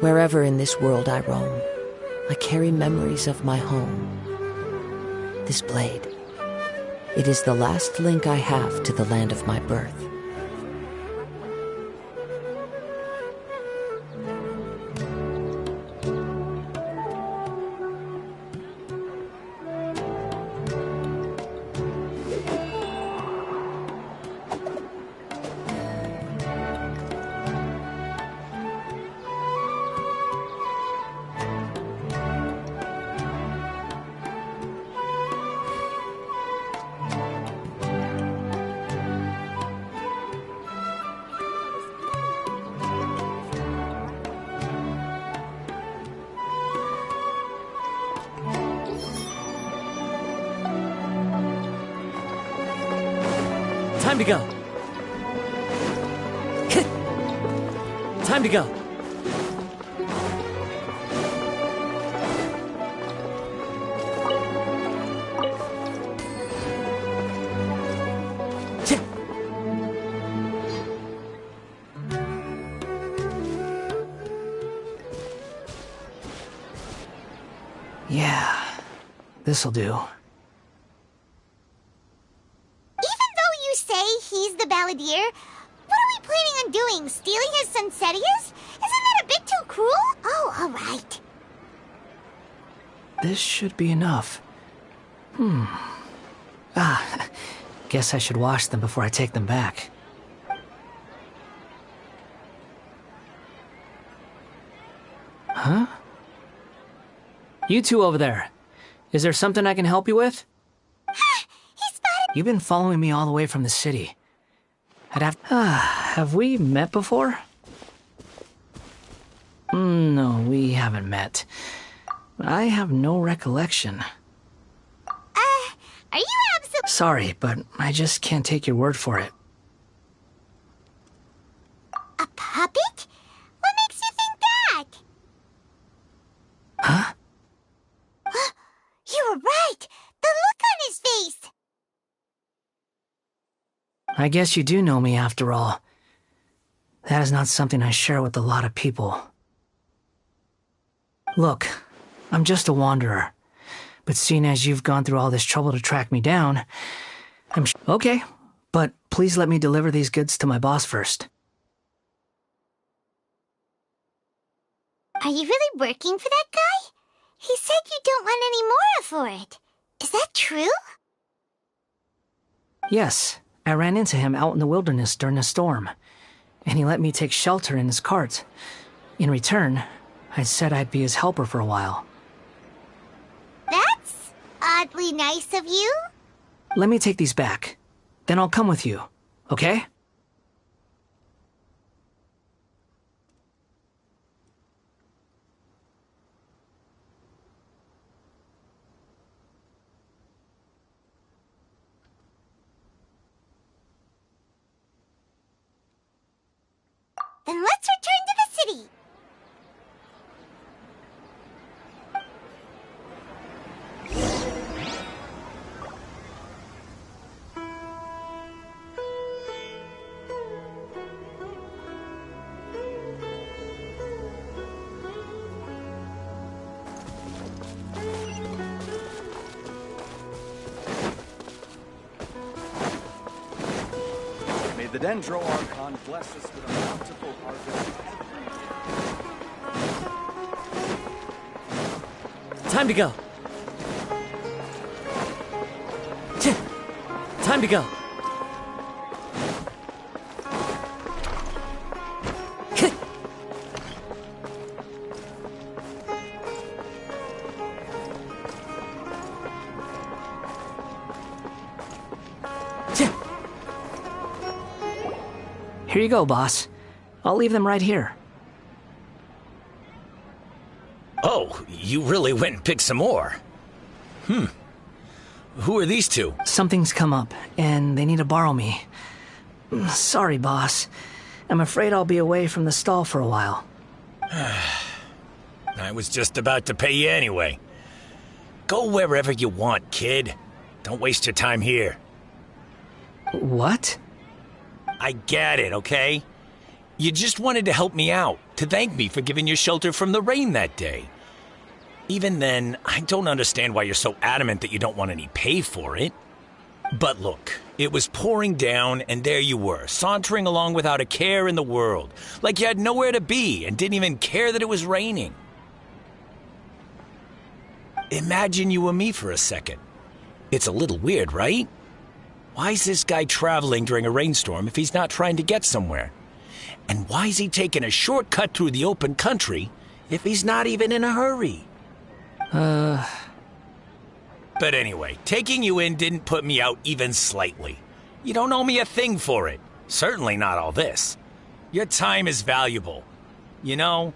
G: Wherever in this world I roam, I carry memories of my home. This blade, it is the last link I have to the land of my birth.
L: Time to go. Time to go.
D: Yeah, this'll do.
C: He's the balladeer. What are we planning on doing? Stealing his Sunsetias? Isn't that a bit too cruel? Oh, all right.
D: This should be enough. Guess I should wash them before I take them back. Huh? You two over there. Is there something I can help you with?
C: He spotted...
D: You've been following me all the way from the city. I'd have... have we met before? No, we haven't met. I have no recollection.
C: Are you absolutely...
D: Sorry, but I just can't take your word for it.
C: A puppet? What makes you think that?
D: Huh?
C: You were right! The look on his face!
D: I guess you do know me after all. That is not something I share with a lot of people. Look, I'm just a wanderer. But seeing as you've gone through all this trouble to track me down, okay, but please let me deliver these goods to my boss first.
C: Are you really working for that guy? He said you don't want any more for it. Is that true?
D: Yes, I ran into him out in the wilderness during a storm, and he let me take shelter in his cart. In return, I said I'd be his helper for a while.
C: That's oddly nice of you.
D: Let me take these back. Then I'll come with you, okay?
C: Then let's return to the city.
I: May the Dendro Archon bless us with a bountiful harvest.
L: Time to go. Time to go.
D: Here you go, boss. I'll leave them right here.
P: Oh, you really went and picked some more. Who are these two?
D: Something's come up, and they need to borrow me. Sorry, boss. I'm afraid I'll be away from the stall for a while.
P: I was just about to pay you anyway. Go wherever you want, kid. Don't waste your time here.
D: What?
P: I get it, okay? You just wanted to help me out, to thank me for giving you shelter from the rain that day. Even then, I don't understand why you're so adamant that you don't want any pay for it. But look, it was pouring down, and there you were, sauntering along without a care in the world, like you had nowhere to be and didn't even care that it was raining. Imagine you were me for a second. It's a little weird, right? Why is this guy traveling during a rainstorm if he's not trying to get somewhere? And why is he taking a shortcut through the open country if he's not even in a hurry? But anyway, taking you in didn't put me out even slightly. You don't owe me a thing for it. Certainly not all this. Your time is valuable. You know,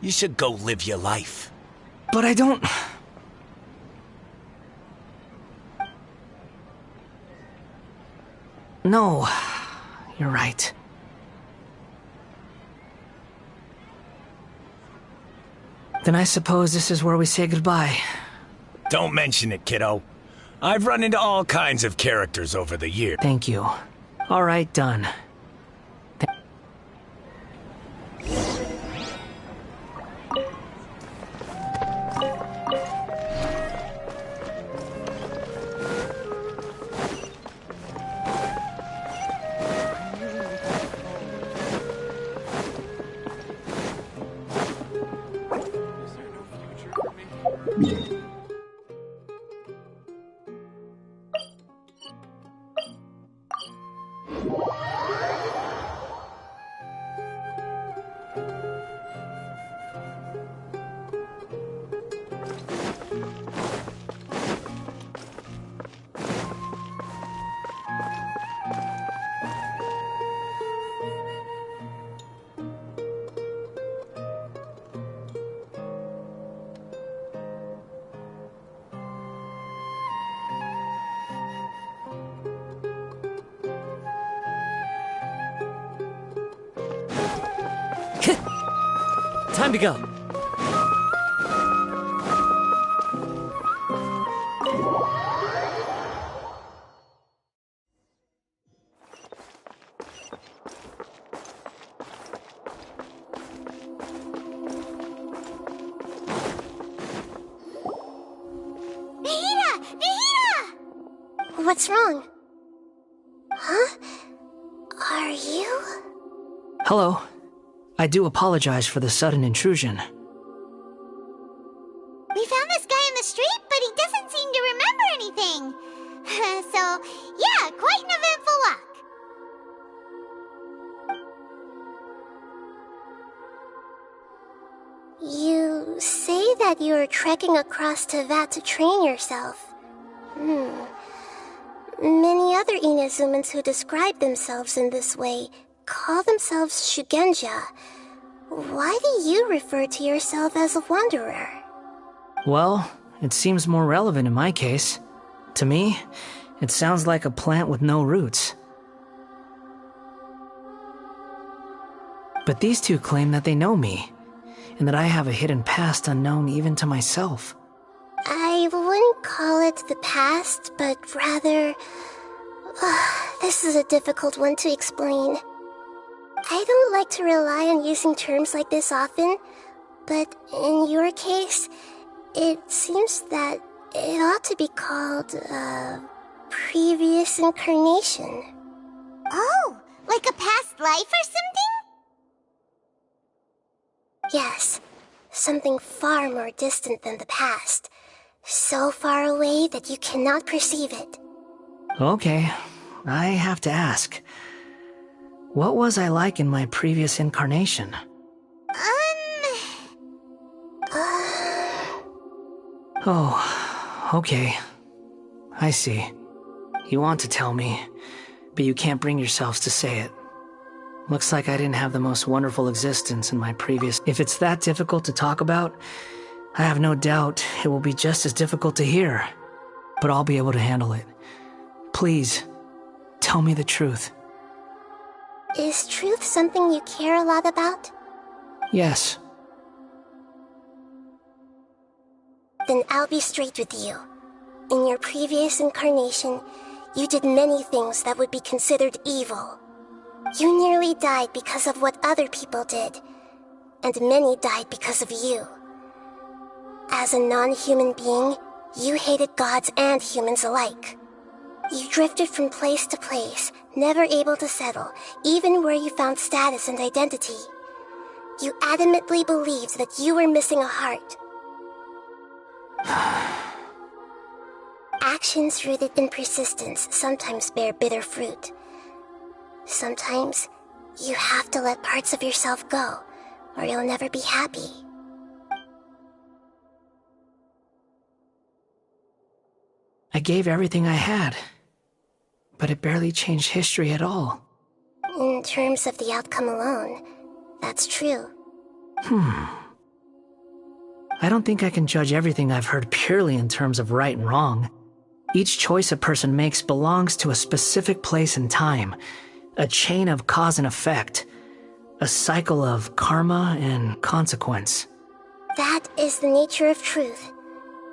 P: you should go live your life.
D: But I don't... No, you're right. Then I suppose this is where we say goodbye.
P: Don't mention it, kiddo. I've run into all kinds of characters over the years.
D: Thank you. All right, done.
L: Time to go.
B: What's wrong? Huh? Are you?
D: Hello. I do apologize for the sudden intrusion.
C: We found this guy in the street, but he doesn't seem to remember anything. So, yeah, quite an eventful walk.
B: You say that you're trekking across Teyvat to train yourself. Many other Inazumans who describe themselves in this way call themselves Shugenja. Why do you refer to yourself as a wanderer?
D: Well, it seems more relevant in my case. To me, it sounds like a plant with no roots. But these two claim that they know me, and that I have a hidden past unknown even to myself.
B: I wouldn't call it the past, but rather... this is a difficult one to explain. I don't like to rely on using terms like this often, but in your case, it seems that it ought to be called, previous incarnation.
C: Oh, like a past life or something?
B: Yes, something far more distant than the past. So far away that you cannot perceive it.
D: Okay, I have to ask. What was I like in my previous incarnation? Oh, okay. I see. You want to tell me, but you can't bring yourselves to say it. Looks like I didn't have the most wonderful existence in my previous... If it's that difficult to talk about, I have no doubt it will be just as difficult to hear. But I'll be able to handle it. Please, tell me the truth.
B: Is truth something you care a lot about?
D: Yes.
B: Then I'll be straight with you. In your previous incarnation, you did many things that would be considered evil. You nearly died because of what other people did. and many died because of you. As a non-human being, you hated gods and humans alike. You drifted from place to place, never able to settle, even where you found status and identity. You adamantly believed that you were missing a heart. Actions rooted in persistence sometimes bear bitter fruit. Sometimes, you have to let parts of yourself go, or you'll never be happy.
D: I gave everything I had, but it barely changed history at all.
B: In terms of the outcome alone, that's true.
D: I don't think I can judge everything I've heard purely in terms of right and wrong. Each choice a person makes belongs to a specific place and time, a chain of cause and effect, a cycle of karma and consequence.
B: That is the nature of truth.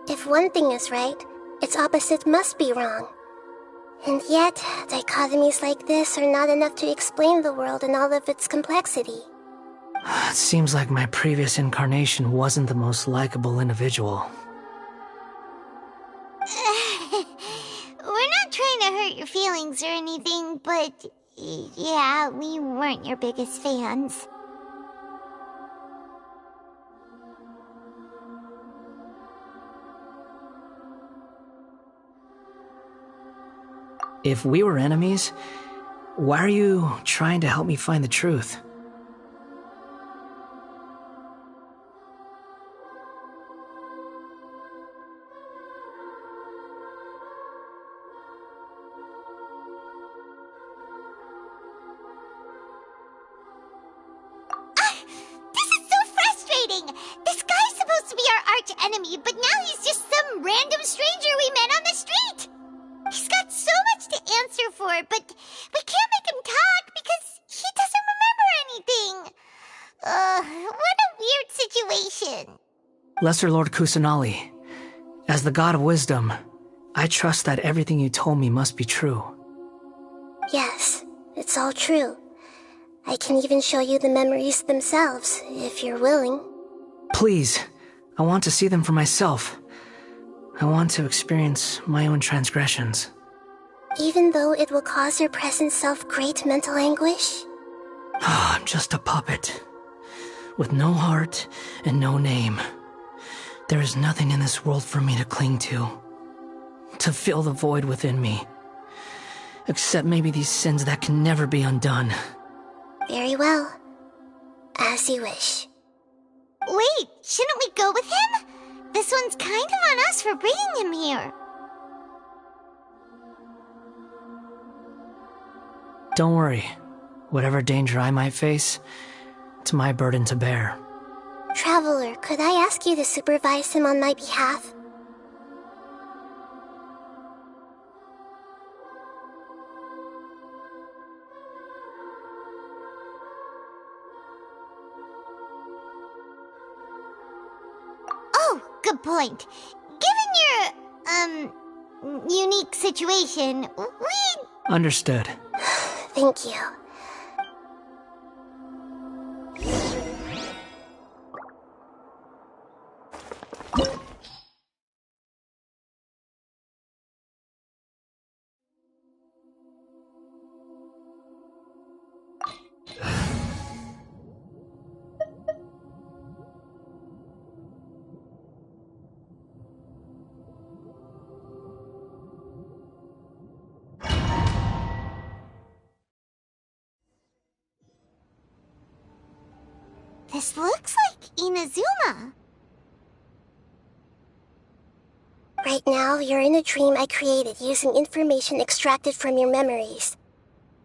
B: If one thing is right, its opposite must be wrong. And yet, dichotomies like this are not enough to explain the world in all of its complexity.
D: It seems like my previous incarnation wasn't the most likable individual.
C: We're not trying to hurt your feelings or anything, but yeah, we weren't your biggest fans.
D: If we were enemies, why are you trying to help me find the truth?
C: Enemy, but now he's just some random stranger we met on the street. He's got so much to answer for, but we can't make him talk because he doesn't remember anything. What a weird situation.
D: Lesser Lord Kusanali, as the god of wisdom, I trust that everything you told me must be true.
B: Yes, it's all true. I can even show you the memories themselves, if you're willing.
D: Please. I want to see them for myself. I want to experience my own transgressions.
B: Even though it will cause your present self great mental anguish?
D: I'm just a puppet, with no heart and no name. There is nothing in this world for me to cling to fill the void within me. Except maybe these sins that can never be undone.
B: Very well. As you wish.
C: Wait, shouldn't we go with him? This one's kind of on us for bringing him here.
D: Don't worry. Whatever danger I might face, it's my burden to bear.
B: Traveler, could I ask you to supervise him on my behalf?
C: Good point. Given your, unique situation, we...
D: Understood.
B: Thank you.
C: This looks like Inazuma.
B: Right now, you're in a dream I created using information extracted from your memories.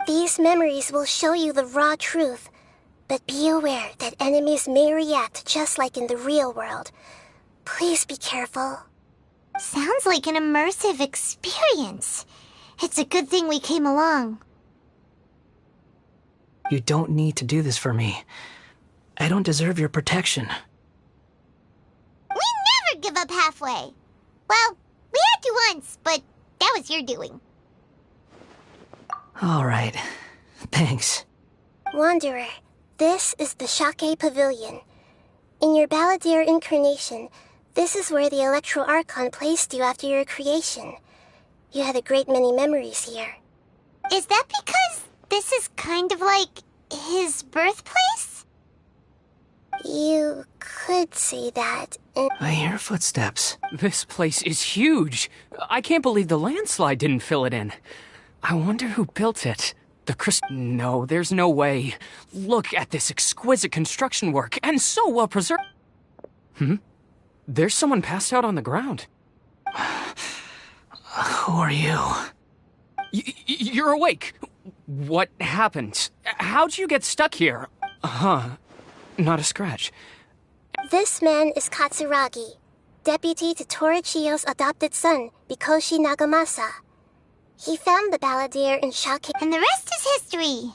B: These memories will show you the raw truth, but be aware that enemies may react just like in the real world. Please be careful.
C: Sounds like an immersive experience. It's a good thing we came along.
D: You don't need to do this for me. I don't deserve your protection.
C: We never give up halfway. Well, we had to once, but that was your doing.
D: All right. Thanks.
B: Wanderer, this is the Shake Pavilion. In your Balladeer incarnation, this is where the Electro Archon placed you after your creation. You had a great many memories here.
C: Is that because this is kind of like his birthplace?
B: You could say that.
D: I hear footsteps.
R: This place is huge. I can't believe the landslide didn't fill it in. I wonder who built it. No, there's no way. Look at this exquisite construction work, and so well preserved. There's someone passed out on the ground.
D: Who are you?
R: You're awake. What happened? How'd you get stuck here? Not a scratch.
B: This man is Katsuragi, deputy to Torichio's adopted son, Mikoshi Nagamasa. He found the Balladeer in Shake,
C: and the rest is history.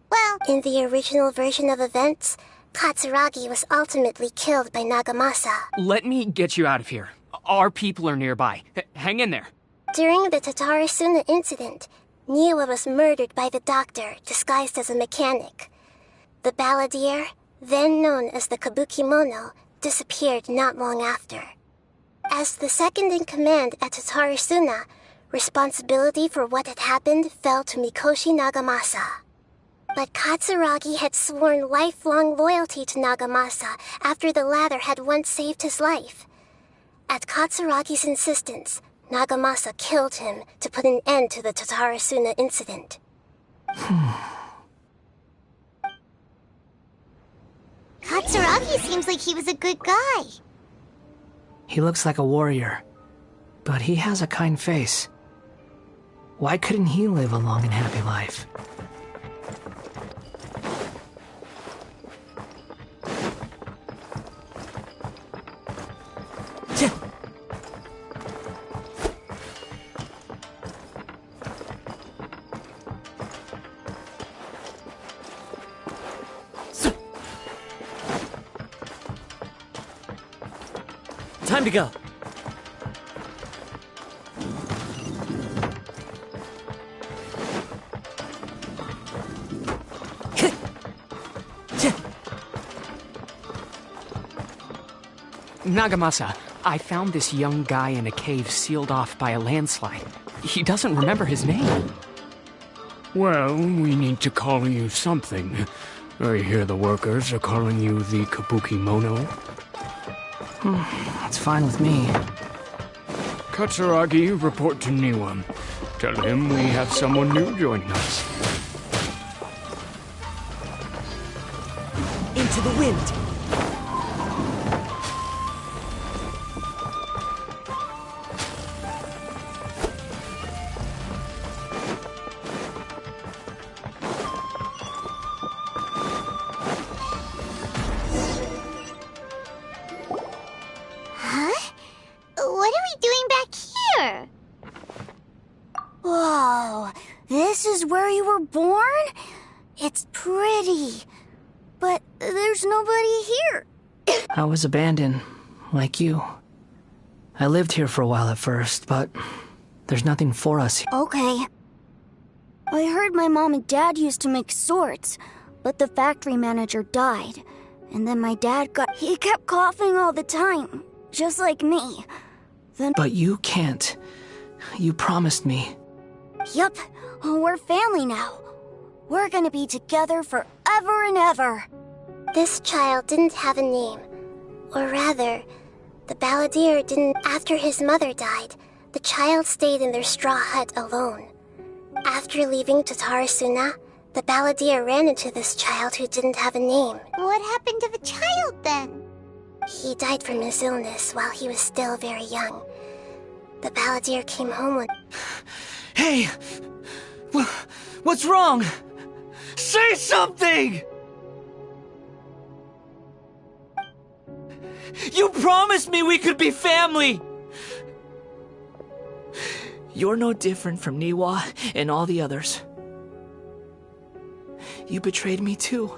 C: Well,
B: in the original version of events, Katsuragi was ultimately killed by Nagamasa.
R: Let me get you out of here. Our people are nearby. Hang in there.
B: During the Tatarasuna incident, Niwa was murdered by the doctor, disguised as a mechanic. The Balladeer, then known as the Kabukimono, disappeared not long after. As the second in command at Tatarasuna, responsibility for what had happened fell to Mikoshi Nagamasa. But Katsuragi had sworn lifelong loyalty to Nagamasa after the latter had once saved his life. At Katsuragi's insistence, Nagamasa killed him to put an end to the Tatarasuna incident.
C: Katsuragi seems like he was a good guy.
D: He looks like a warrior, but he has a kind face. Why couldn't he live a long and happy life?
L: Time to go.
R: Nagamasa, I found this young guy in a cave sealed off by a landslide. He doesn't remember his name.
H: Well, we need to call you something. I hear the workers are calling you the Kabukimono.
D: That's fine with me.
H: Katsuragi, report to Niwa. Tell him we have someone new joining us.
L: Into the wind.
C: What are we doing back here?
S: Whoa, this is where you were born? It's pretty, but there's nobody here.
D: I was abandoned, like you. I lived here for a while at first, but there's nothing for us here.
S: Okay. I heard my mom and dad used to make swords, but the factory manager died. And then my dad he kept coughing all the time, just like me. Then.
D: But you can't. You promised me.
S: Yup, we're family now. We're gonna be together forever and ever.
B: This child didn't have a name. Or rather, the Balladeer didn't. After his mother died, the child stayed in their straw hut alone. After leaving Tatarasuna, the Balladeer ran into this child who didn't have a name.
C: What happened to the child then?
B: He died from his illness while he was still very young. The Balladeer came home one.
L: Hey! What's wrong? Say something! You promised me we could be family!
D: You're no different from Niwa and all the others. You betrayed me too.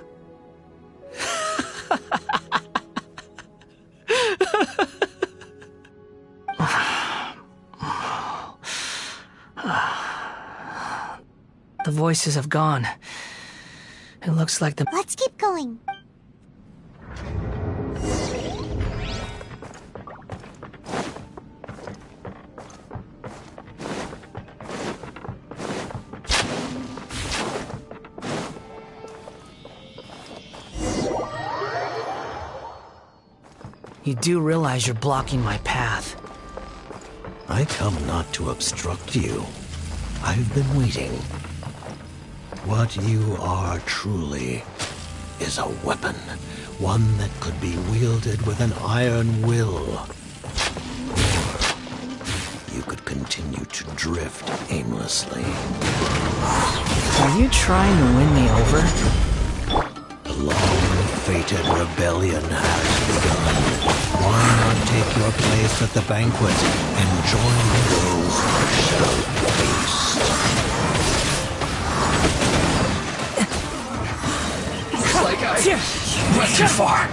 D: The voices have gone. It looks like the...
C: Let's keep going.
D: You do realize you're blocking my path.
M: I come not to obstruct you. I've been waiting. What you are truly is a weapon. One that could be wielded with an iron will. Or you could continue to drift aimlessly.
D: Are you trying to win me over?
M: The long-fated rebellion has begun. Why not take your place at the banquet and join those who shall feast?
P: It's like I went too far.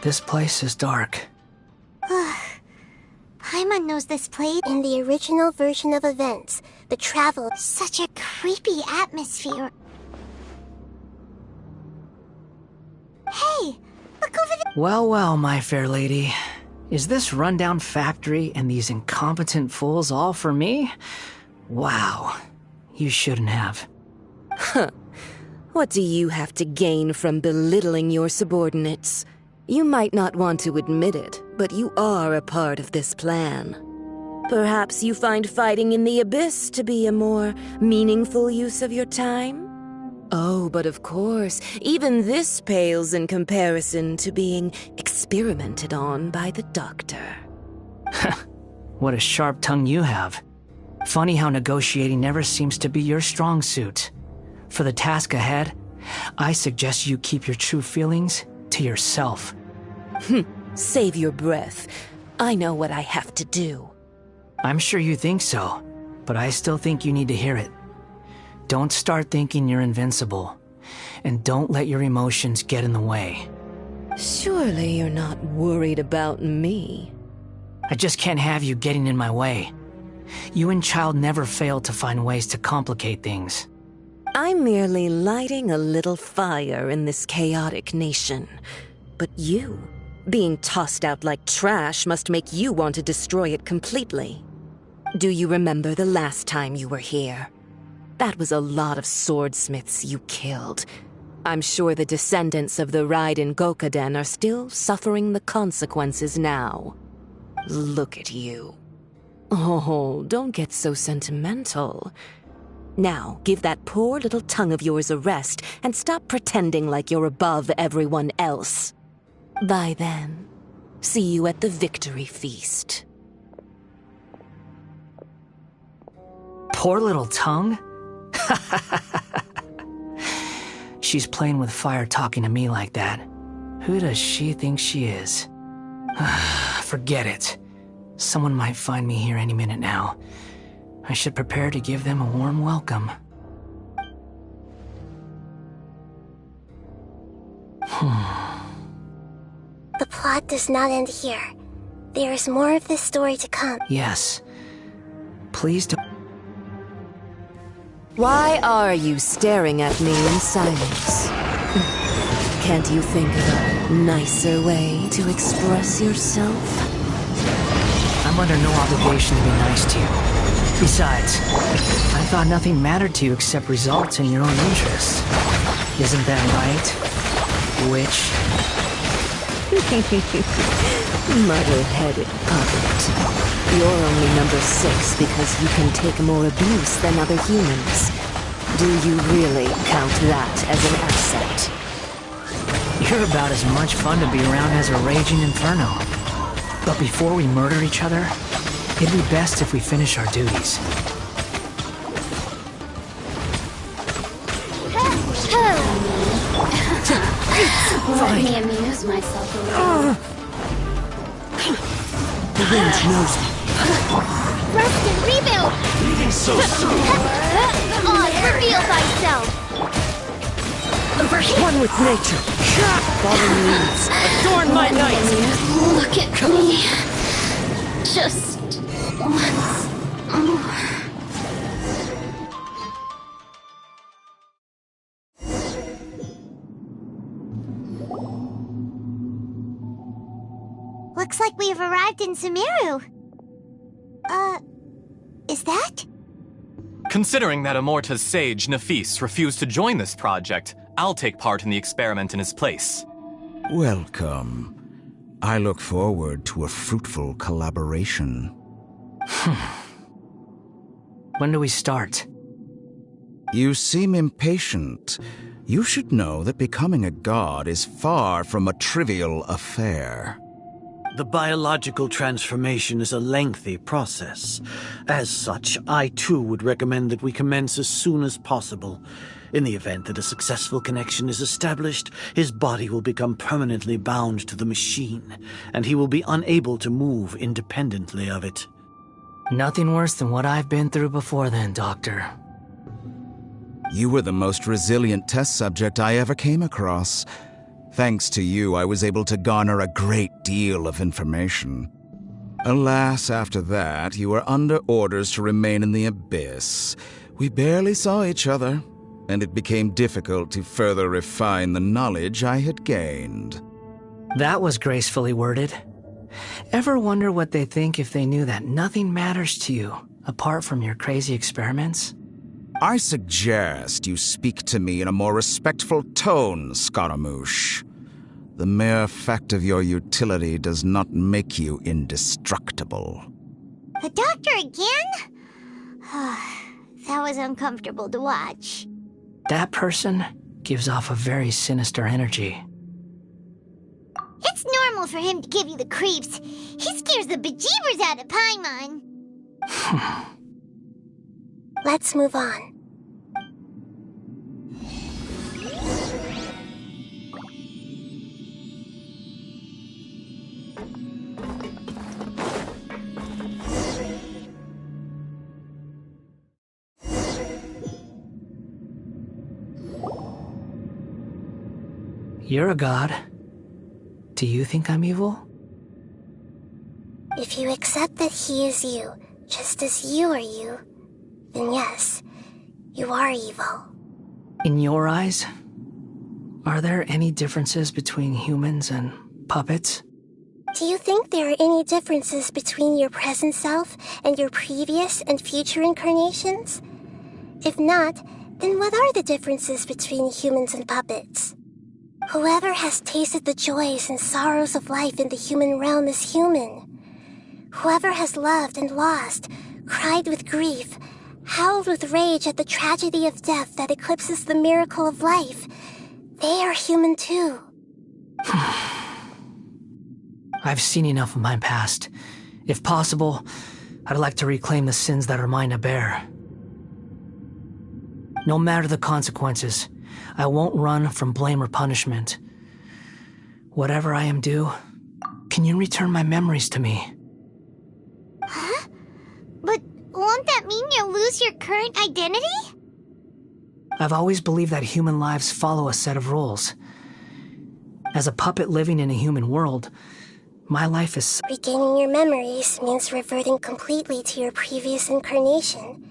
D: This place is dark.
C: Paimon knows this place.
B: In the original version of events, the travel...
C: Such a creepy atmosphere. Hey, look over there.
D: Well, well, my fair lady. Is this rundown factory and these incompetent fools all for me? Wow. You shouldn't have.
G: Huh. What do you have to gain from belittling your subordinates? You might not want to admit it, but you are a part of this plan. Perhaps you find fighting in the Abyss to be a more meaningful use of your time? Oh, but of course, even this pales in comparison to being experimented on by the Doctor.
D: What a sharp tongue you have. Funny how negotiating never seems to be your strong suit. For the task ahead, I suggest you keep your true feelings to yourself.
G: Save your breath. I know what I have to do.
D: I'm sure you think so, but I still think you need to hear it. Don't start thinking you're invincible, and don't let your emotions get in the way.
G: Surely you're not worried about me.
D: I just can't have you getting in my way. You and Child never fail to find ways to complicate things.
G: I'm merely lighting a little fire in this chaotic nation. But you, being tossed out like trash, must make you want to destroy it completely. Do you remember the last time you were here? That was a lot of swordsmiths you killed. I'm sure the descendants of the Raiden Gokaden are still suffering the consequences now. Look at you. Oh, don't get so sentimental. Now, give that poor little tongue of yours a rest and stop pretending like you're above everyone else. Bye then. See you at the victory feast.
D: Poor little tongue? She's playing with fire talking to me like that. Who does she think she is? Forget it. Someone might find me here any minute now. I should prepare to give them a warm welcome.
B: The plot does not end here. There is more of this story to come.
D: Yes. Please don't...
G: Why are you staring at me in silence? Can't you think of a nicer way to express yourself?
D: I'm under no obligation to be nice to you. Besides, I thought nothing mattered to you except results in your own interests. Isn't that right, witch?
G: Muddle-headed puppet. You're only number 6 because you can take more abuse than other humans. Do you really count that as an asset?
D: You're about as much fun to be around as a raging inferno. But before we murder each other, it'd be best if we finish our duties.
T: Let me amuse myself a little.
G: The wind knows me.
C: Rest and rebuild!
M: Leaving so soon.
C: Come on, reveal thyself!
T: Over here!
G: One with nature. Fallen leaves. Adorn my night!
T: Look at me. Just once more.
C: Looks Looks like we have arrived in Sumeru. Is that?
A: Considering that Amorta's sage, Nafis, refused to join this project, I'll take part in the experiment in his place.
F: Welcome. I look forward to a fruitful collaboration.
D: When do we start?
F: You seem impatient. You should know that becoming a god is far from a trivial affair.
U: The biological transformation is a lengthy process. As such, I too would recommend that we commence as soon as possible. In the event that a successful connection is established, his body will become permanently bound to the machine, and he will be unable to move independently of it.
D: Nothing worse than what I've been through before then, Doctor.
F: You were the most resilient test subject I ever came across. Thanks to you, I was able to garner a great deal of information. Alas, after that, you were under orders to remain in the abyss. We barely saw each other, and it became difficult to further refine the knowledge I had gained.
D: That was gracefully worded. Ever wonder what they think if they knew that nothing matters to you, apart from your crazy experiments?
F: I suggest you speak to me in a more respectful tone, Scaramouche. The mere fact of your utility does not make you indestructible.
C: The doctor again? That was uncomfortable to watch.
D: That person gives off a very sinister energy.
C: It's normal for him to give you the creeps. He scares the bejeebers out of Paimon.
B: Let's move on.
D: You're a god. Do you think I'm evil?
B: If you accept that he is you, just as you are you, then yes, you are evil.
D: In your eyes, are there any differences between humans and puppets?
B: Do you think there are any differences between your present self and your previous and future incarnations? If not, then what are the differences between humans and puppets? Whoever has tasted the joys and sorrows of life in the human realm is human. Whoever has loved and lost, cried with grief, howled with rage at the tragedy of death that eclipses the miracle of life, they are human too.
D: I've seen enough of my past. If possible, I'd like to reclaim the sins that are mine to bear. No matter the consequences, I won't run from blame or punishment. Whatever I am due, can you return my memories to me?
C: Huh? But won't that mean you'll lose your current identity?
D: I've always believed that human lives follow a set of rules. As a puppet living in a human world, my life is...
B: Regaining your memories means reverting completely to your previous incarnation.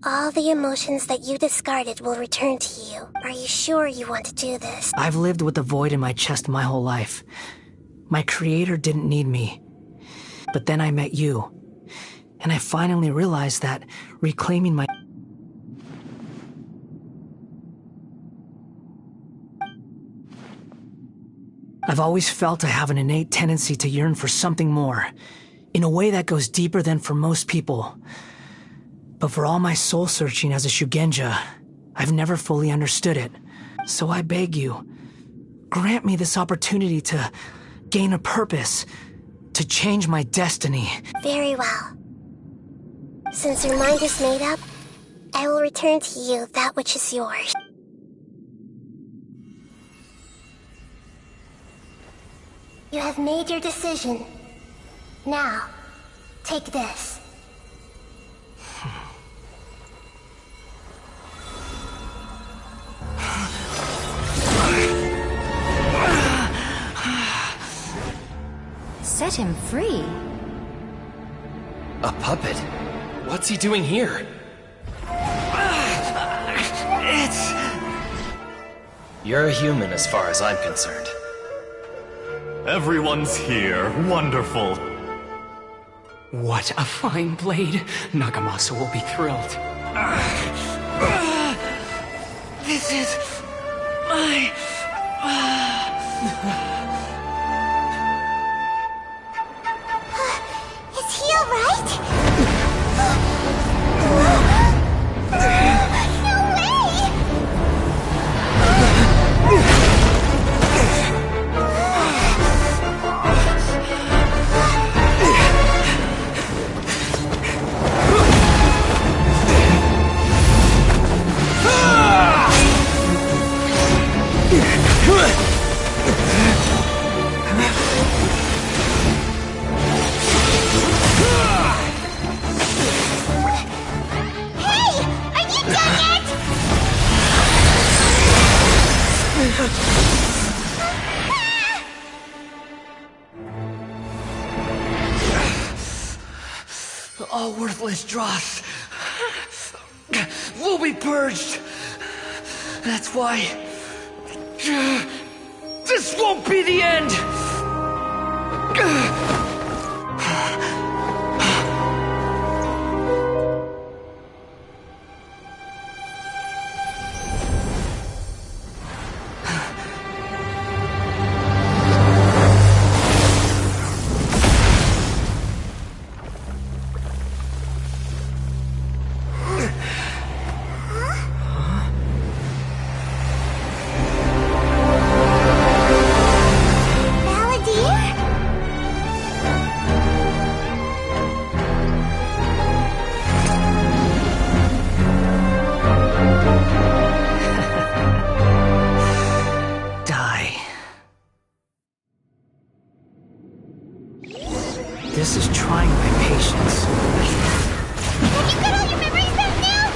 B: All the emotions that you discarded will return to you. Are you sure you want to do this?
D: I've lived with a void in my chest my whole life. My creator didn't need me. But then I met you. And I finally realized that reclaiming my... I've always felt I have an innate tendency to yearn for something more, in a way that goes deeper than for most people. But for all my soul-searching as a Shugenja, I've never fully understood it. So I beg you, grant me this opportunity to gain a purpose, to change my destiny.
B: Very well. Since your mind is made up, I will return to you that which is yours. You have made your decision. Now, take this.
V: Set him free?
E: A puppet? What's he doing here? You're a human as far as I'm concerned.
A: Everyone's here. Wonderful.
R: What a fine blade. Nagamasa will be thrilled.
L: This is my...
C: Is he alright? No way!
L: All worthless dross will be purged. That's why this won't be the end.
D: This is trying my patience.
C: Have you got all your memories back now?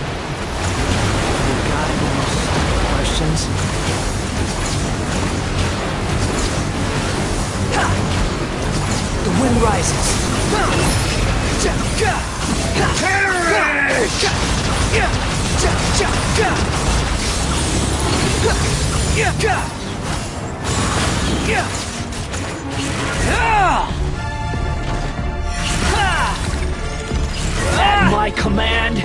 D: You got any more stupid questions? The wind rises. At my command,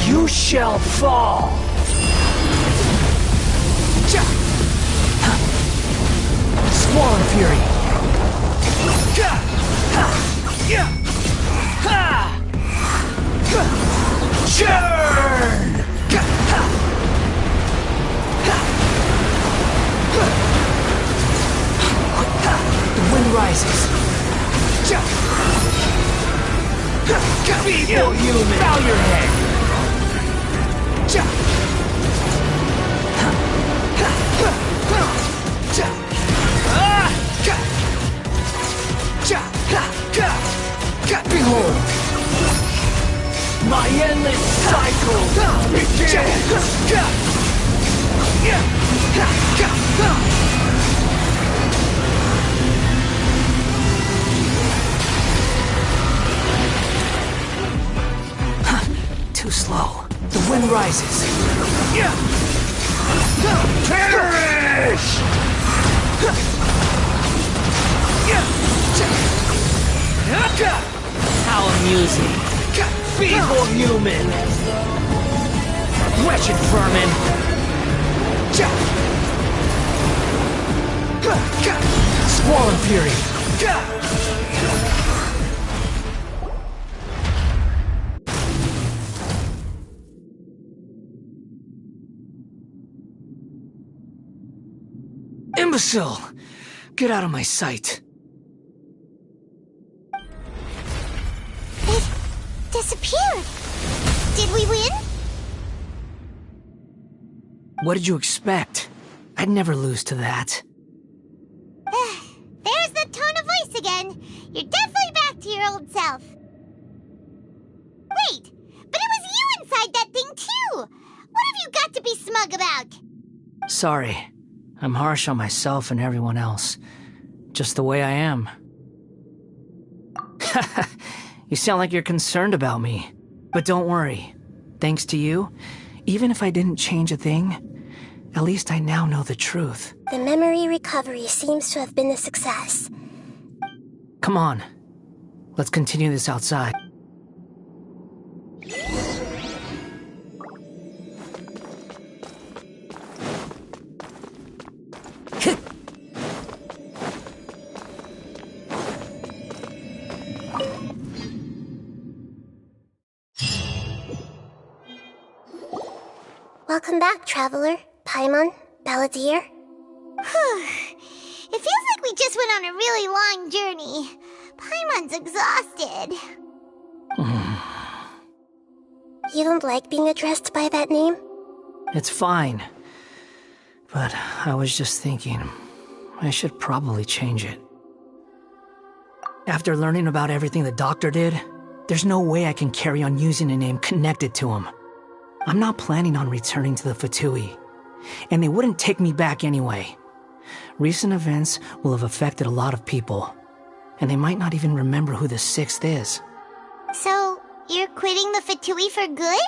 D: you shall fall! Squall Fury! Churn! The wind rises. Feeble human! Bow your head! Behold! My endless cycle Too slow. The wind rises. Perish! How amusing. Feeble human! Wretched vermin! Squall Fury! Imbecile! Get out of my sight.
C: It disappeared. Did we win?
D: What did you expect? I'd never lose to that.
C: There's the tone of voice again. You're definitely back to your old self. Wait, but it was you inside that thing too. What have you got to be smug about?
D: Sorry. I'm harsh on myself and everyone else. Just the way I am. You sound like you're concerned about me. But don't worry. Thanks to you, even if I didn't change a thing, at least I now know the truth.
B: The memory recovery seems to have been a success.
D: Come on. Let's continue this outside.
B: Welcome back, Traveler, Paimon, Balladeer.
C: It feels like we just went on a really long journey. Paimon's exhausted.
B: You don't like being addressed by that name?
D: It's fine. But I was just thinking, I should probably change it. After learning about everything the doctor did, there's no way I can carry on using a name connected to him. I'm not planning on returning to the Fatui, and they wouldn't take me back anyway. Recent events will have affected a lot of people, and they might not even remember who the sixth is.
C: So, you're quitting the Fatui for good?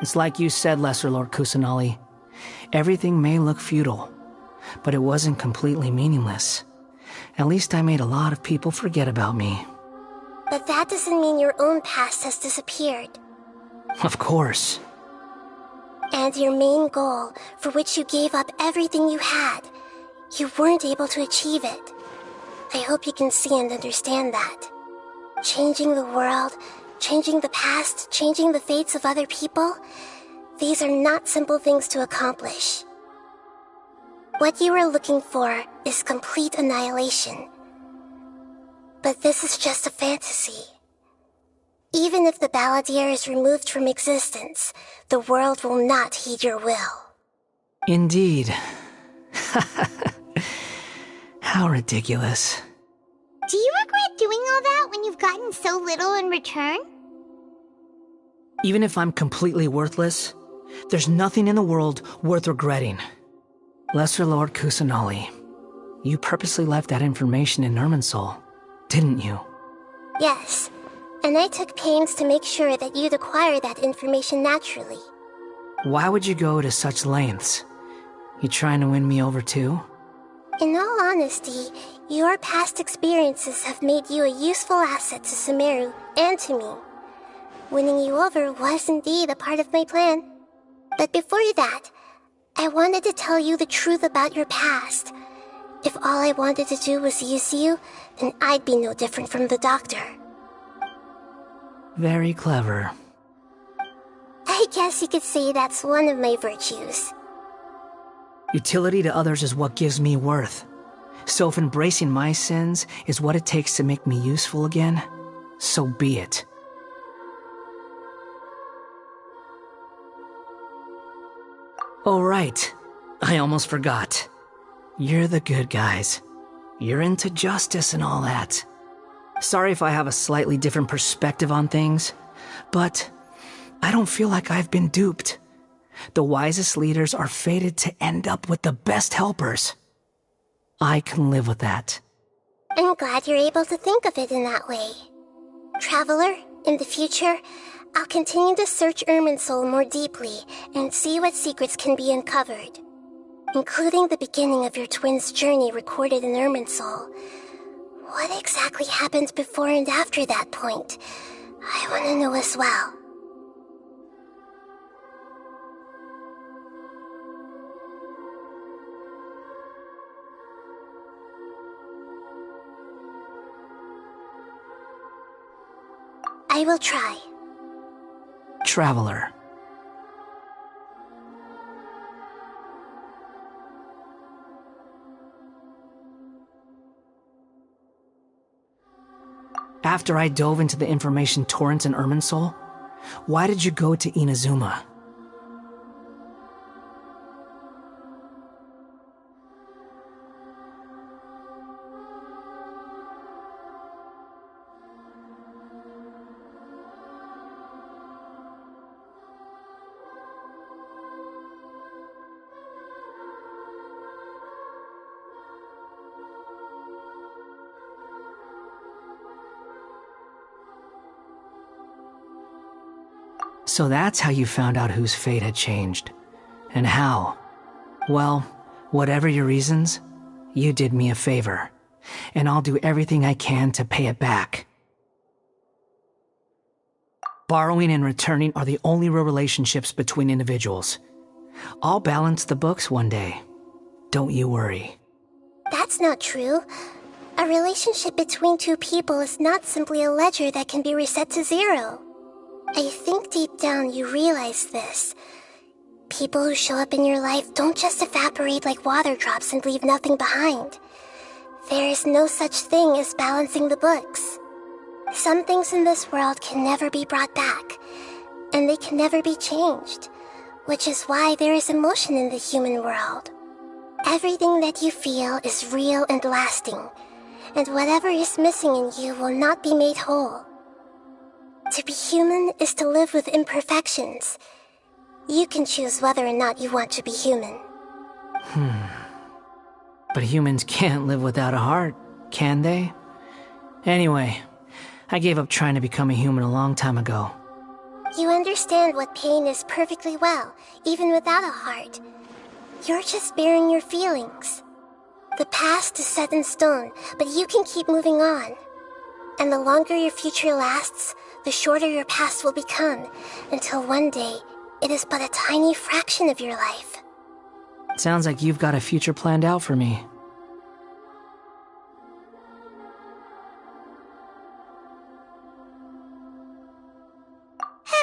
D: It's like you said, Lesser Lord Kusanali. Everything may look futile, but it wasn't completely meaningless. At least I made a lot of people forget about me.
B: But that doesn't mean your own past has disappeared.
D: Of course.
B: And your main goal, for which you gave up everything you had, you weren't able to achieve it. I hope you can see and understand that. Changing the world, changing the past, changing the fates of other people, these are not simple things to accomplish. What you are looking for is complete annihilation. But this is just a fantasy. Even if the Balladeer is removed from existence, the world will not heed your will.
D: Indeed. How ridiculous.
C: Do you regret doing all that when you've gotten so little in return?
D: Even if I'm completely worthless, there's nothing in the world worth regretting. Lesser Lord Kusanali, you purposely left that information in Irminsul, didn't you?
B: Yes, and I took pains to make sure that you'd acquire that information naturally.
D: Why would you go to such lengths? You trying to win me over too?
B: In all honesty, your past experiences have made you a useful asset to Sumeru and to me. Winning you over was indeed a part of my plan. But before that, I wanted to tell you the truth about your past. If all I wanted to do was use you, then I'd be no different from the doctor.
D: Very clever.
B: I guess you could say that's one of my virtues.
D: Utility to others is what gives me worth. So if embracing my sins is what it takes to make me useful again, so be it. Oh right, I almost forgot. You're the good guys. You're into justice and all that. Sorry if I have a slightly different perspective on things, but I don't feel like I've been duped. The wisest leaders are fated to end up with the best helpers. I can live with that.
B: I'm glad you're able to think of it in that way. Traveler, in the future, I'll continue to search Irminsul more deeply and see what secrets can be uncovered, including the beginning of your twins' journey recorded in Irminsul. What exactly happened before and after that point? I want to know as well. I will try.
D: Traveler. After I dove into the information torrent in Irminsul, why did you go to Inazuma? So that's how you found out whose fate had changed. And how. Well, whatever your reasons, you did me a favor, and I'll do everything I can to pay it back. Borrowing and returning are the only real relationships between individuals. I'll balance the books one day. Don't you worry.
B: That's not true. A relationship between two people is not simply a ledger that can be reset to zero. I think deep down you realize this. People who show up in your life don't just evaporate like water drops and leave nothing behind. There is no such thing as balancing the books. Some things in this world can never be brought back, and they can never be changed, which is why there is emotion in the human world. Everything that you feel is real and lasting, and whatever is missing in you will not be made whole. To be human is to live with imperfections. You can choose whether or not you want to be human.
D: But humans can't live without a heart, can they? Anyway, I gave up trying to become a human a long time ago.
B: You understand what pain is perfectly well, even without a heart. You're just bearing your feelings. The past is set in stone, but you can keep moving on. And the longer your future lasts, the shorter your past will become, until one day, it is but a tiny fraction of your life.
D: Sounds like you've got a future planned out for me.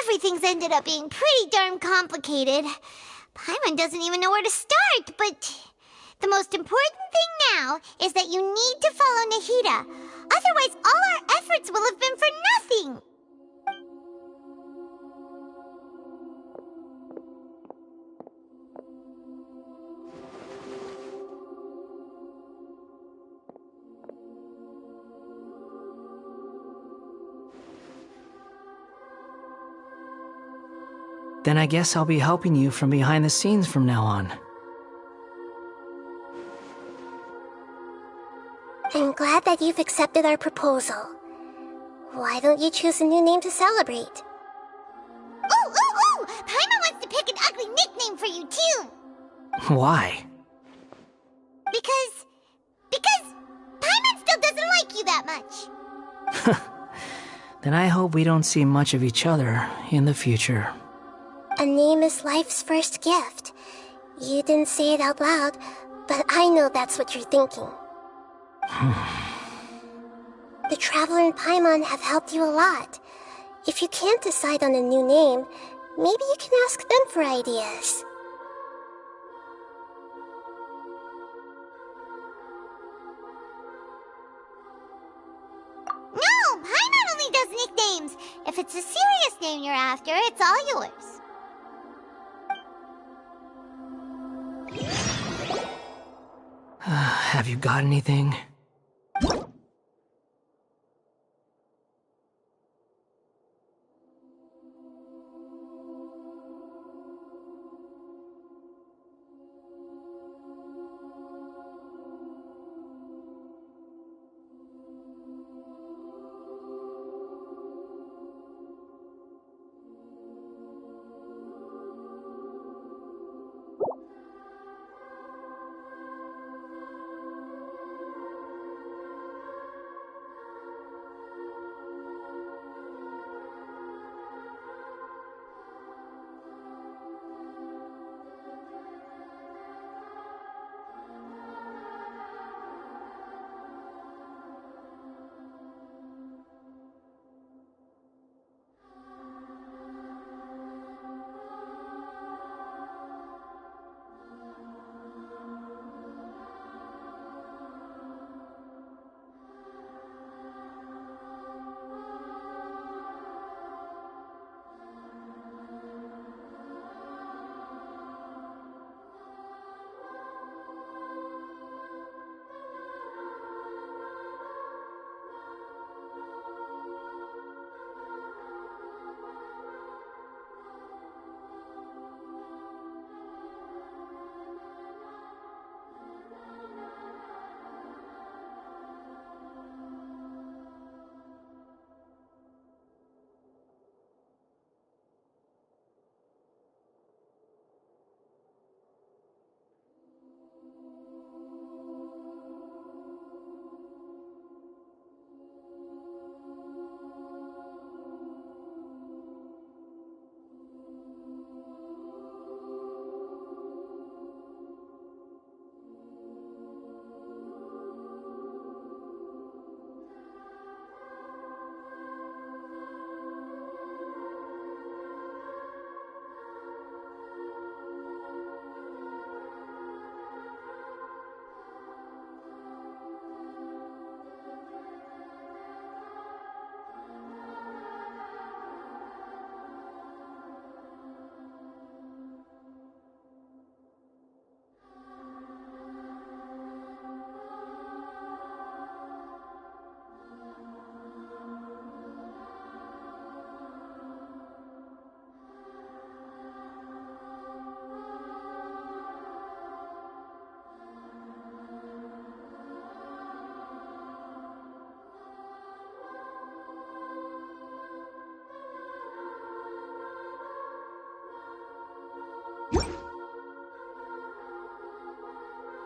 C: Everything's ended up being pretty darn complicated. Paimon doesn't even know where to start, but the most important thing now is that you need to follow Nahida. Otherwise, all our efforts will have been for nothing.
D: Then I guess I'll be helping you from behind the scenes from now on.
B: I'm glad that you've accepted our proposal. Why don't you choose a new name to celebrate?
C: Ooh! Paimon wants to pick an ugly nickname for you, too.
D: Why?
C: Because Paimon still doesn't like you that much.
D: Then I hope we don't see much of each other in the future.
B: A name is life's first gift. You didn't say it out loud, but I know that's what you're thinking. The Traveler and Paimon have helped you a lot. If you can't decide on a new name, maybe you can ask them for ideas.
C: No, Paimon only does nicknames. If it's a serious name you're after, it's all yours.
D: Have you got anything?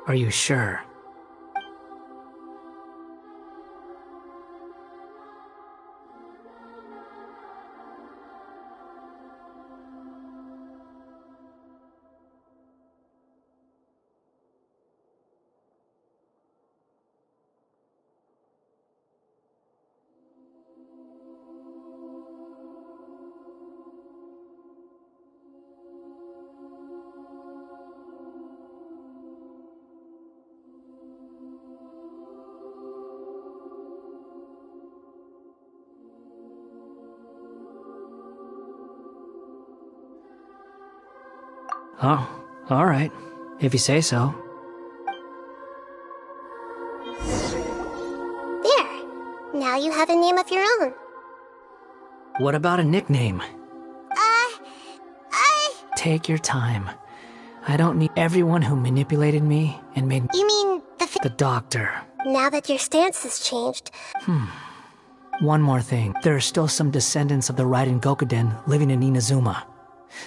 D: Are you sure? Oh, alright. If you say so.
B: There. Now you have a name of your own.
D: What about a nickname? Take your time. I don't need everyone who manipulated me and made...
B: You mean
D: the doctor.
B: Now that your stance has changed...
D: One more thing. There are still some descendants of the Raiden Gokuden living in Inazuma.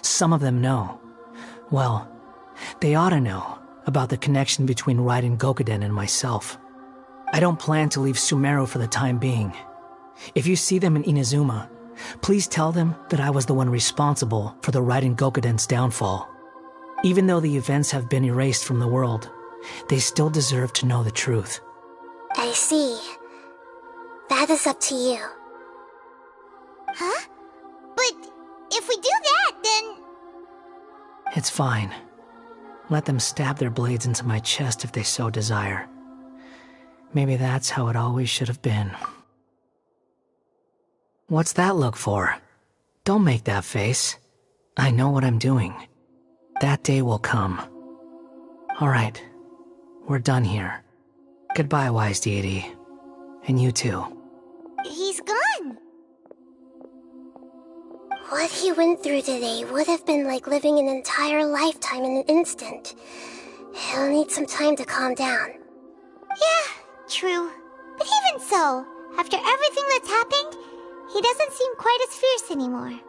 D: Some of them know. Well, they ought to know about the connection between Raiden Gokuden and myself. I don't plan to leave Sumeru for the time being. If you see them in Inazuma, please tell them that I was the one responsible for the Raiden Gokuden's downfall. Even though the events have been erased from the world, they still deserve to know the truth.
B: I see. That is up to you.
C: Huh? But if we do that, then...
D: It's fine. Let them stab their blades into my chest if they so desire. Maybe that's how it always should have been. What's that look for? Don't make that face. I know what I'm doing. That day will come. Alright. We're done here. Goodbye, wise deity. And you too.
C: He's gone.
B: What he went through today would have been like living an entire lifetime in an instant. He'll need some time to calm down.
C: Yeah, true. But even so, after everything that's happened, he doesn't seem quite as fierce anymore.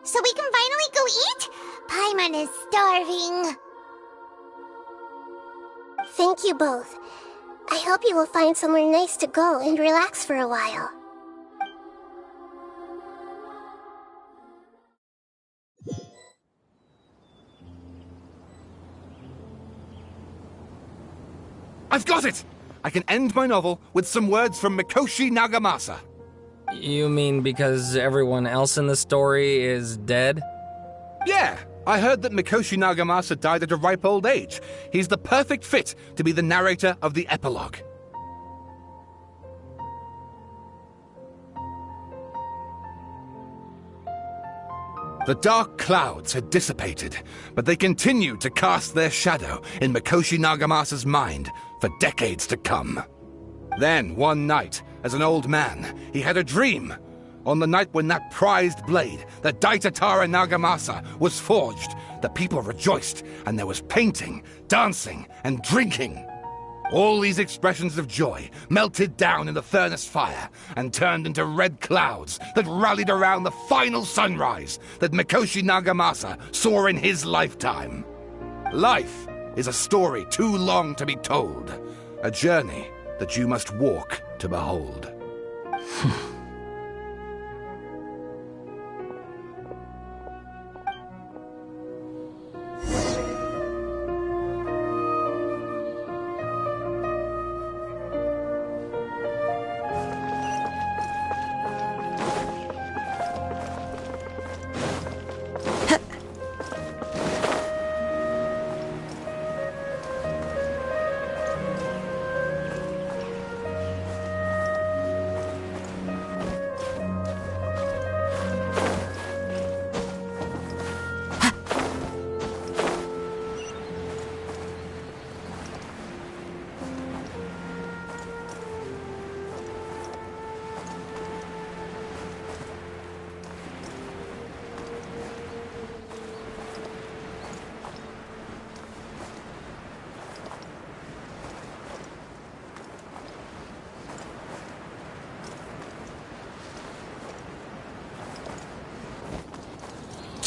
C: So we can finally go eat? Paimon is starving.
B: Thank you both. I hope you will find somewhere nice to go and relax for a while.
O: I've got it! I can end my novel with some words from Mikoshi Nagamasa.
N: You mean because everyone else in the story is dead?
O: Yeah, I heard that Mikoshi Nagamasa died at a ripe old age. He's the perfect fit to be the narrator of the epilogue. The dark clouds had dissipated, but they continued to cast their shadow in Mikoshi Nagamasa's mind for decades to come. Then, one night, as an old man, he had a dream. On the night when that prized blade, the Daitatara Nagamasa, was forged, the people rejoiced, and there was painting, dancing, and drinking. All these expressions of joy melted down in the furnace fire and turned into red clouds that rallied around the final sunrise that Mikoshi Nagamasa saw in his lifetime. Life is a story too long to be told, a journey that you must walk to behold.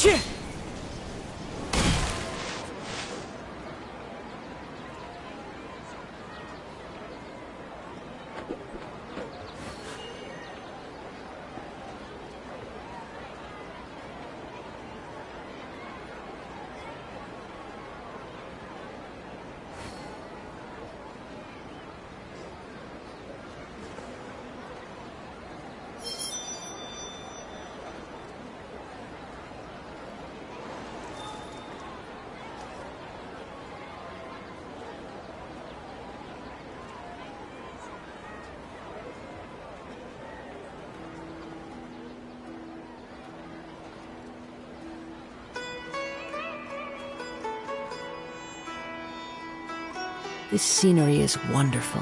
R: Shit!
K: This scenery is wonderful.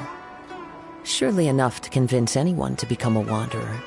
K: Surely enough to convince anyone to become a wanderer.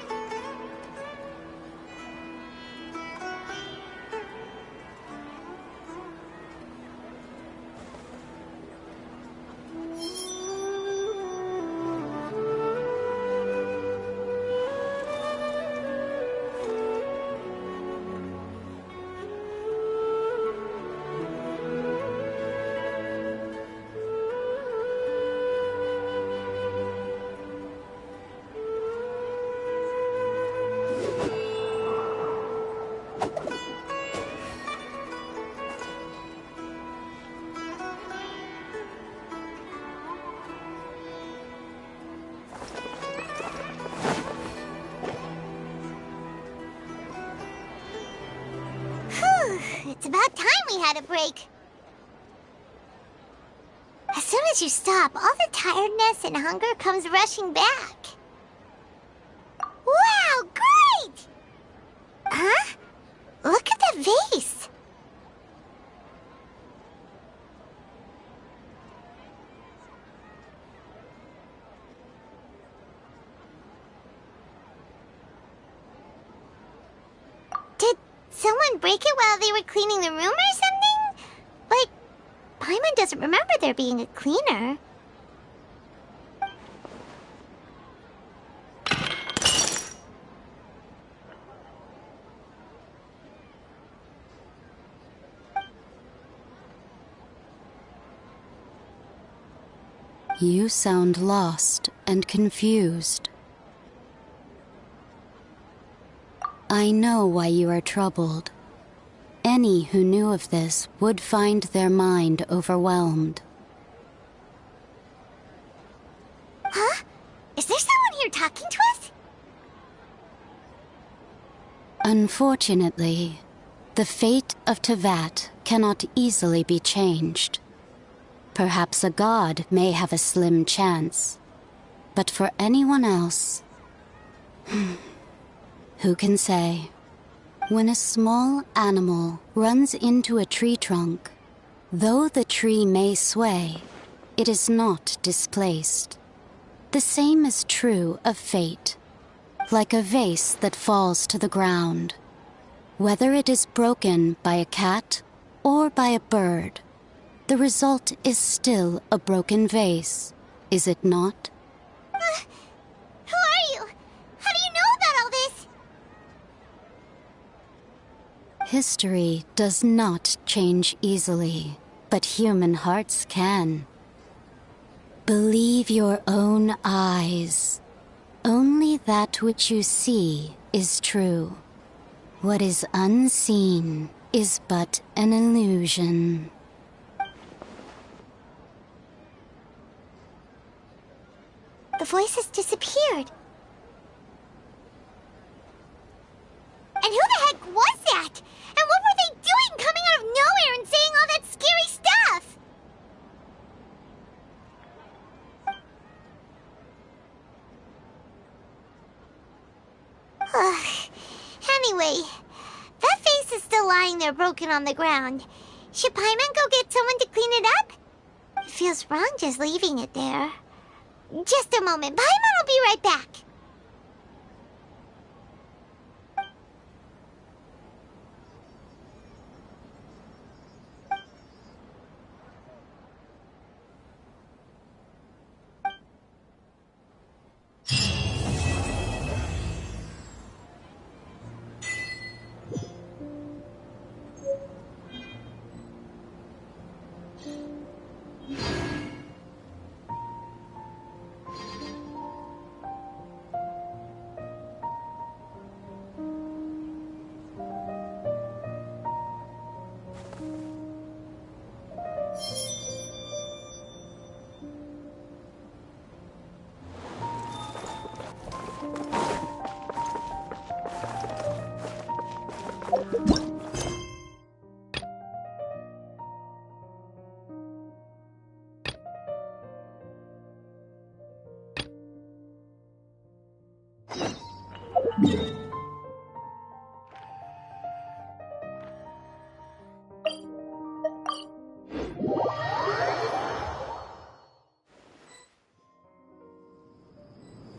C: It's about time we had a break. As soon as you stop, all the tiredness and hunger comes rushing back. Wow, great! Huh? Look at the vase. Did someone break it while they were cleaning the room or something? Like, Paimon doesn't remember there being a cleaner.
T: You sound lost and confused. I know why you are troubled. Any who knew of this would find their mind overwhelmed.
C: Huh? Is there someone here talking to us?
T: Unfortunately, the fate of Teyvat cannot easily be changed. Perhaps a god may have a slim chance, but for anyone else, who can say? When a small animal runs into a tree trunk, though the tree may sway, it is not displaced. The same is true of fate, like a vase that falls to the ground. Whether it is broken by a cat or by a bird, the result is still a broken vase, is it not?
C: Who are you? How do you know about all this?
T: History does not change easily, but human hearts can. Believe your own eyes. Only that which you see is true. What is unseen is but an illusion.
C: The voice has disappeared. And who the heck was that? And what were they doing coming out of nowhere and saying all that scary stuff? Anyway, that face is still lying there broken on the ground. Should Paimon go get someone to clean it up? It feels wrong just leaving it there. Just a moment. Paimon will be right back.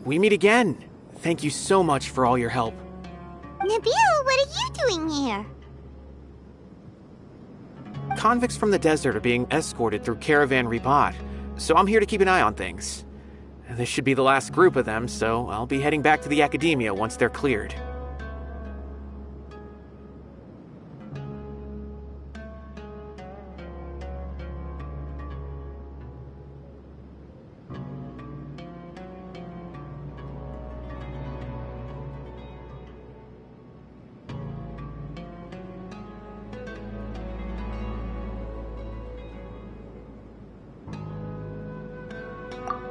J: We meet again. Thank you so much for all your help.
C: Nabil, what are you doing here?
J: Convicts from the desert are being escorted through Caravan Ribat, so I'm here to keep an eye on things. This should be the last group of them, so I'll be heading back to the Academia once they're cleared.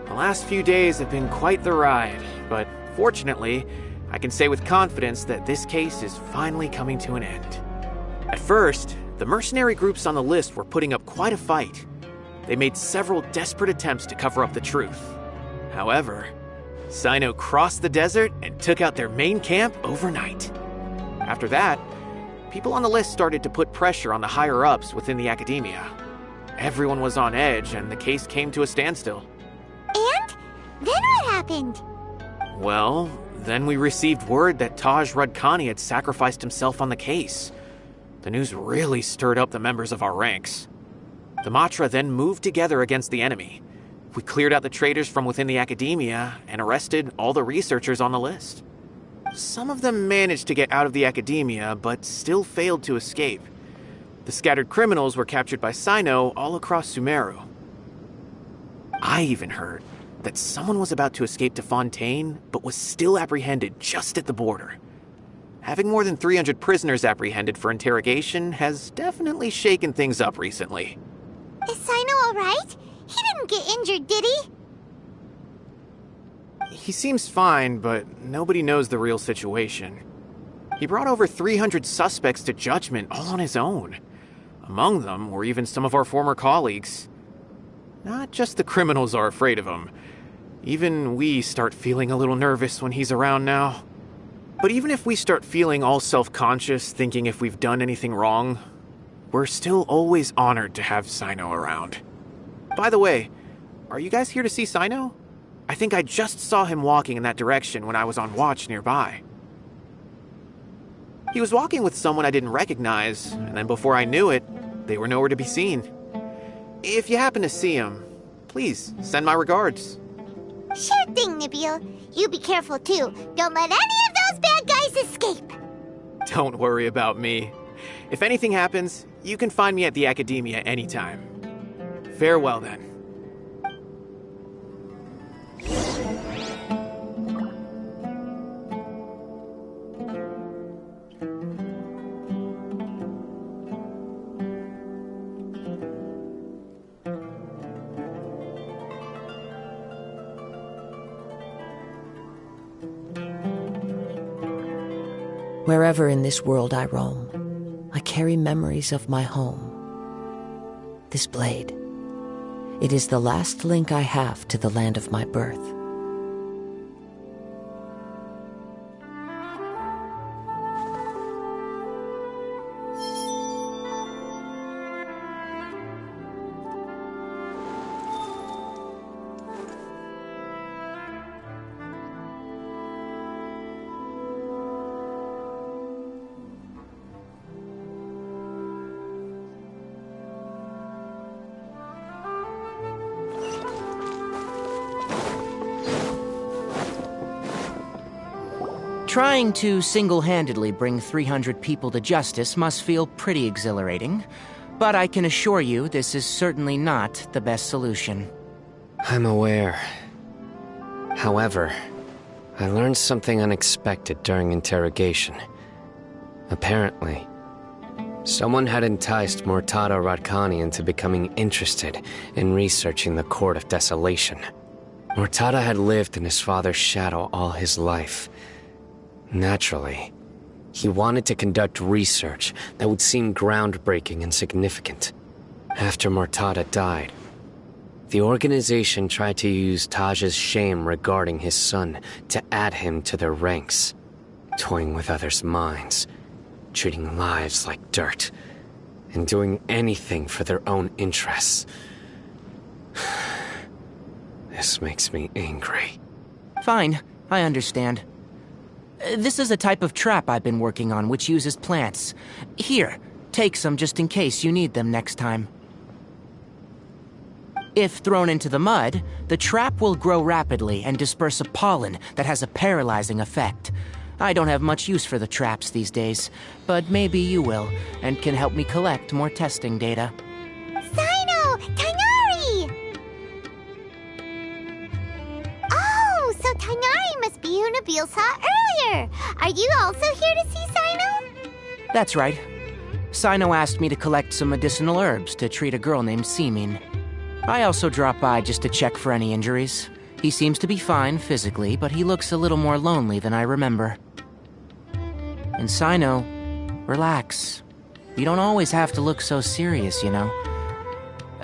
J: The last few days have been quite the ride, but fortunately, I can say with confidence that this case is finally coming to an end. At first, the mercenary groups on the list were putting up quite a fight. They made several desperate attempts to cover up the truth. However, Sino crossed the desert and took out their main camp overnight. After that, people on the list started to put pressure on the higher-ups within the Academia. Everyone was on edge, and the case came to a standstill.
C: And? Then what happened?
J: Well, then we received word that Taj Rudkani had sacrificed himself on the case. The news really stirred up the members of our ranks. The Matra then moved together against the enemy. We cleared out the traitors from within the Academia and arrested all the researchers on the list. Some of them managed to get out of the Academia, but still failed to escape. The scattered criminals were captured by Sino all across Sumeru. I even heard that someone was about to escape to Fontaine, but was still apprehended just at the border. Having more than 300 prisoners apprehended for interrogation has definitely shaken things up recently.
C: Is Sino alright? He didn't get injured, did he?
J: He seems fine, but nobody knows the real situation. He brought over 300 suspects to judgment all on his own. Among them were even some of our former colleagues. Not just the criminals are afraid of him. Even we start feeling a little nervous when he's around now. But even if we start feeling all self-conscious, thinking if we've done anything wrong, we're still always honored to have Sino around. By the way, are you guys here to see Sino? I think I just saw him walking in that direction when I was on watch nearby. He was walking with someone I didn't recognize, and then before I knew it, they were nowhere to be seen. If you happen to see him, please send my regards.
C: Sure thing, Nabil. You be careful too. Don't let any of those bad guys escape.
J: Don't worry about me. If anything happens, you can find me at the Academia anytime. Farewell then.
K: Wherever in this world I roam, I carry memories of my home. This blade, it is the last link I have to the land of my birth. Trying to single-handedly bring 300 people to justice must feel pretty exhilarating, but I can assure you this is certainly not the best solution.
V: I'm aware. However, I learned something unexpected during interrogation. Apparently, someone had enticed Murtada Radkani into becoming interested in researching the Court of Desolation. Murtada had lived in his father's shadow all his life. Naturally, He wanted to conduct research that would seem groundbreaking and significant. After Mortada died, the organization tried to use Taj's shame regarding his son to add him to their ranks, toying with others' minds, treating lives like dirt, and doing anything for their own interests. This makes me angry.
I: Fine, I understand. This is a type of trap I've been working on which uses plants. Here, take some just in case you need them next time. If thrown into the mud, the trap will grow rapidly and disperse a pollen that has a paralyzing effect. I don't have much use for the traps these days, but maybe you will, and can help me collect more testing data.
C: Sino! Tighnari! Oh, so Tighnari must be who Nabil saw earlier! Are you also here to see Sino?
I: That's right. Sino asked me to collect some medicinal herbs to treat a girl named Seemin. I also dropped by just to check for any injuries. He seems to be fine physically, but he looks a little more lonely than I remember. And Sino, relax. You don't always have to look so serious, you know.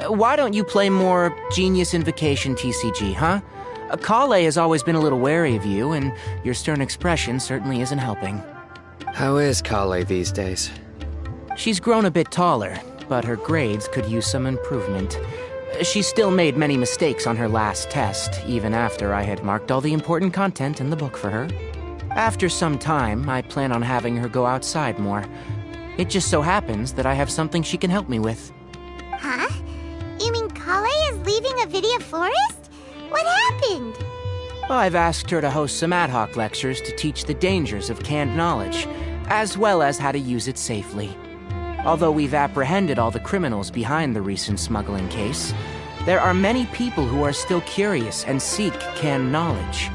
I: Why don't you play more Genius Invocation TCG, huh? Kale has always been a little wary of you, and your stern expression certainly isn't helping.
V: How is Kale these days?
I: She's grown a bit taller, but her grades could use some improvement. She still made many mistakes on her last test, even after I had marked all the important content in the book for her. After some time, I plan on having her go outside more. It just so happens that I have something she can help me with.
C: Huh? You mean Kale is leaving Avidia Forest? What happened?
I: I've asked her to host some ad hoc lectures to teach the dangers of canned knowledge, as well as how to use it safely. Although we've apprehended all the criminals behind the recent smuggling case, there are many people who are still curious and seek canned knowledge.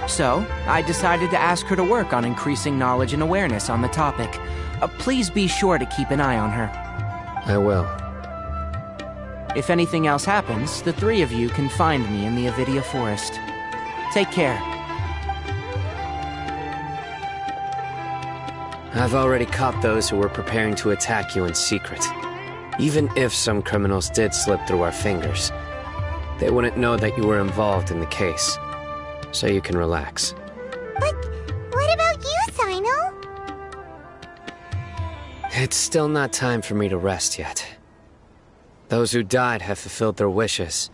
I: So, I decided to ask her to work on increasing knowledge and awareness on the topic. Please be sure to keep an eye on her.
V: I will.
I: If anything else happens, the three of you can find me in the Avidia Forest. Take care.
V: I've already caught those who were preparing to attack you in secret. Even if some criminals did slip through our fingers, they wouldn't know that you were involved in the case. So you can relax.
C: But what about you, Sino?
V: It's still not time for me to rest yet. Those who died have fulfilled their wishes,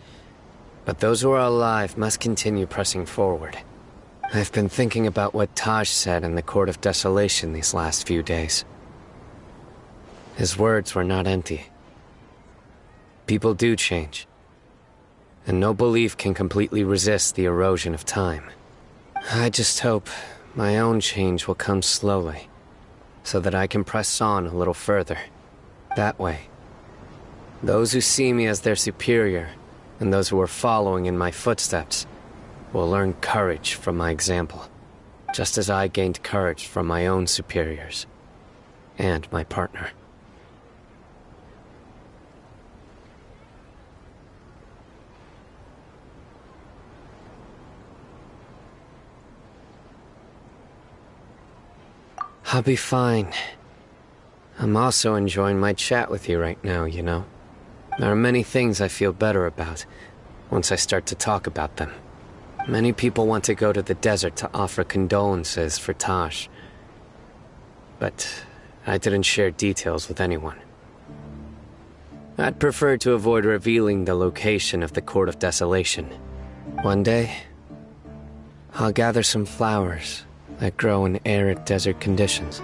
V: but those who are alive must continue pressing forward. I've been thinking about what Taj said in the Court of Desolation these last few days. His words were not empty. People do change, and no belief can completely resist the erosion of time. I just hope my own change will come slowly, so that I can press on a little further. That way, those who see me as their superior, and those who are following in my footsteps, will learn courage from my example, just as I gained courage from my own superiors, and my partner. I'll be fine. I'm also enjoying my chat with you right now, you know. There are many things I feel better about once I start to talk about them. Many people want to go to the desert to offer condolences for Taj. But I didn't share details with anyone. I'd prefer to avoid revealing the location of the Court of Desolation. One day, I'll gather some flowers that grow in arid desert conditions.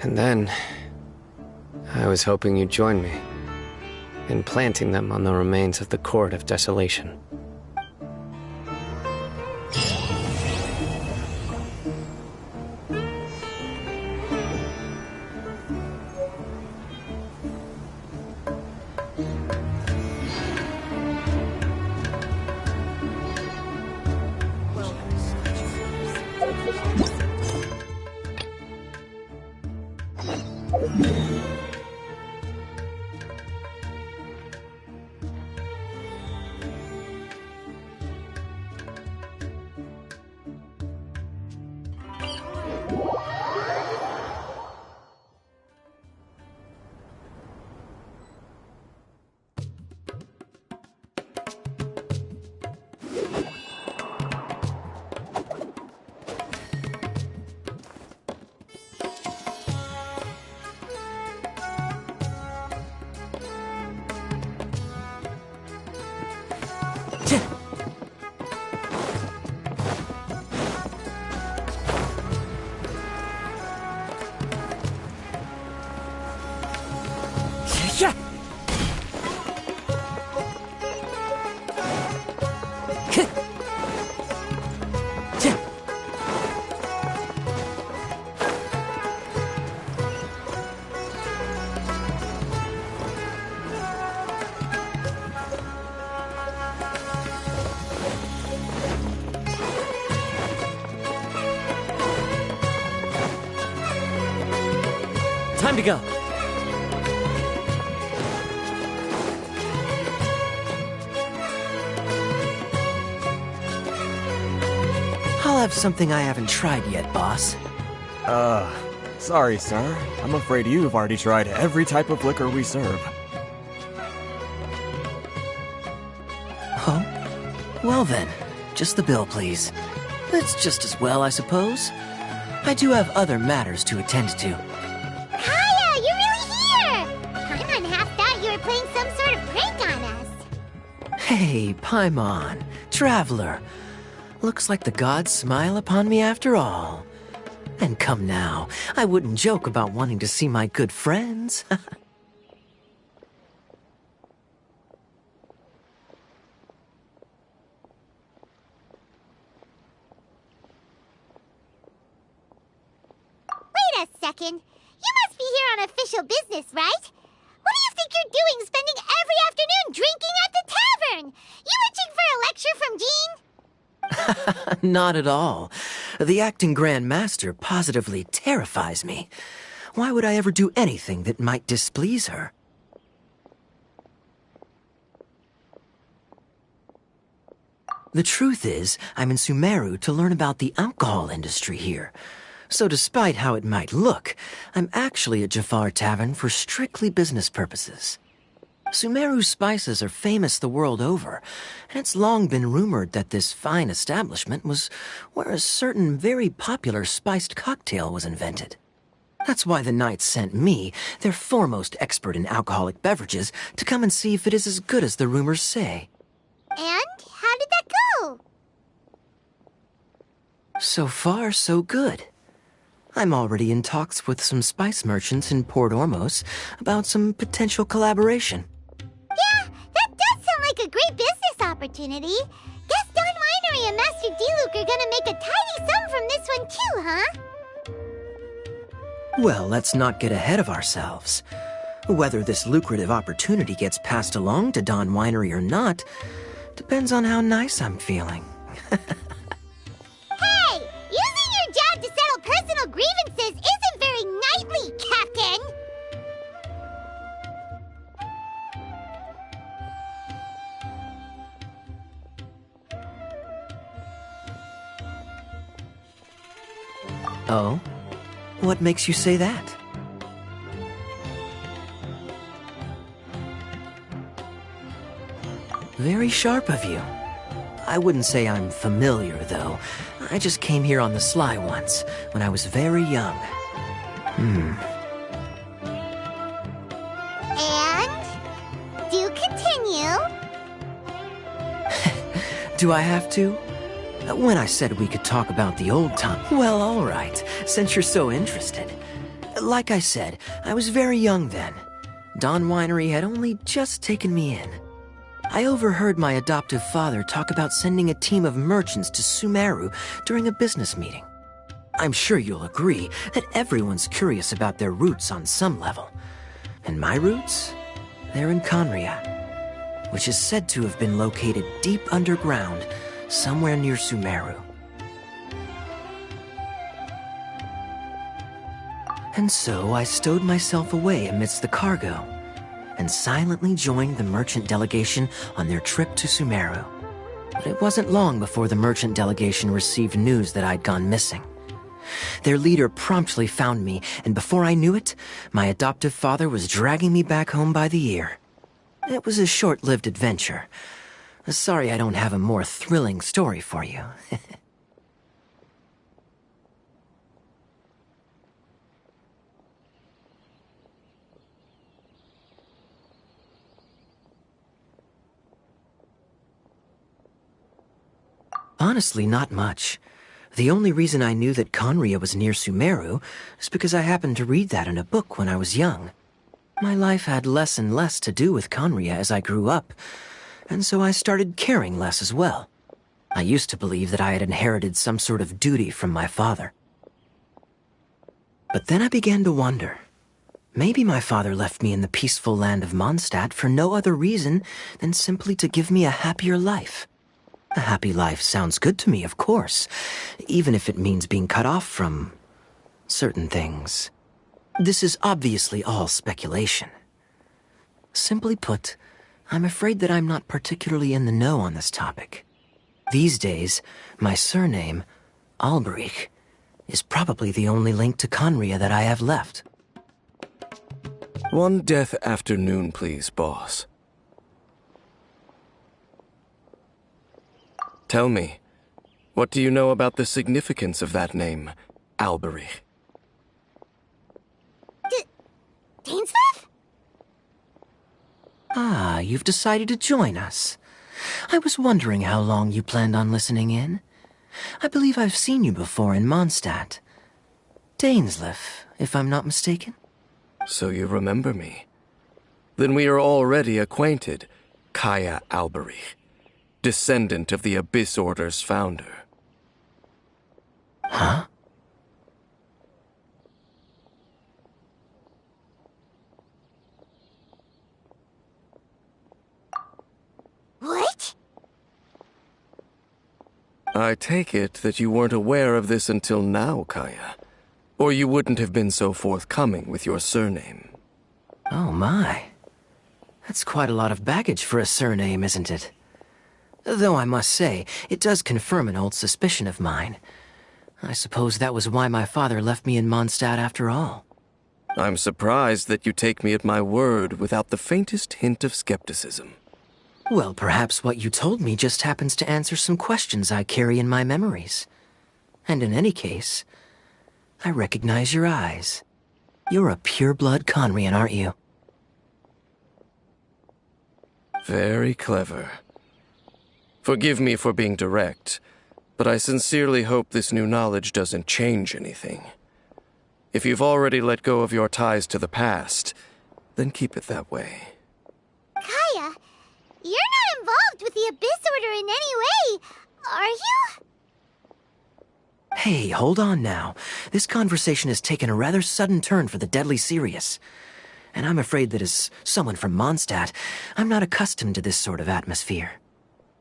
V: And then, I was hoping you'd join me in planting them on the remains of the Court of Desolation. Time to go.
I: I'll have something I haven't tried yet, boss.
H: Sorry, sir. I'm afraid you've already tried every type of liquor we serve.
D: Oh? Well then, just the bill, please. That's just as well, I suppose. I do have other matters to attend to.
C: Kaya, you're really here! Paimon half thought you were playing some sort of prank on us.
D: Hey, Paimon, traveler. Looks like the gods smile upon me after all. And come now, I wouldn't joke about wanting to see my good friends.
C: Wait a second. You must be here on official business, right? What do you think you're doing spending every afternoon drinking at the tavern? You itching for a lecture from Jean?
D: Not at all. The acting Grand Master positively terrifies me. Why would I ever do anything that might displease her? The truth is, I'm in Sumeru to learn about the alcohol industry here. So despite how it might look, I'm actually at Jafar Tavern for strictly business purposes. Sumeru's spices are famous the world over, and it's long been rumored that this fine establishment was where a certain very popular spiced cocktail was invented. That's why the Knights sent me, their foremost expert in alcoholic beverages, to come and see if it is as good as the rumors say.
C: And how did that go?
D: So far, so good. I'm already in talks with some spice merchants in Port Ormos about some potential collaboration.
C: Yeah, that does sound like a great business opportunity. Guess Don Winery and Master D-Luke are gonna make a tidy sum from this one too, huh?
D: Well, let's not get ahead of ourselves. Whether this lucrative opportunity gets passed along to Don Winery or not depends on how nice I'm feeling.
C: Hey! Using your job to settle personal grievances isn't very knightly, Captain!
D: Oh? What makes you say that? Very sharp of you. I wouldn't say I'm familiar, though. I just came here on the sly once, when I was very young.
C: And? Do continue.
D: Do I have to? When I said we could talk about the old time... Well, all right, since you're so interested. Like I said, I was very young then. Don Winery had only just taken me in. I overheard my adoptive father talk about sending a team of merchants to Sumeru during a business meeting. I'm sure you'll agree that everyone's curious about their roots on some level. And my roots? They're in Conria, which is said to have been located deep underground, somewhere near Sumeru. And so I stowed myself away amidst the cargo, and silently joined the merchant delegation on their trip to Sumeru. But it wasn't long before the merchant delegation received news that I'd gone missing. Their leader promptly found me, and before I knew it, my adoptive father was dragging me back home by the ear. It was a short-lived adventure. Sorry I don't have a more thrilling story for you. Honestly, not much. The only reason I knew that Conria was near Sumeru is because I happened to read that in a book when I was young. My life had less and less to do with Conria as I grew up, and so I started caring less as well. I used to believe that I had inherited some sort of duty from my father. But then I began to wonder. Maybe my father left me in the peaceful land of Mondstadt for no other reason than simply to give me a happier life. A happy life sounds good to me, of course, even if it means being cut off from certain things. This is obviously all speculation. Simply put, I'm afraid that I'm not particularly in the know on this topic. These days, my surname, Alberich, is probably the only link to Conria that I have left.
Q: One death afternoon, please, boss. Tell me, what do you know about the significance of that name, Alberich?
C: Dainsmith?
D: Ah, you've decided to join us. I was wondering how long you planned on listening in. I believe I've seen you before in Mondstadt. Dainsleif, if I'm not mistaken.
Q: So you remember me. Then we are already acquainted, Kaya Alberich, descendant of the Abyss Order's founder.
D: Huh?
C: What?
Q: I take it that you weren't aware of this until now, Kaya. Or you wouldn't have been so forthcoming with your surname.
D: Oh my. That's quite a lot of baggage for a surname, isn't it? Though I must say, it does confirm an old suspicion of mine. I suppose that was why my father left me in Mondstadt after all.
Q: I'm surprised that you take me at my word without the faintest hint of skepticism.
D: Well, perhaps what you told me just happens to answer some questions I carry in my memories. And in any case, I recognize your eyes. You're a pure-blood Conrian, aren't you?
Q: Very clever. Forgive me for being direct, but I sincerely hope this new knowledge doesn't change anything. If you've already let go of your ties to the past, then keep it that way.
C: Kaya, you're not involved with the Abyss Order in any way, are you?
D: Hey, hold on now. This conversation has taken a rather sudden turn for the deadly serious. And I'm afraid that as someone from Mondstadt, I'm not accustomed to this sort of atmosphere.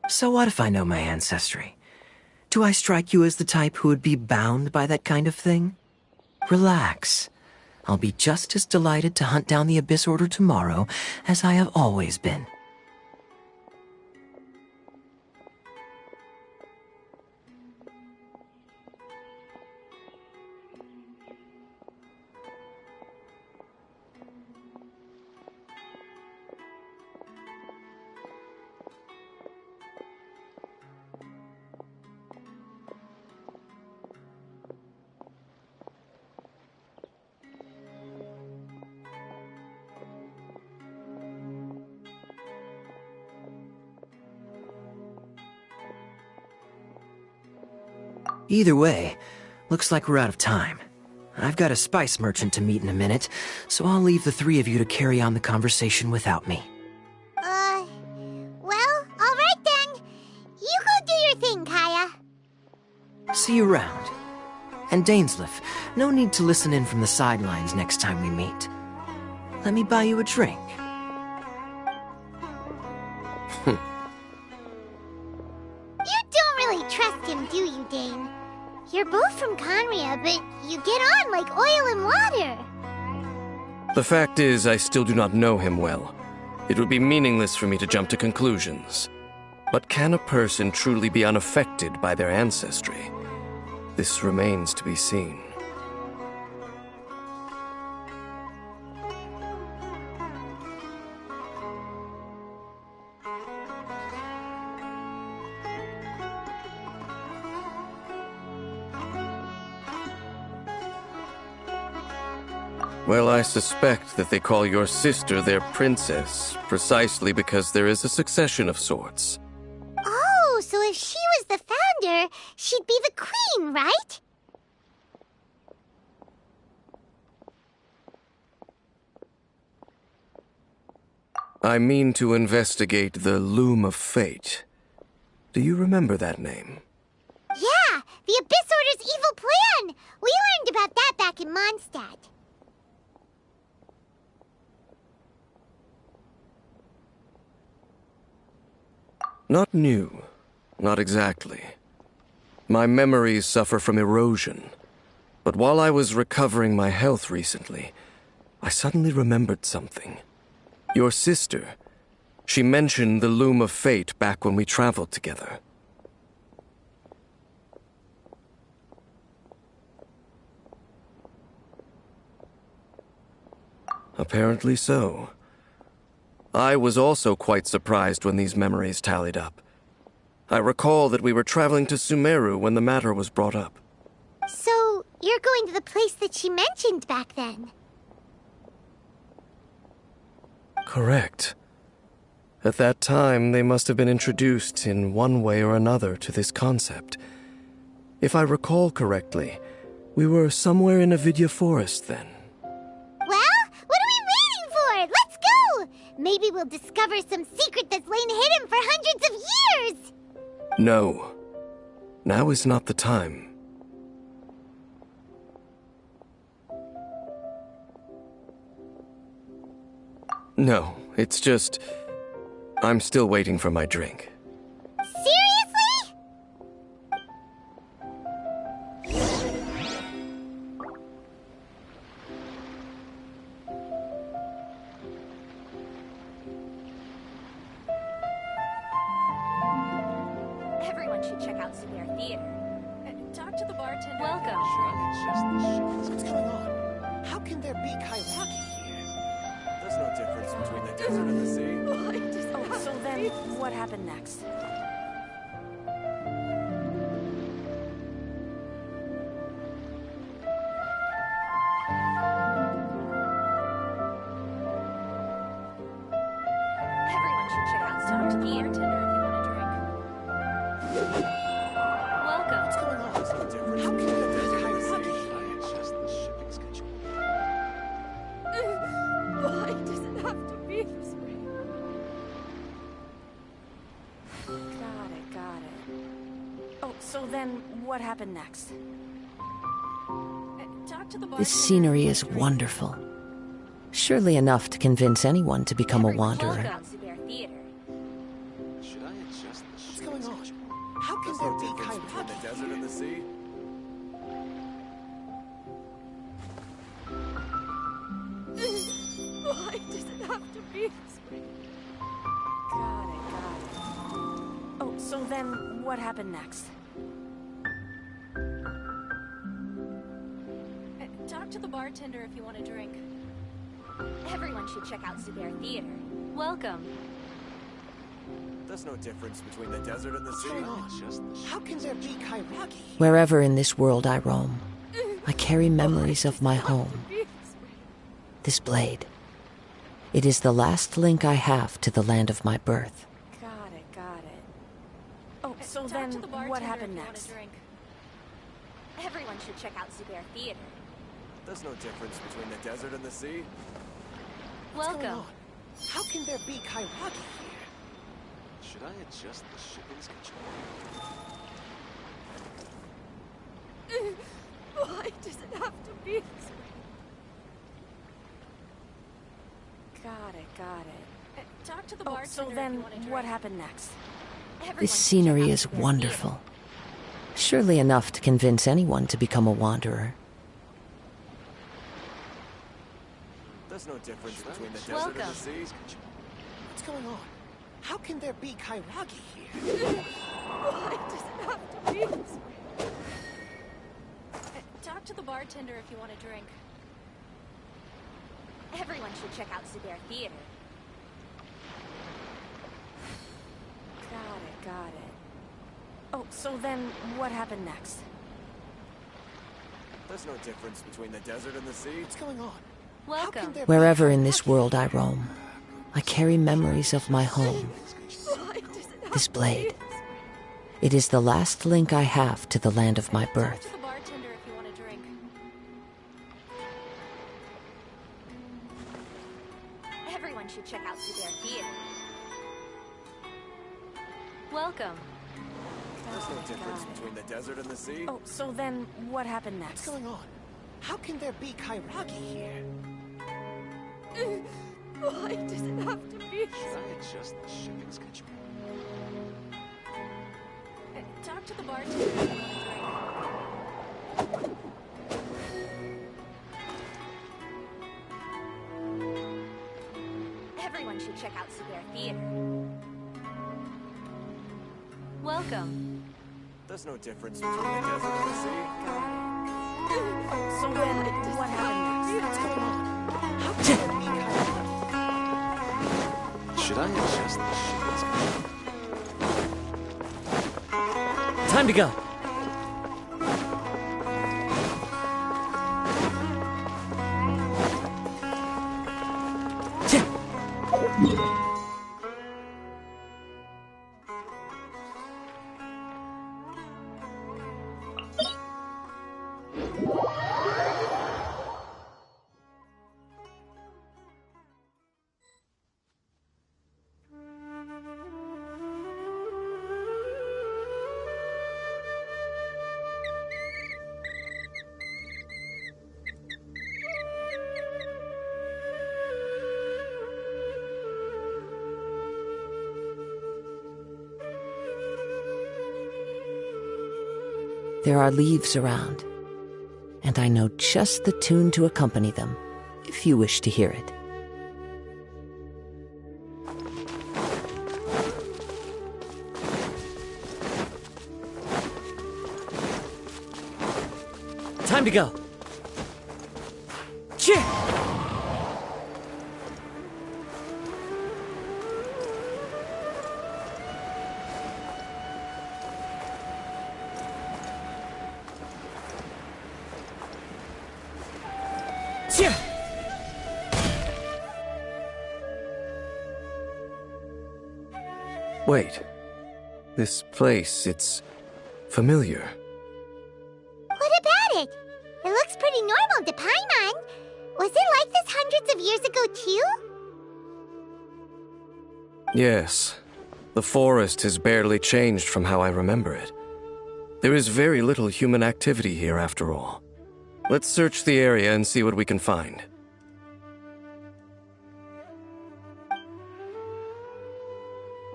D: So what if I know my ancestry? Do I strike you as the type who would be bound by that kind of thing? Relax. I'll be just as delighted to hunt down the Abyss Order tomorrow as I have always been. Either way, looks like we're out of time. I've got a spice merchant to meet in a minute, so I'll leave the three of you to carry on the conversation without me.
C: Well, alright then. You go do your thing, Kaya.
D: See you around. And Dainsleif, no need to listen in from the sidelines next time we meet. Let me buy you a drink.
C: You don't really trust him, do you, Dane? You're both from Conria, but you get on like oil and water.
Q: The fact is, I still do not know him well. It would be meaningless for me to jump to conclusions. But can a person truly be unaffected by their ancestry? This remains to be seen. Well, I suspect that they call your sister their princess, precisely because there is a succession of sorts.
C: Oh, so if she was the founder, she'd be the queen, right?
Q: I mean to investigate the Loom of Fate. Do you remember that name?
C: Yeah, the Abyss Order's evil plan! We learned about that back in Mondstadt.
Q: Not new. Not exactly. My memories suffer from erosion. But while I was recovering my health recently, I suddenly remembered something. Your sister. She mentioned the Loom of Fate back when we traveled together. Apparently so. I was also quite surprised when these memories tallied up. I recall that we were traveling to Sumeru when the matter was brought up.
C: So, you're going to the place that she mentioned back then?
Q: Correct. At that time, they must have been introduced in one way or another to this concept. If I recall correctly, we were somewhere in Avidya Forest then.
C: Well, what are we waiting for? Let's go! Maybe we'll discover some secret that's lain hidden for hundreds of years!
Q: No. Now is not the time. No, it's just... I'm still waiting for my drink.
C: Seriously?
P: Everyone should check out Sumer Theater. Talk to the bartender. Welcome.
S: What's going on? How can there be Kairaki here? There's no difference between the desert and the sea.
P: Oh, so then, what happened next? Everyone should check out Talk to the bartender if you want a drink. Welcome.
S: What's going on? There's no difference. How can there be Kairaki here? It's just the shipping schedule.
P: Why does it have to be this way? Got it. Oh, so then, what happened next? Talk to the
K: This scenery is wonderful. Surely enough to convince anyone to become a wanderer.
S: Should I adjust the What's going on? How can there be Kairaki the desert and the sea?
P: Why does it have to be this way? Got it. Oh, so then, what happened next? Talk to the bartender if you want a drink. Everyone should check out Sumer Theater. Welcome.
S: There's no difference between the desert and the sea. What's going on? How can there be Kairaki here?
K: Wherever in this world I roam, I carry memories of my home. This blade. It is the last link I have to the land of my birth.
P: Got it. Oh, so then, what happened next? Everyone should check out Sumer Theater.
S: There's no difference between the desert and the sea. What's going
P: Welcome.
S: on? How can there be Kairaki here? Should I adjust the shipping schedule?
P: Why does it have to be this way? Got it. Talk to the bartender. So then, what happened next?
K: This scenery is wonderful. Surely enough to convince anyone to become a wanderer.
S: There's no difference between the desert and the sea. What's going on? How can there be Kairaki here?
P: Why does it have to be this way? Talk to the bartender if you want a drink. Everyone should check out Sumer Theater. Got it. Oh, so then, what happened next?
S: There's no difference between the desert and the sea. What's going on?
P: Welcome.
K: Wherever in this world I roam, I carry memories of my home. This blade. It is the last link I have to the land of my birth.
P: Talk to the bartender if you want a drink. Everyone should check out Sumer Theater. Welcome.
S: There's no difference between the desert and the sea.
P: Oh, so then, what happened next?
S: What's going on? How can there be Kairaki here?
P: Why does it have to be?
S: Should I adjust the shipping schedule?
P: Talk to the bartender if you want a drink. should check out Suber Theater. Welcome.
S: There's no difference between the desert and the sea.
P: So then, what happened next? What's going on? How could there be Kairagi?
S: Should I adjust the shades?
V: Time to go. There are leaves around, and I know just the tune to accompany them, if you wish to hear it. Time to go! Cheer!
Q: Wait. This place, it's familiar.
C: What about it? It looks pretty normal to Paimon. Was it like this hundreds of years ago, too?
Q: Yes. The forest has barely changed from how I remember it. There is very little human activity here after all. Let's search the area and see what we can find.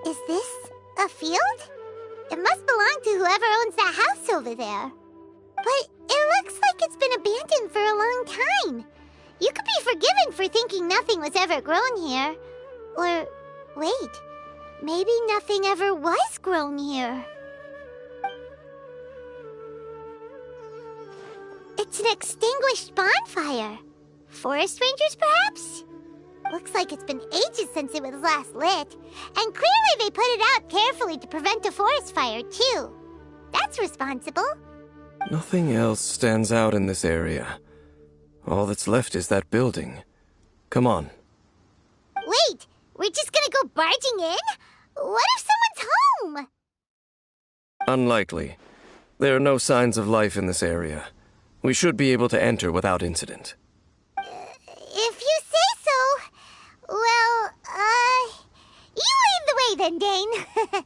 C: Is this a field? It must belong to whoever owns that house over there. But it looks like it's been abandoned for a long time. You could be forgiven for thinking nothing was ever grown here. Or, wait, maybe nothing ever was grown here. It's an extinguished bonfire. Forest rangers, perhaps? Looks like it's been ages since it was last lit. And clearly they put it out carefully to prevent a forest fire, too. That's responsible.
Q: Nothing else stands out in this area. All that's left is that building. Come on.
C: Wait, we're just gonna go barging in? What if someone's home?
Q: Unlikely. There are no signs of life in this area. We should be able to enter without incident.
C: If you say so. Well, you lead the way then, Dane.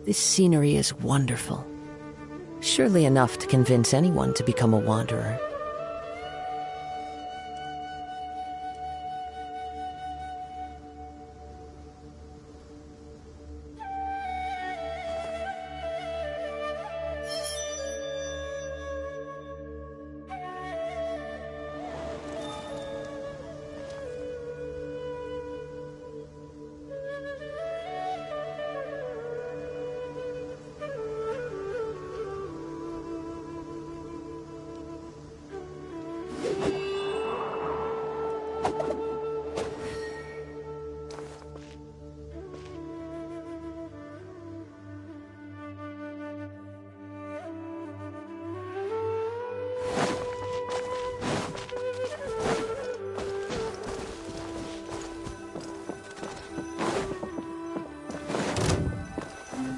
K: This scenery is wonderful. Surely enough to convince anyone to become a wanderer.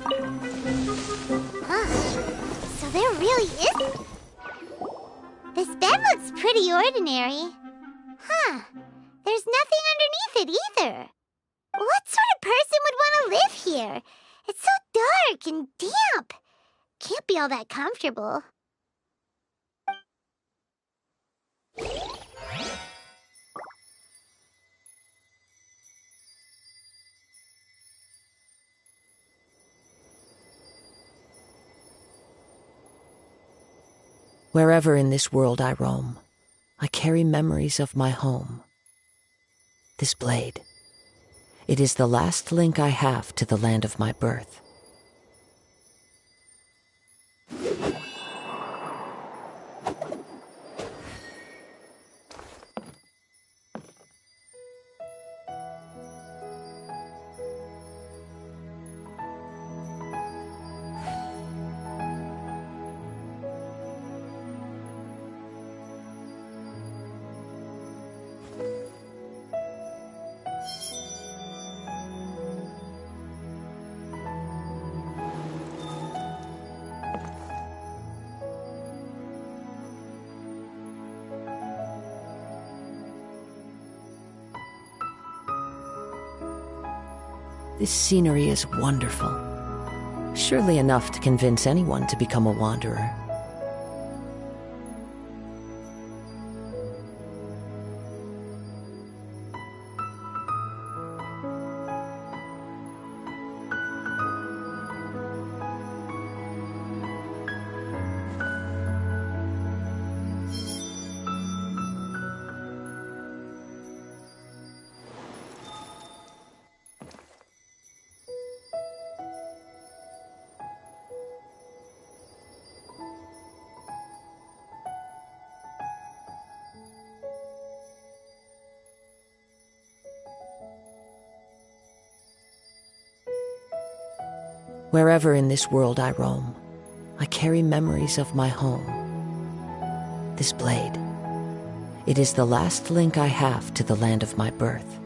C: So there really is... This bed looks pretty ordinary. Huh. There's nothing underneath it either. What sort of person would want to live here? It's so dark and damp. Can't be all that comfortable.
K: Wherever in this world I roam, I carry memories of my home. This blade. It is the last link I have to the land of my birth. This scenery is wonderful. Surely enough to convince anyone to become a wanderer. Wherever in this world I roam, I carry memories of my home. This blade. It is the last link I have to the land of my birth.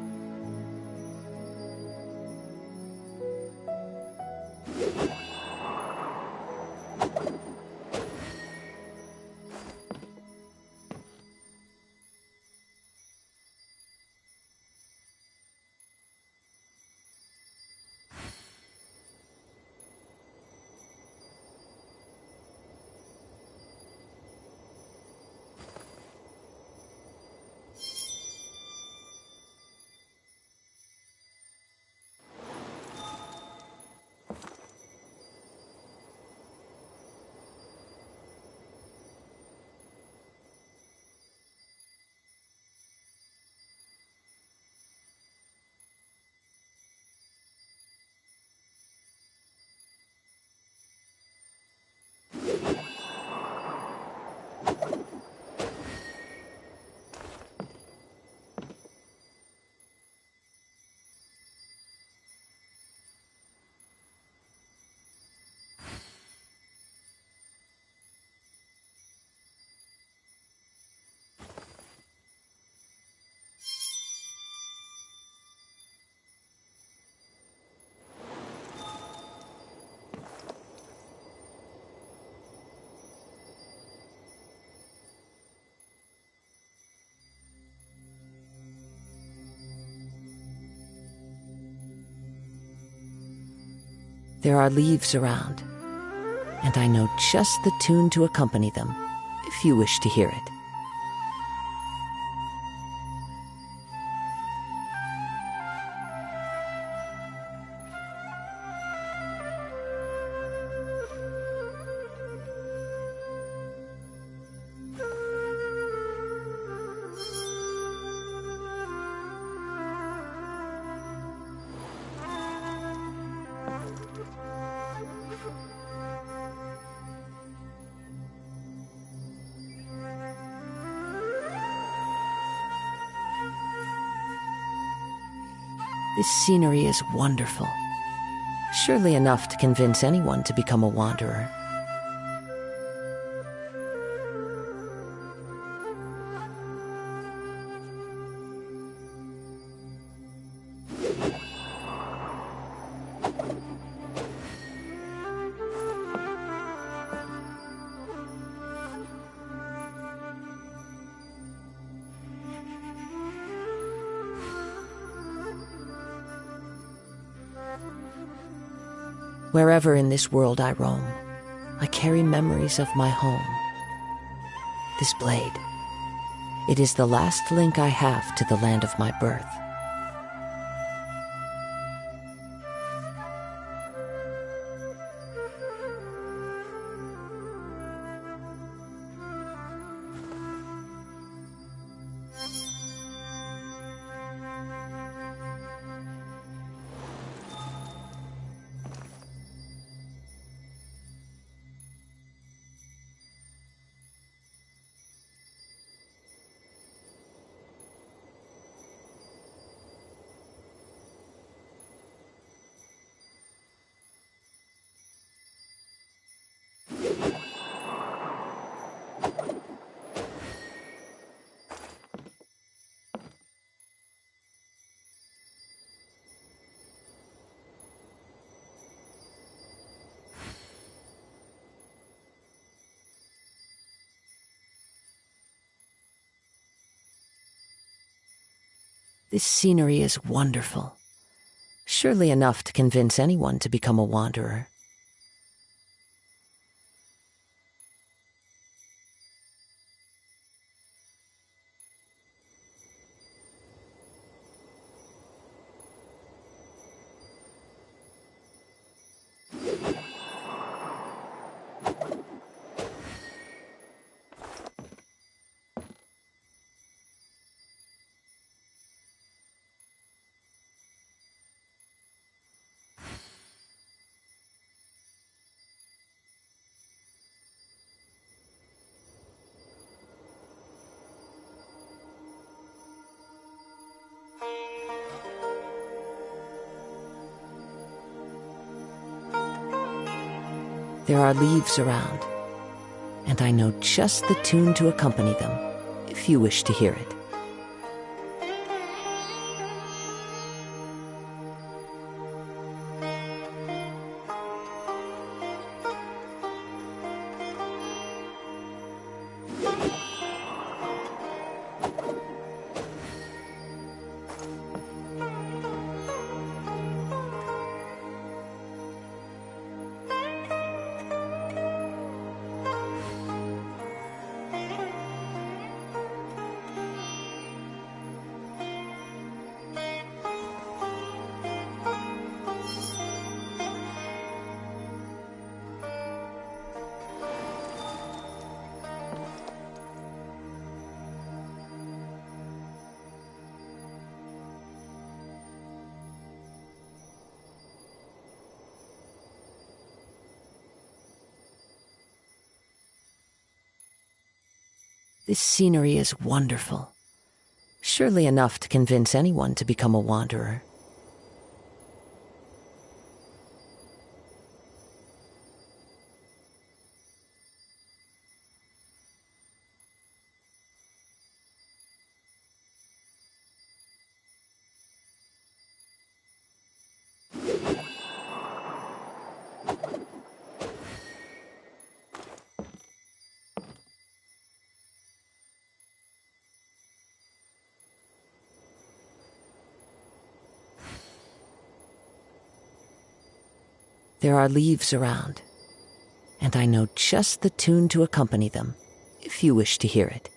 K: There are leaves around, and I know just the tune to accompany them, if you wish to hear it. This scenery is wonderful. Surely enough to convince anyone to become a wanderer. Wherever in this world I roam, I carry memories of my home. This blade, it is the last link I have to the land of my birth. This scenery is wonderful. Surely enough to convince anyone to become a wanderer. There are leaves around, and I know just the tune to accompany them, if you wish to hear it. This scenery is wonderful. Surely enough to convince anyone to become a wanderer. There are leaves around, and I know just the tune to accompany them, if you wish to hear it.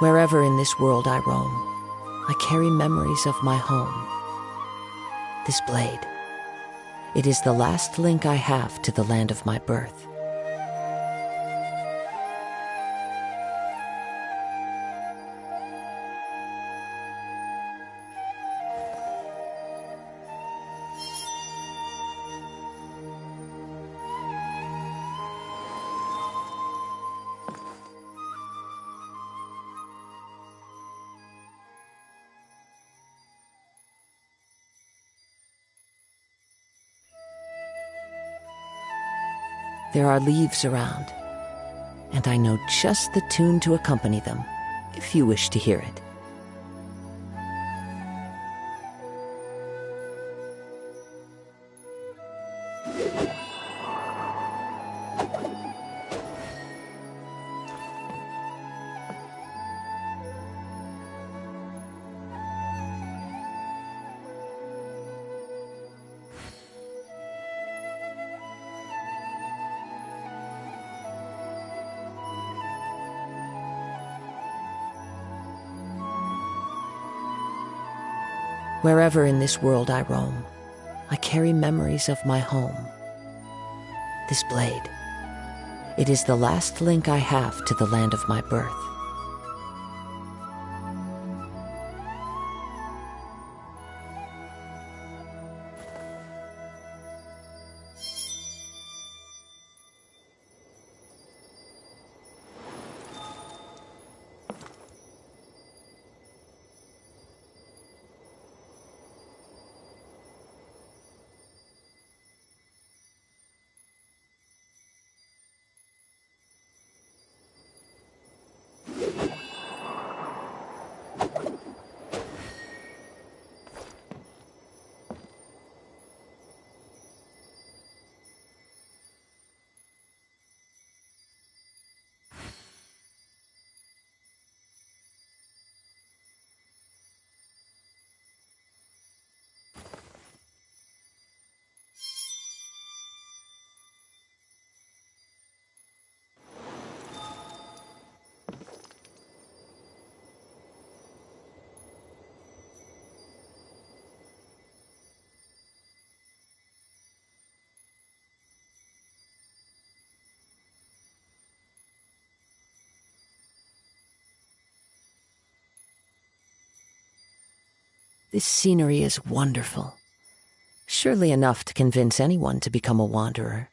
K: Wherever in this world I roam, I carry memories of my home. This blade, it is the last link I have to the land of my birth. There are leaves around, and I know just the tune to accompany them, if you wish to hear it. Wherever in this world I roam, I carry memories of my home. This blade, it is the last link I have to the land of my birth. This scenery is wonderful. Surely enough to convince anyone to become a wanderer.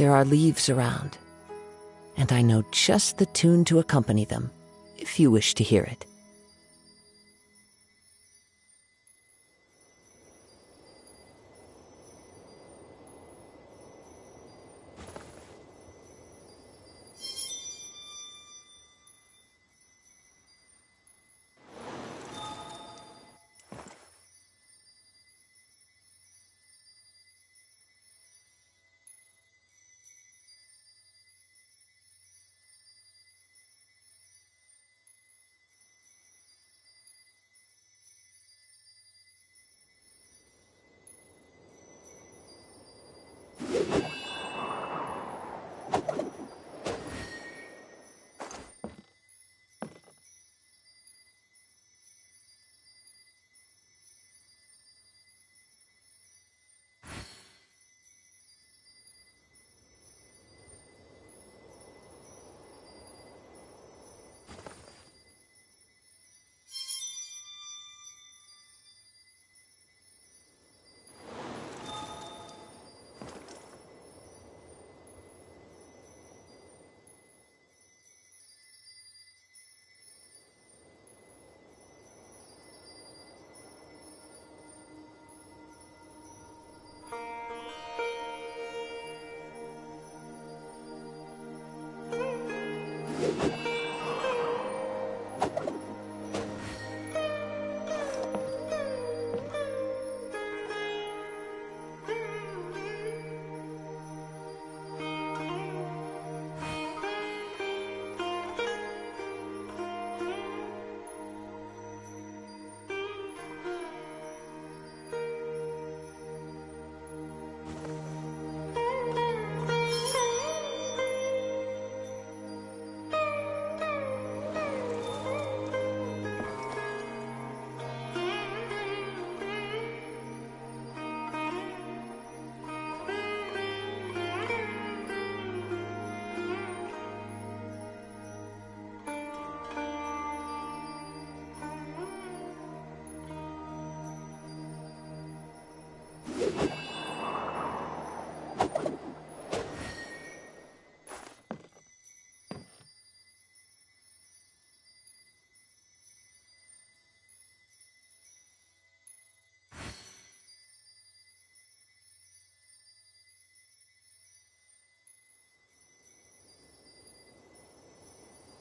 K: There are leaves around, and I know just the tune to accompany them, if you wish to hear it.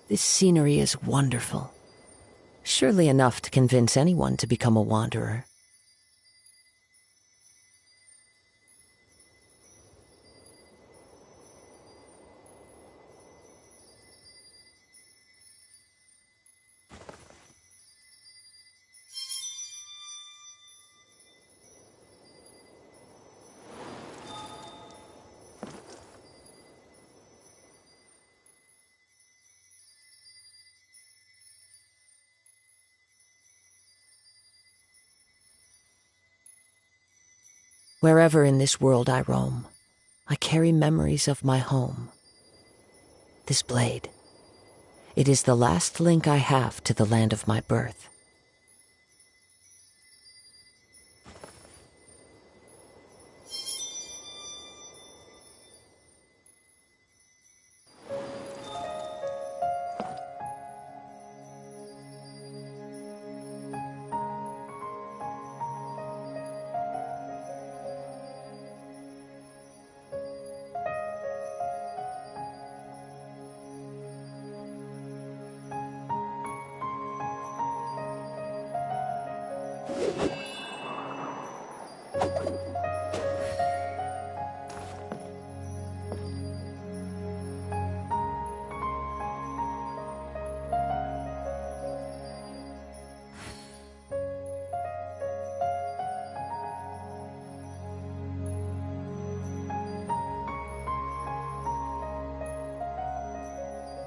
K: This scenery is wonderful. Surely enough to convince anyone to become a wanderer. Wherever in this world I roam, I carry memories of my home. This blade. It is the last link I have to the land of my birth.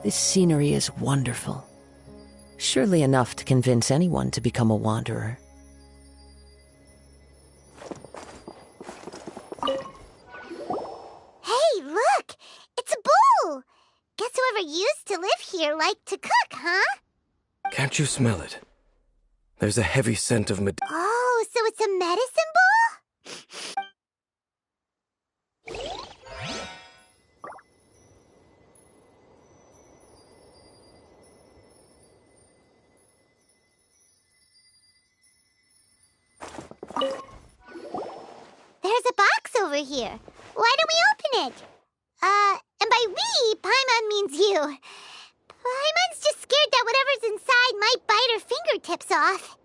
K: This scenery is wonderful. Surely enough to convince anyone to become a wanderer.
C: Hey, look! It's a bull! Guess whoever used to live here liked to cook, huh?
Q: Can't you smell it? There's a heavy scent of
C: Oh, so it's a medicine bull? There's a box over here. Why don't we open it? And by we, Paimon means you. Paimon's just scared that whatever's inside might bite her fingertips off.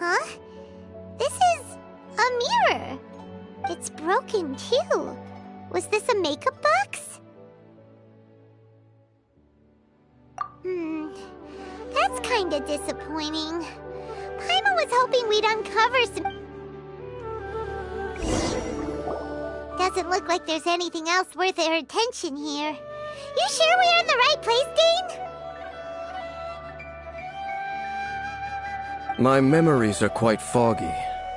C: Huh? This is a mirror. It's broken, too. Was this a makeup box? That's kinda disappointing. Paimon was hoping we'd uncover some... Doesn't look like there's anything else worth our attention here. You sure we're in the right place, Dane?
Q: My memories are quite foggy,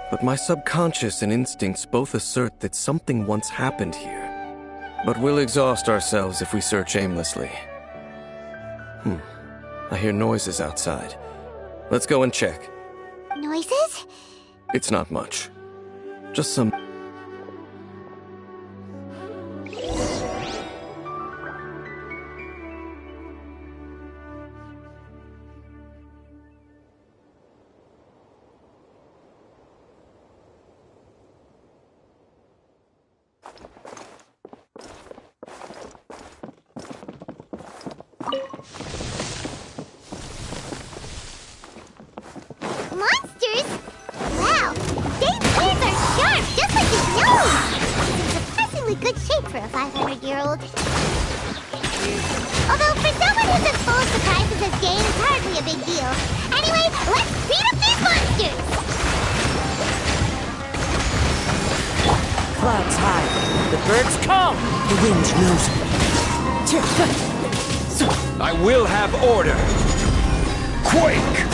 Q: but my subconscious and instincts both assert that something once happened here. But we'll exhaust ourselves if we search aimlessly. I hear noises outside. Let's go and check.
C: Noises?
Q: It's not much. Just some...
C: Monsters? Wow, Dane's ears are sharp, just like his nose! In surprisingly good shape for a 500-year-old. Although for someone who's as full of surprises as Dane, it's hardly a big deal. Anyway, let's beat up these monsters!
G: Clouds high. The birds come. The wind knows me.
M: I will have order. Quake!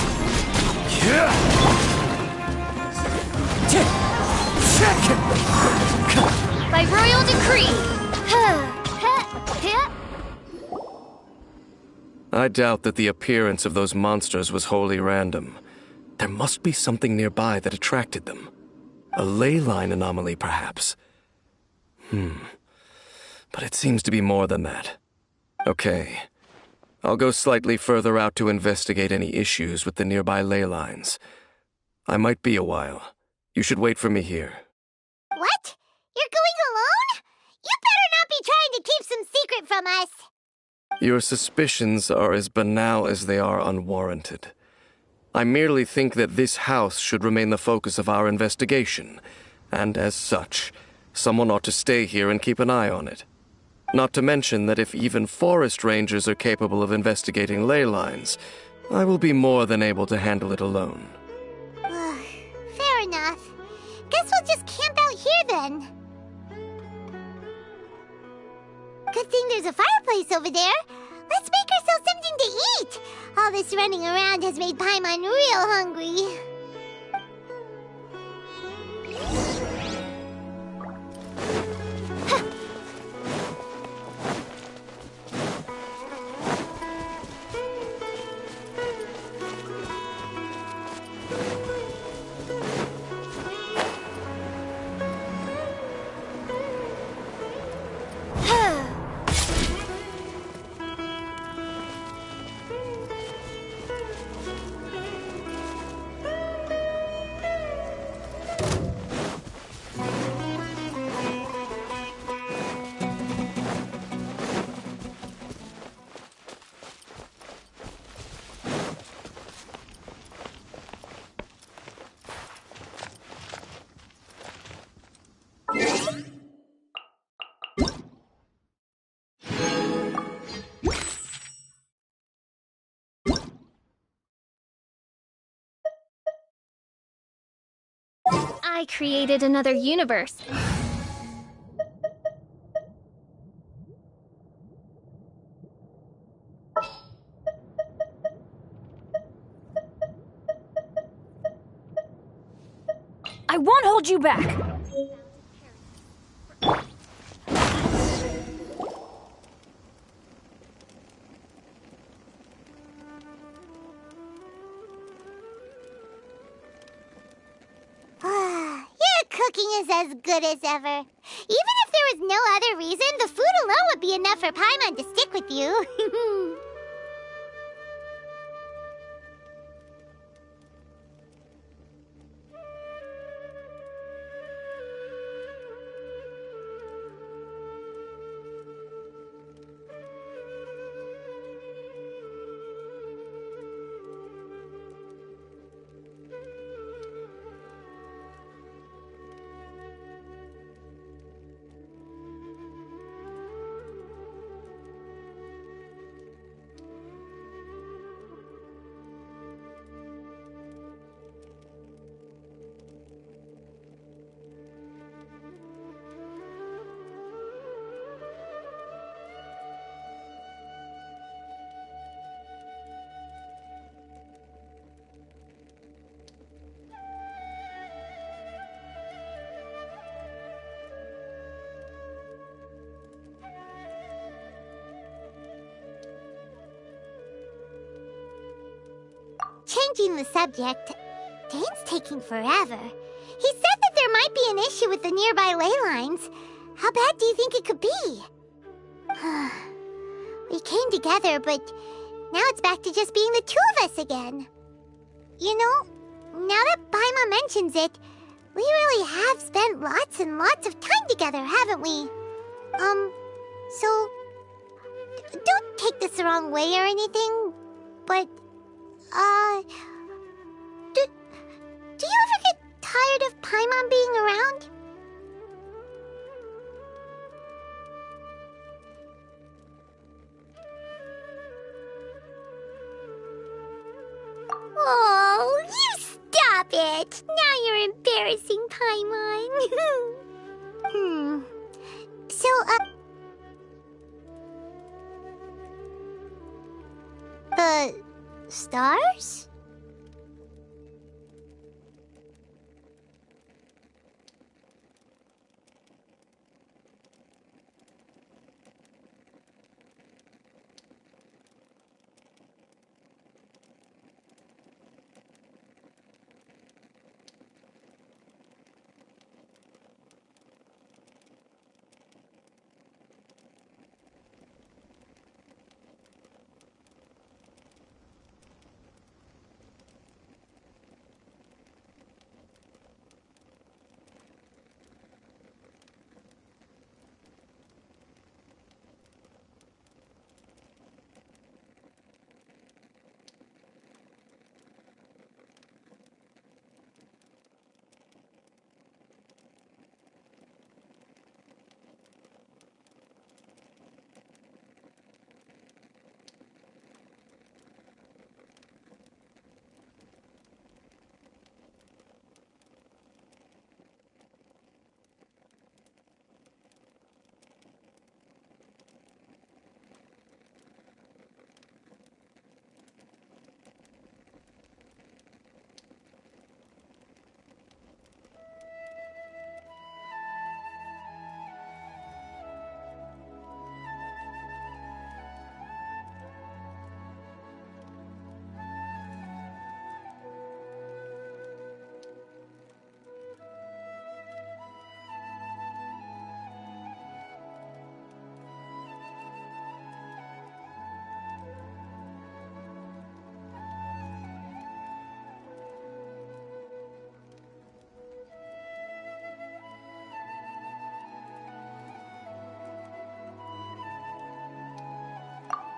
C: By royal decree!
Q: I doubt that the appearance of those monsters was wholly random. There must be something nearby that attracted them. A ley line anomaly, perhaps. But it seems to be more than that. Okay. I'll go slightly further out to investigate any issues with the nearby ley lines. I might be a while. You should wait for me here.
C: What? You're going alone? You better not be trying to keep some secret from us!
Q: Your suspicions are as banal as they are unwarranted. I merely think that this house should remain the focus of our investigation, and as such, someone ought to stay here and keep an eye on it. Not to mention that if even forest rangers are capable of investigating ley lines, I will be more than able to handle it alone.
C: Fair enough. Guess we'll just camp out here then. Good thing there's a fireplace over there. Let's make ourselves something to eat. All this running around has made Paimon real hungry.
W: I created another universe. I won't hold you back!
C: Cooking is as good as ever. Even if there was no other reason, the food alone would be enough for Paimon to stick with you. changing the subject, Dane's taking forever. He said that there might be an issue with the nearby ley lines. How bad do you think it could be? We came together, but now it's back to just being the two of us again. You know, now that Paimon mentions it, we really have spent lots and lots of time together, haven't we? So, don't take this the wrong way or anything, but, do you ever get tired of Paimon being around? Oh, you stop it! Now you're embarrassing, Paimon. So, the stars?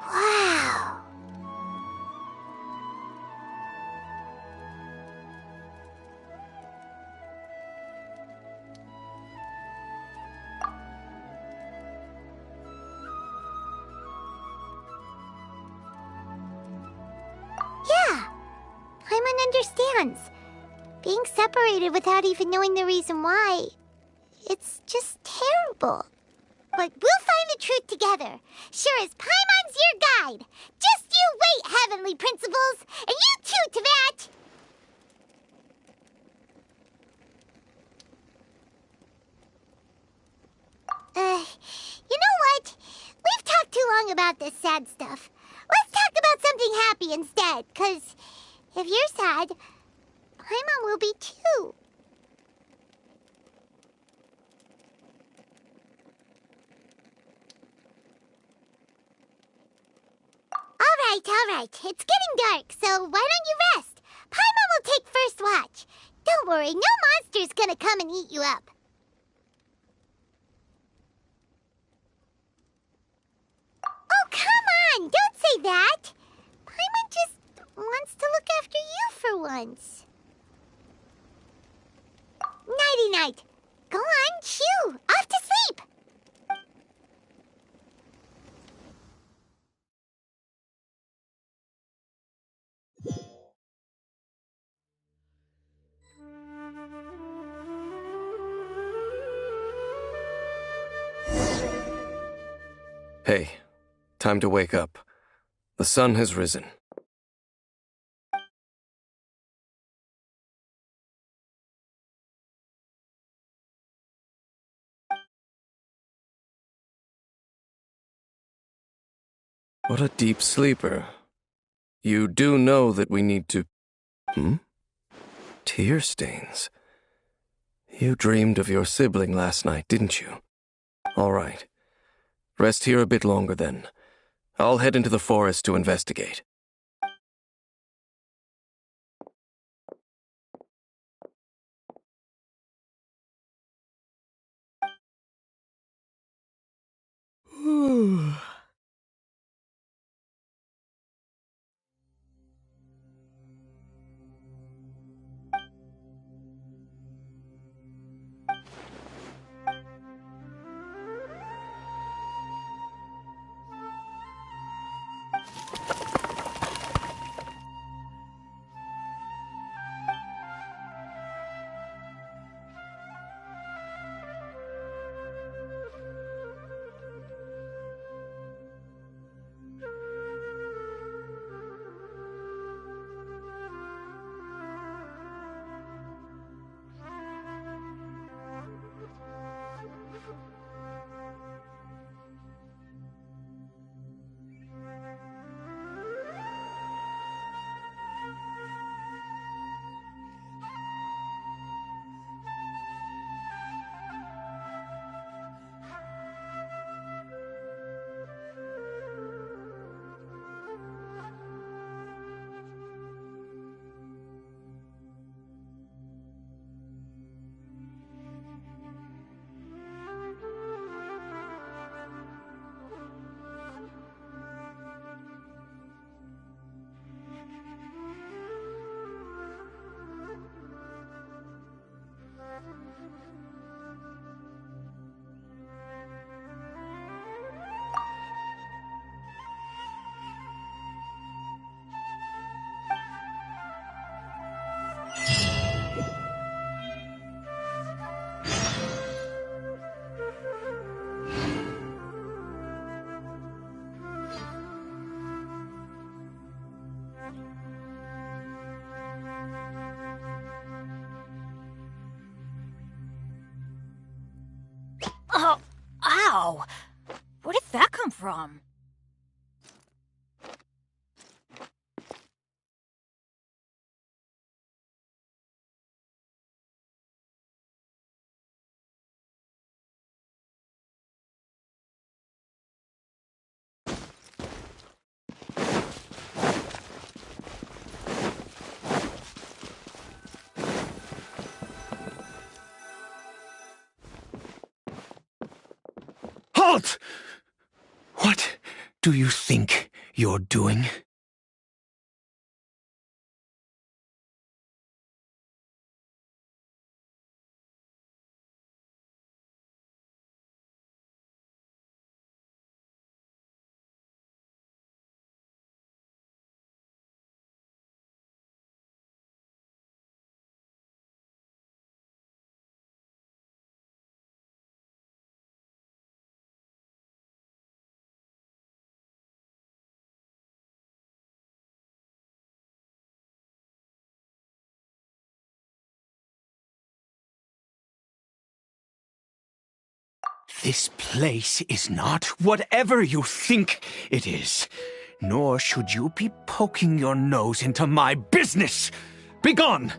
C: Wow. Yeah, Paimon understands. Being separated without even knowing the reason why, it's just terrible. But we'll find the truth together. Sure as Paimon's your guide. Just you wait, Heavenly Principles! And you too, Teyvat! You know what? We've talked too long about this sad stuff. Let's talk about something happy instead, 'cause if you're sad, Paimon will be too. All right. It's getting dark, so why don't you rest? Paimon will take first watch. Don't worry, no monster's gonna come and eat you up. Oh, come on! Don't say that! Paimon just wants to look after you for once. Nighty-night. Go on, shoo! Off to sleep!
Q: Hey, time to wake up. The sun has risen. What a deep sleeper. You do know that we need to Hmm? Tear stains. You dreamed of your sibling last night, didn't you? All right. Rest here a bit longer then. I'll head into the forest to investigate.
W: Oh, ow! Where did that come from?
O: Halt! What do you think you're doing?
E: This place is not whatever you think it is, nor should you be poking your nose into my business. Begone!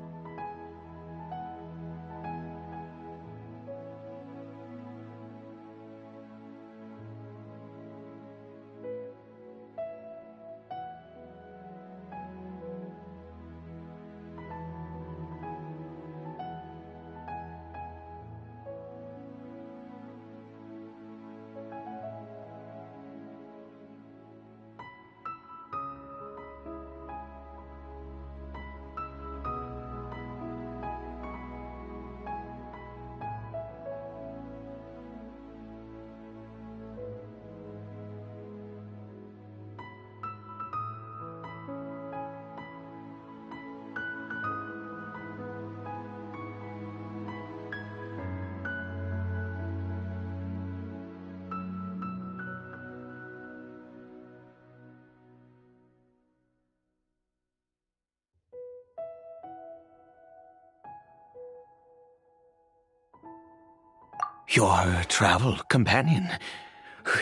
E: Your travel companion?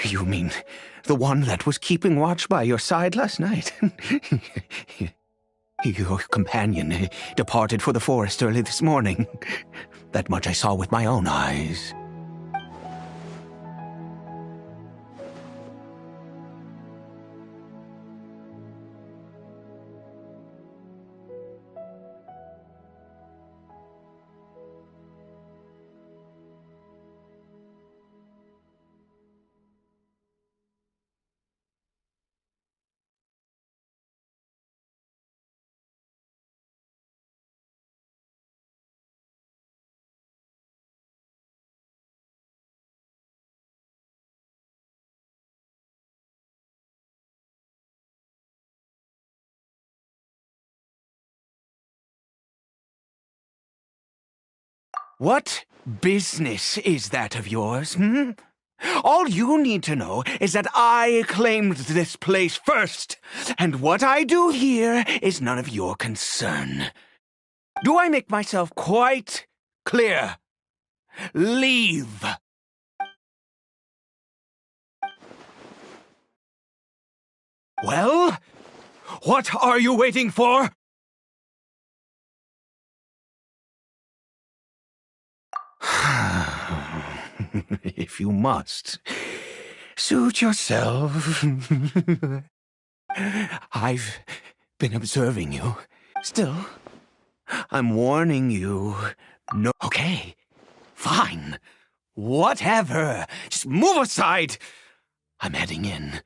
E: You mean the one that was keeping watch by your side last night? Your companion departed for the forest early this morning. That much I saw with my own eyes. What business is that of yours, hmm? All you need to know is that I claimed this place first, and what I do here is none of your concern. Do I make myself quite clear? Leave! Well, what are you waiting for? If you must, suit yourself. I've been observing you. Still, I'm warning you. No. Okay, fine. Whatever. Just move aside. I'm heading in.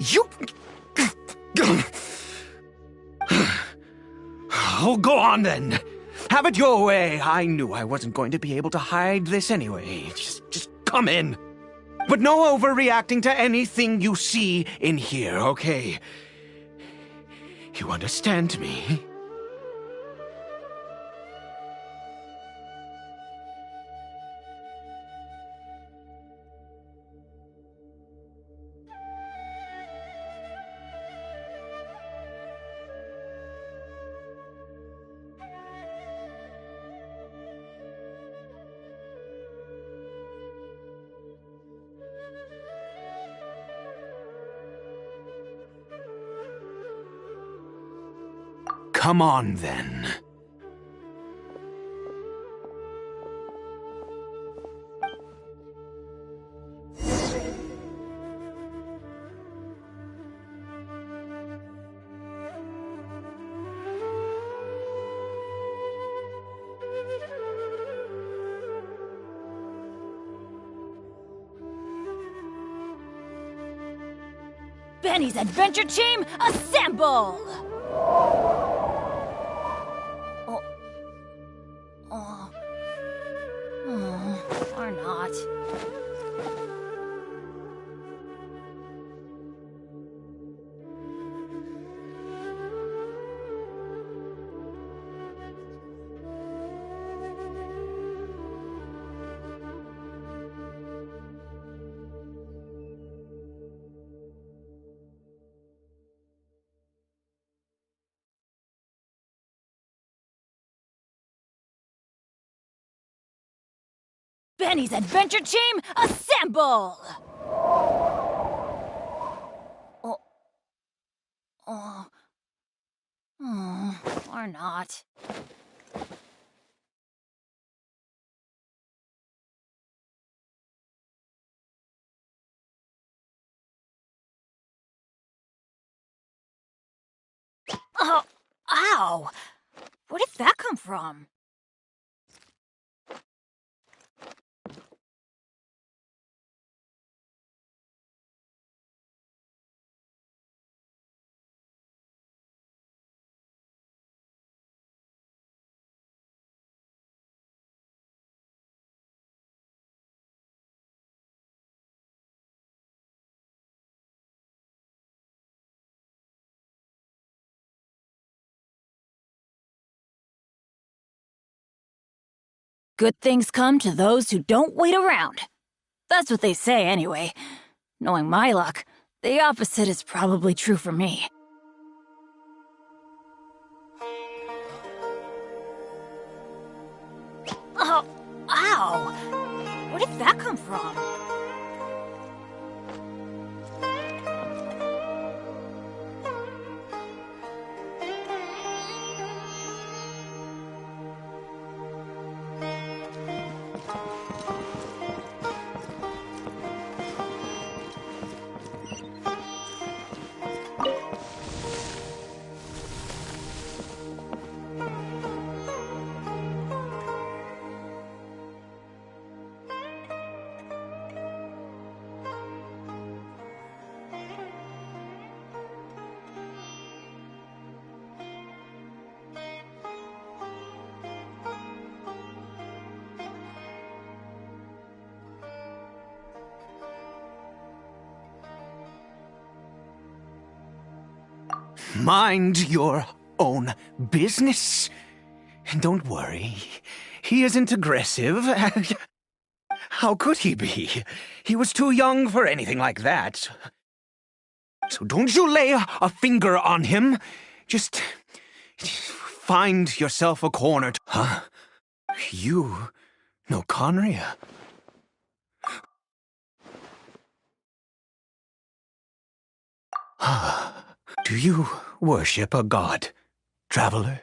E: You... Oh, go on then. Have it your way. I knew I wasn't going to be able to hide this anyway. Just come in. But no overreacting to anything you see in here, okay? You understand me? Come on, then.
W: Benny's Adventure Team, assemble! Or not. Benny's Adventure Team, assemble! Or not. Oh, ow! Where did that come from? Good things come to those who don't wait around. That's what they say anyway. Knowing my luck, the opposite is probably true for me. Oh, ow! Where did that come from?
E: Mind your own business. Don't worry. He isn't aggressive. How could he be? He was too young for anything like that. So don't you lay a finger on him. Just find yourself a corner. Huh? You know Conria? Do you worship a god, traveler?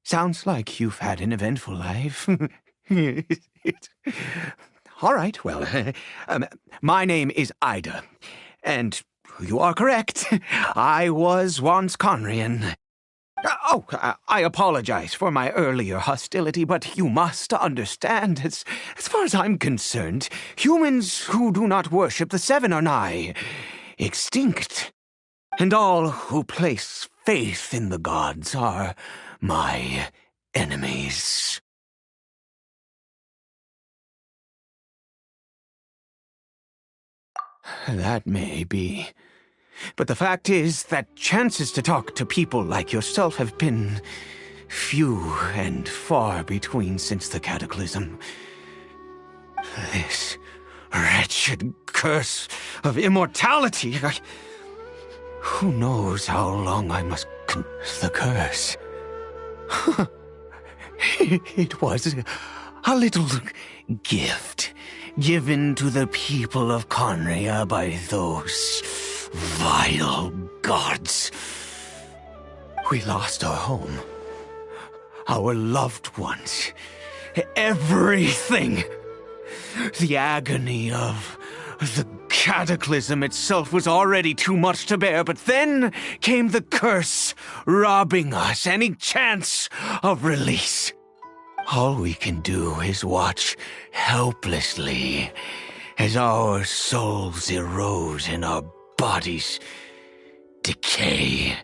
E: Sounds like you've had an eventful life. All right, well, my name is Ida, and you are correct. I was once Conrian. I apologize for my earlier hostility, but you must understand, as far as I'm concerned, humans who do not worship the Seven are nigh extinct. And all who place faith in the gods are my enemies. That may be. But the fact is that chances to talk to people like yourself have been few and far between since the cataclysm. This wretched curse of immortality. Who knows how long I must the curse? It was a little gift given to the people of Conria by those vile gods. We lost our home, our loved ones, everything. The agony of the cataclysm itself was already too much to bear, but then came the curse, robbing us any chance of release. All we can do is watch helplessly as our souls erode and our bodies decay.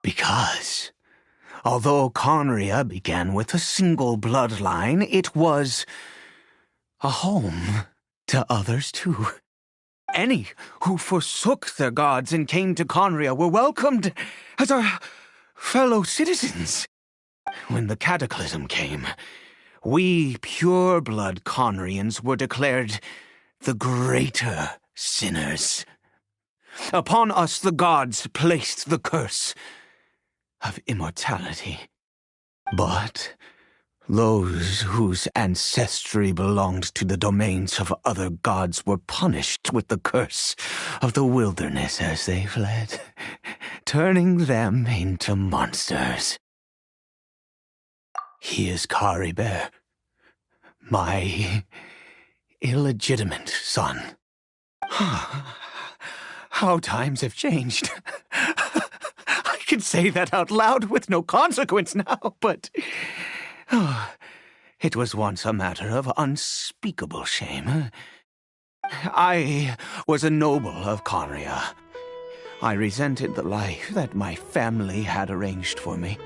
E: Because, although Conria began with a single bloodline, it was a home to others too. Any who forsook their gods and came to Conria were welcomed as our fellow citizens. When the cataclysm came, we pure-blood Conrians were declared the greater sinners. Upon us the gods placed the curse of immortality. But those whose ancestry belonged to the domains of other gods were punished with the curse of the wilderness as they fled, turning them into monsters. He is Kari Bear, my illegitimate son. How times have changed. I can say that out loud with no consequence now, but it was once a matter of unspeakable shame. I was a noble of Conria. I resented the life that my family had arranged for me.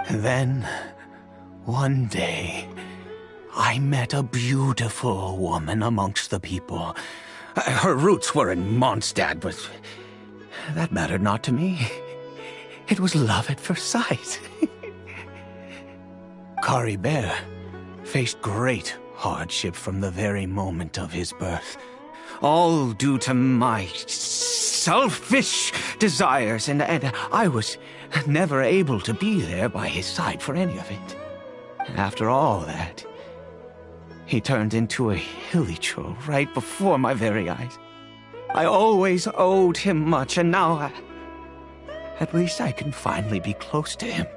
E: Then, one day, I met a beautiful woman amongst the people. Her roots were in Mondstadt, but that mattered not to me. It was love at first sight. Kari Bear faced great hardship from the very moment of his birth, all due to my selfish desires, and I was never able to be there by his side for any of it. After all that, he turned into a hilichurl right before my very eyes. I always owed him much, and now at least I can finally be close to him.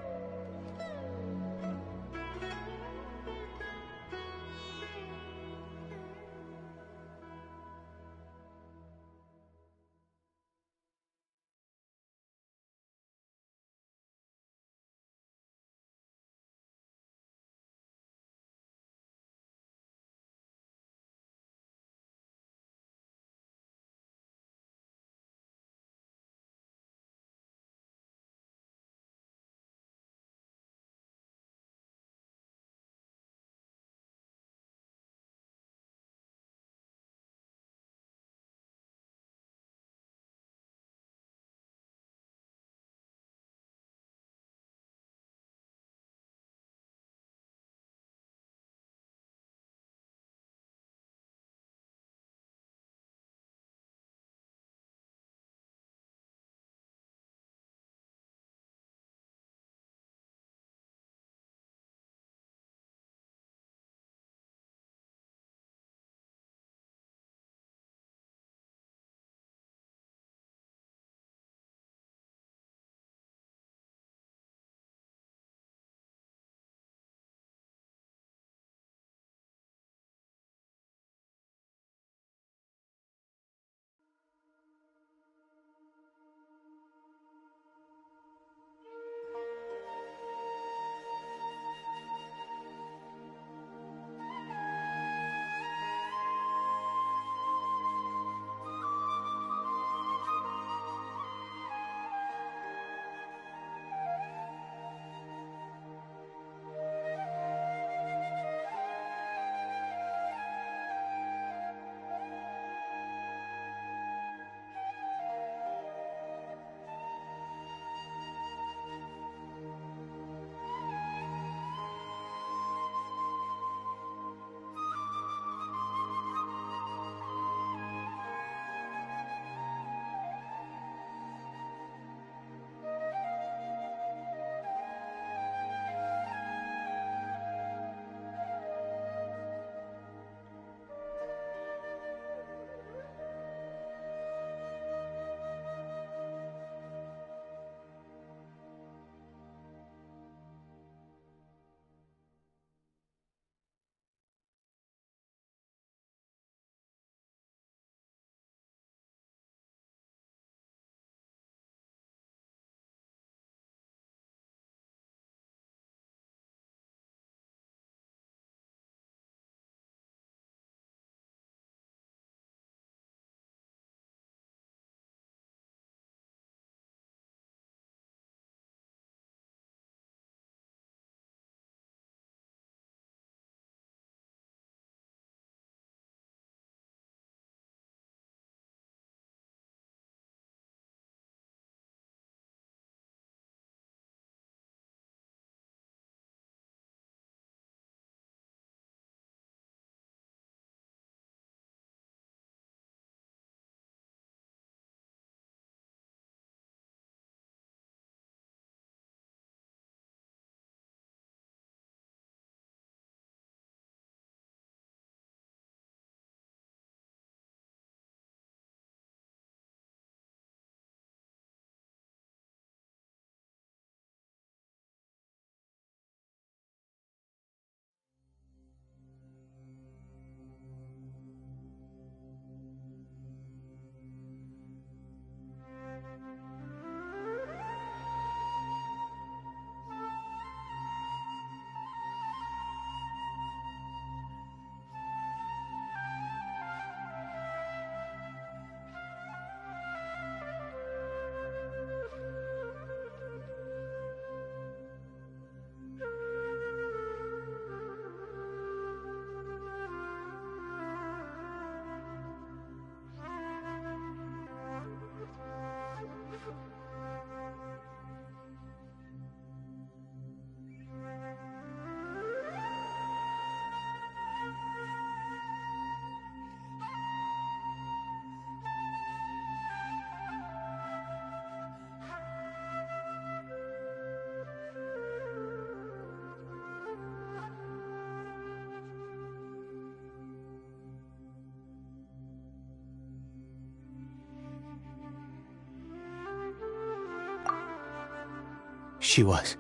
E: She was.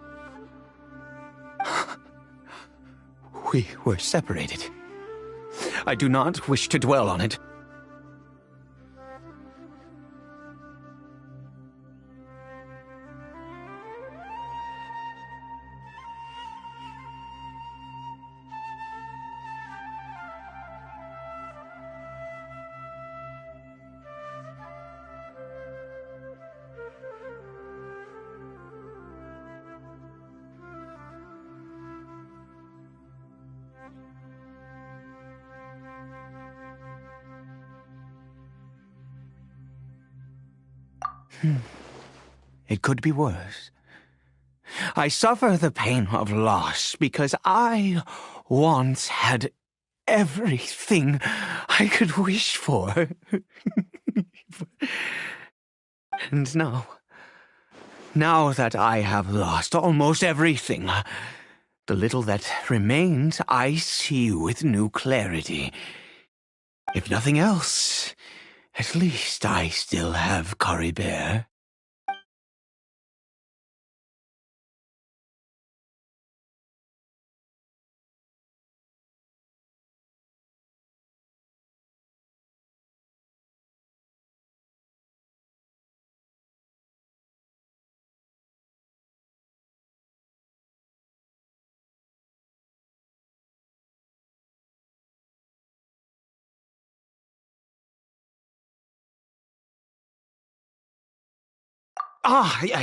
E: We were separated. I do not wish to dwell on it. It could be worse. I suffer the pain of loss because I once had everything I could wish for. And now that I have lost almost everything, the little that remains I see with new clarity. If nothing else, at least I still have Caribert.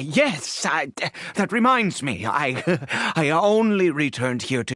E: Yes, that reminds me. I only returned here to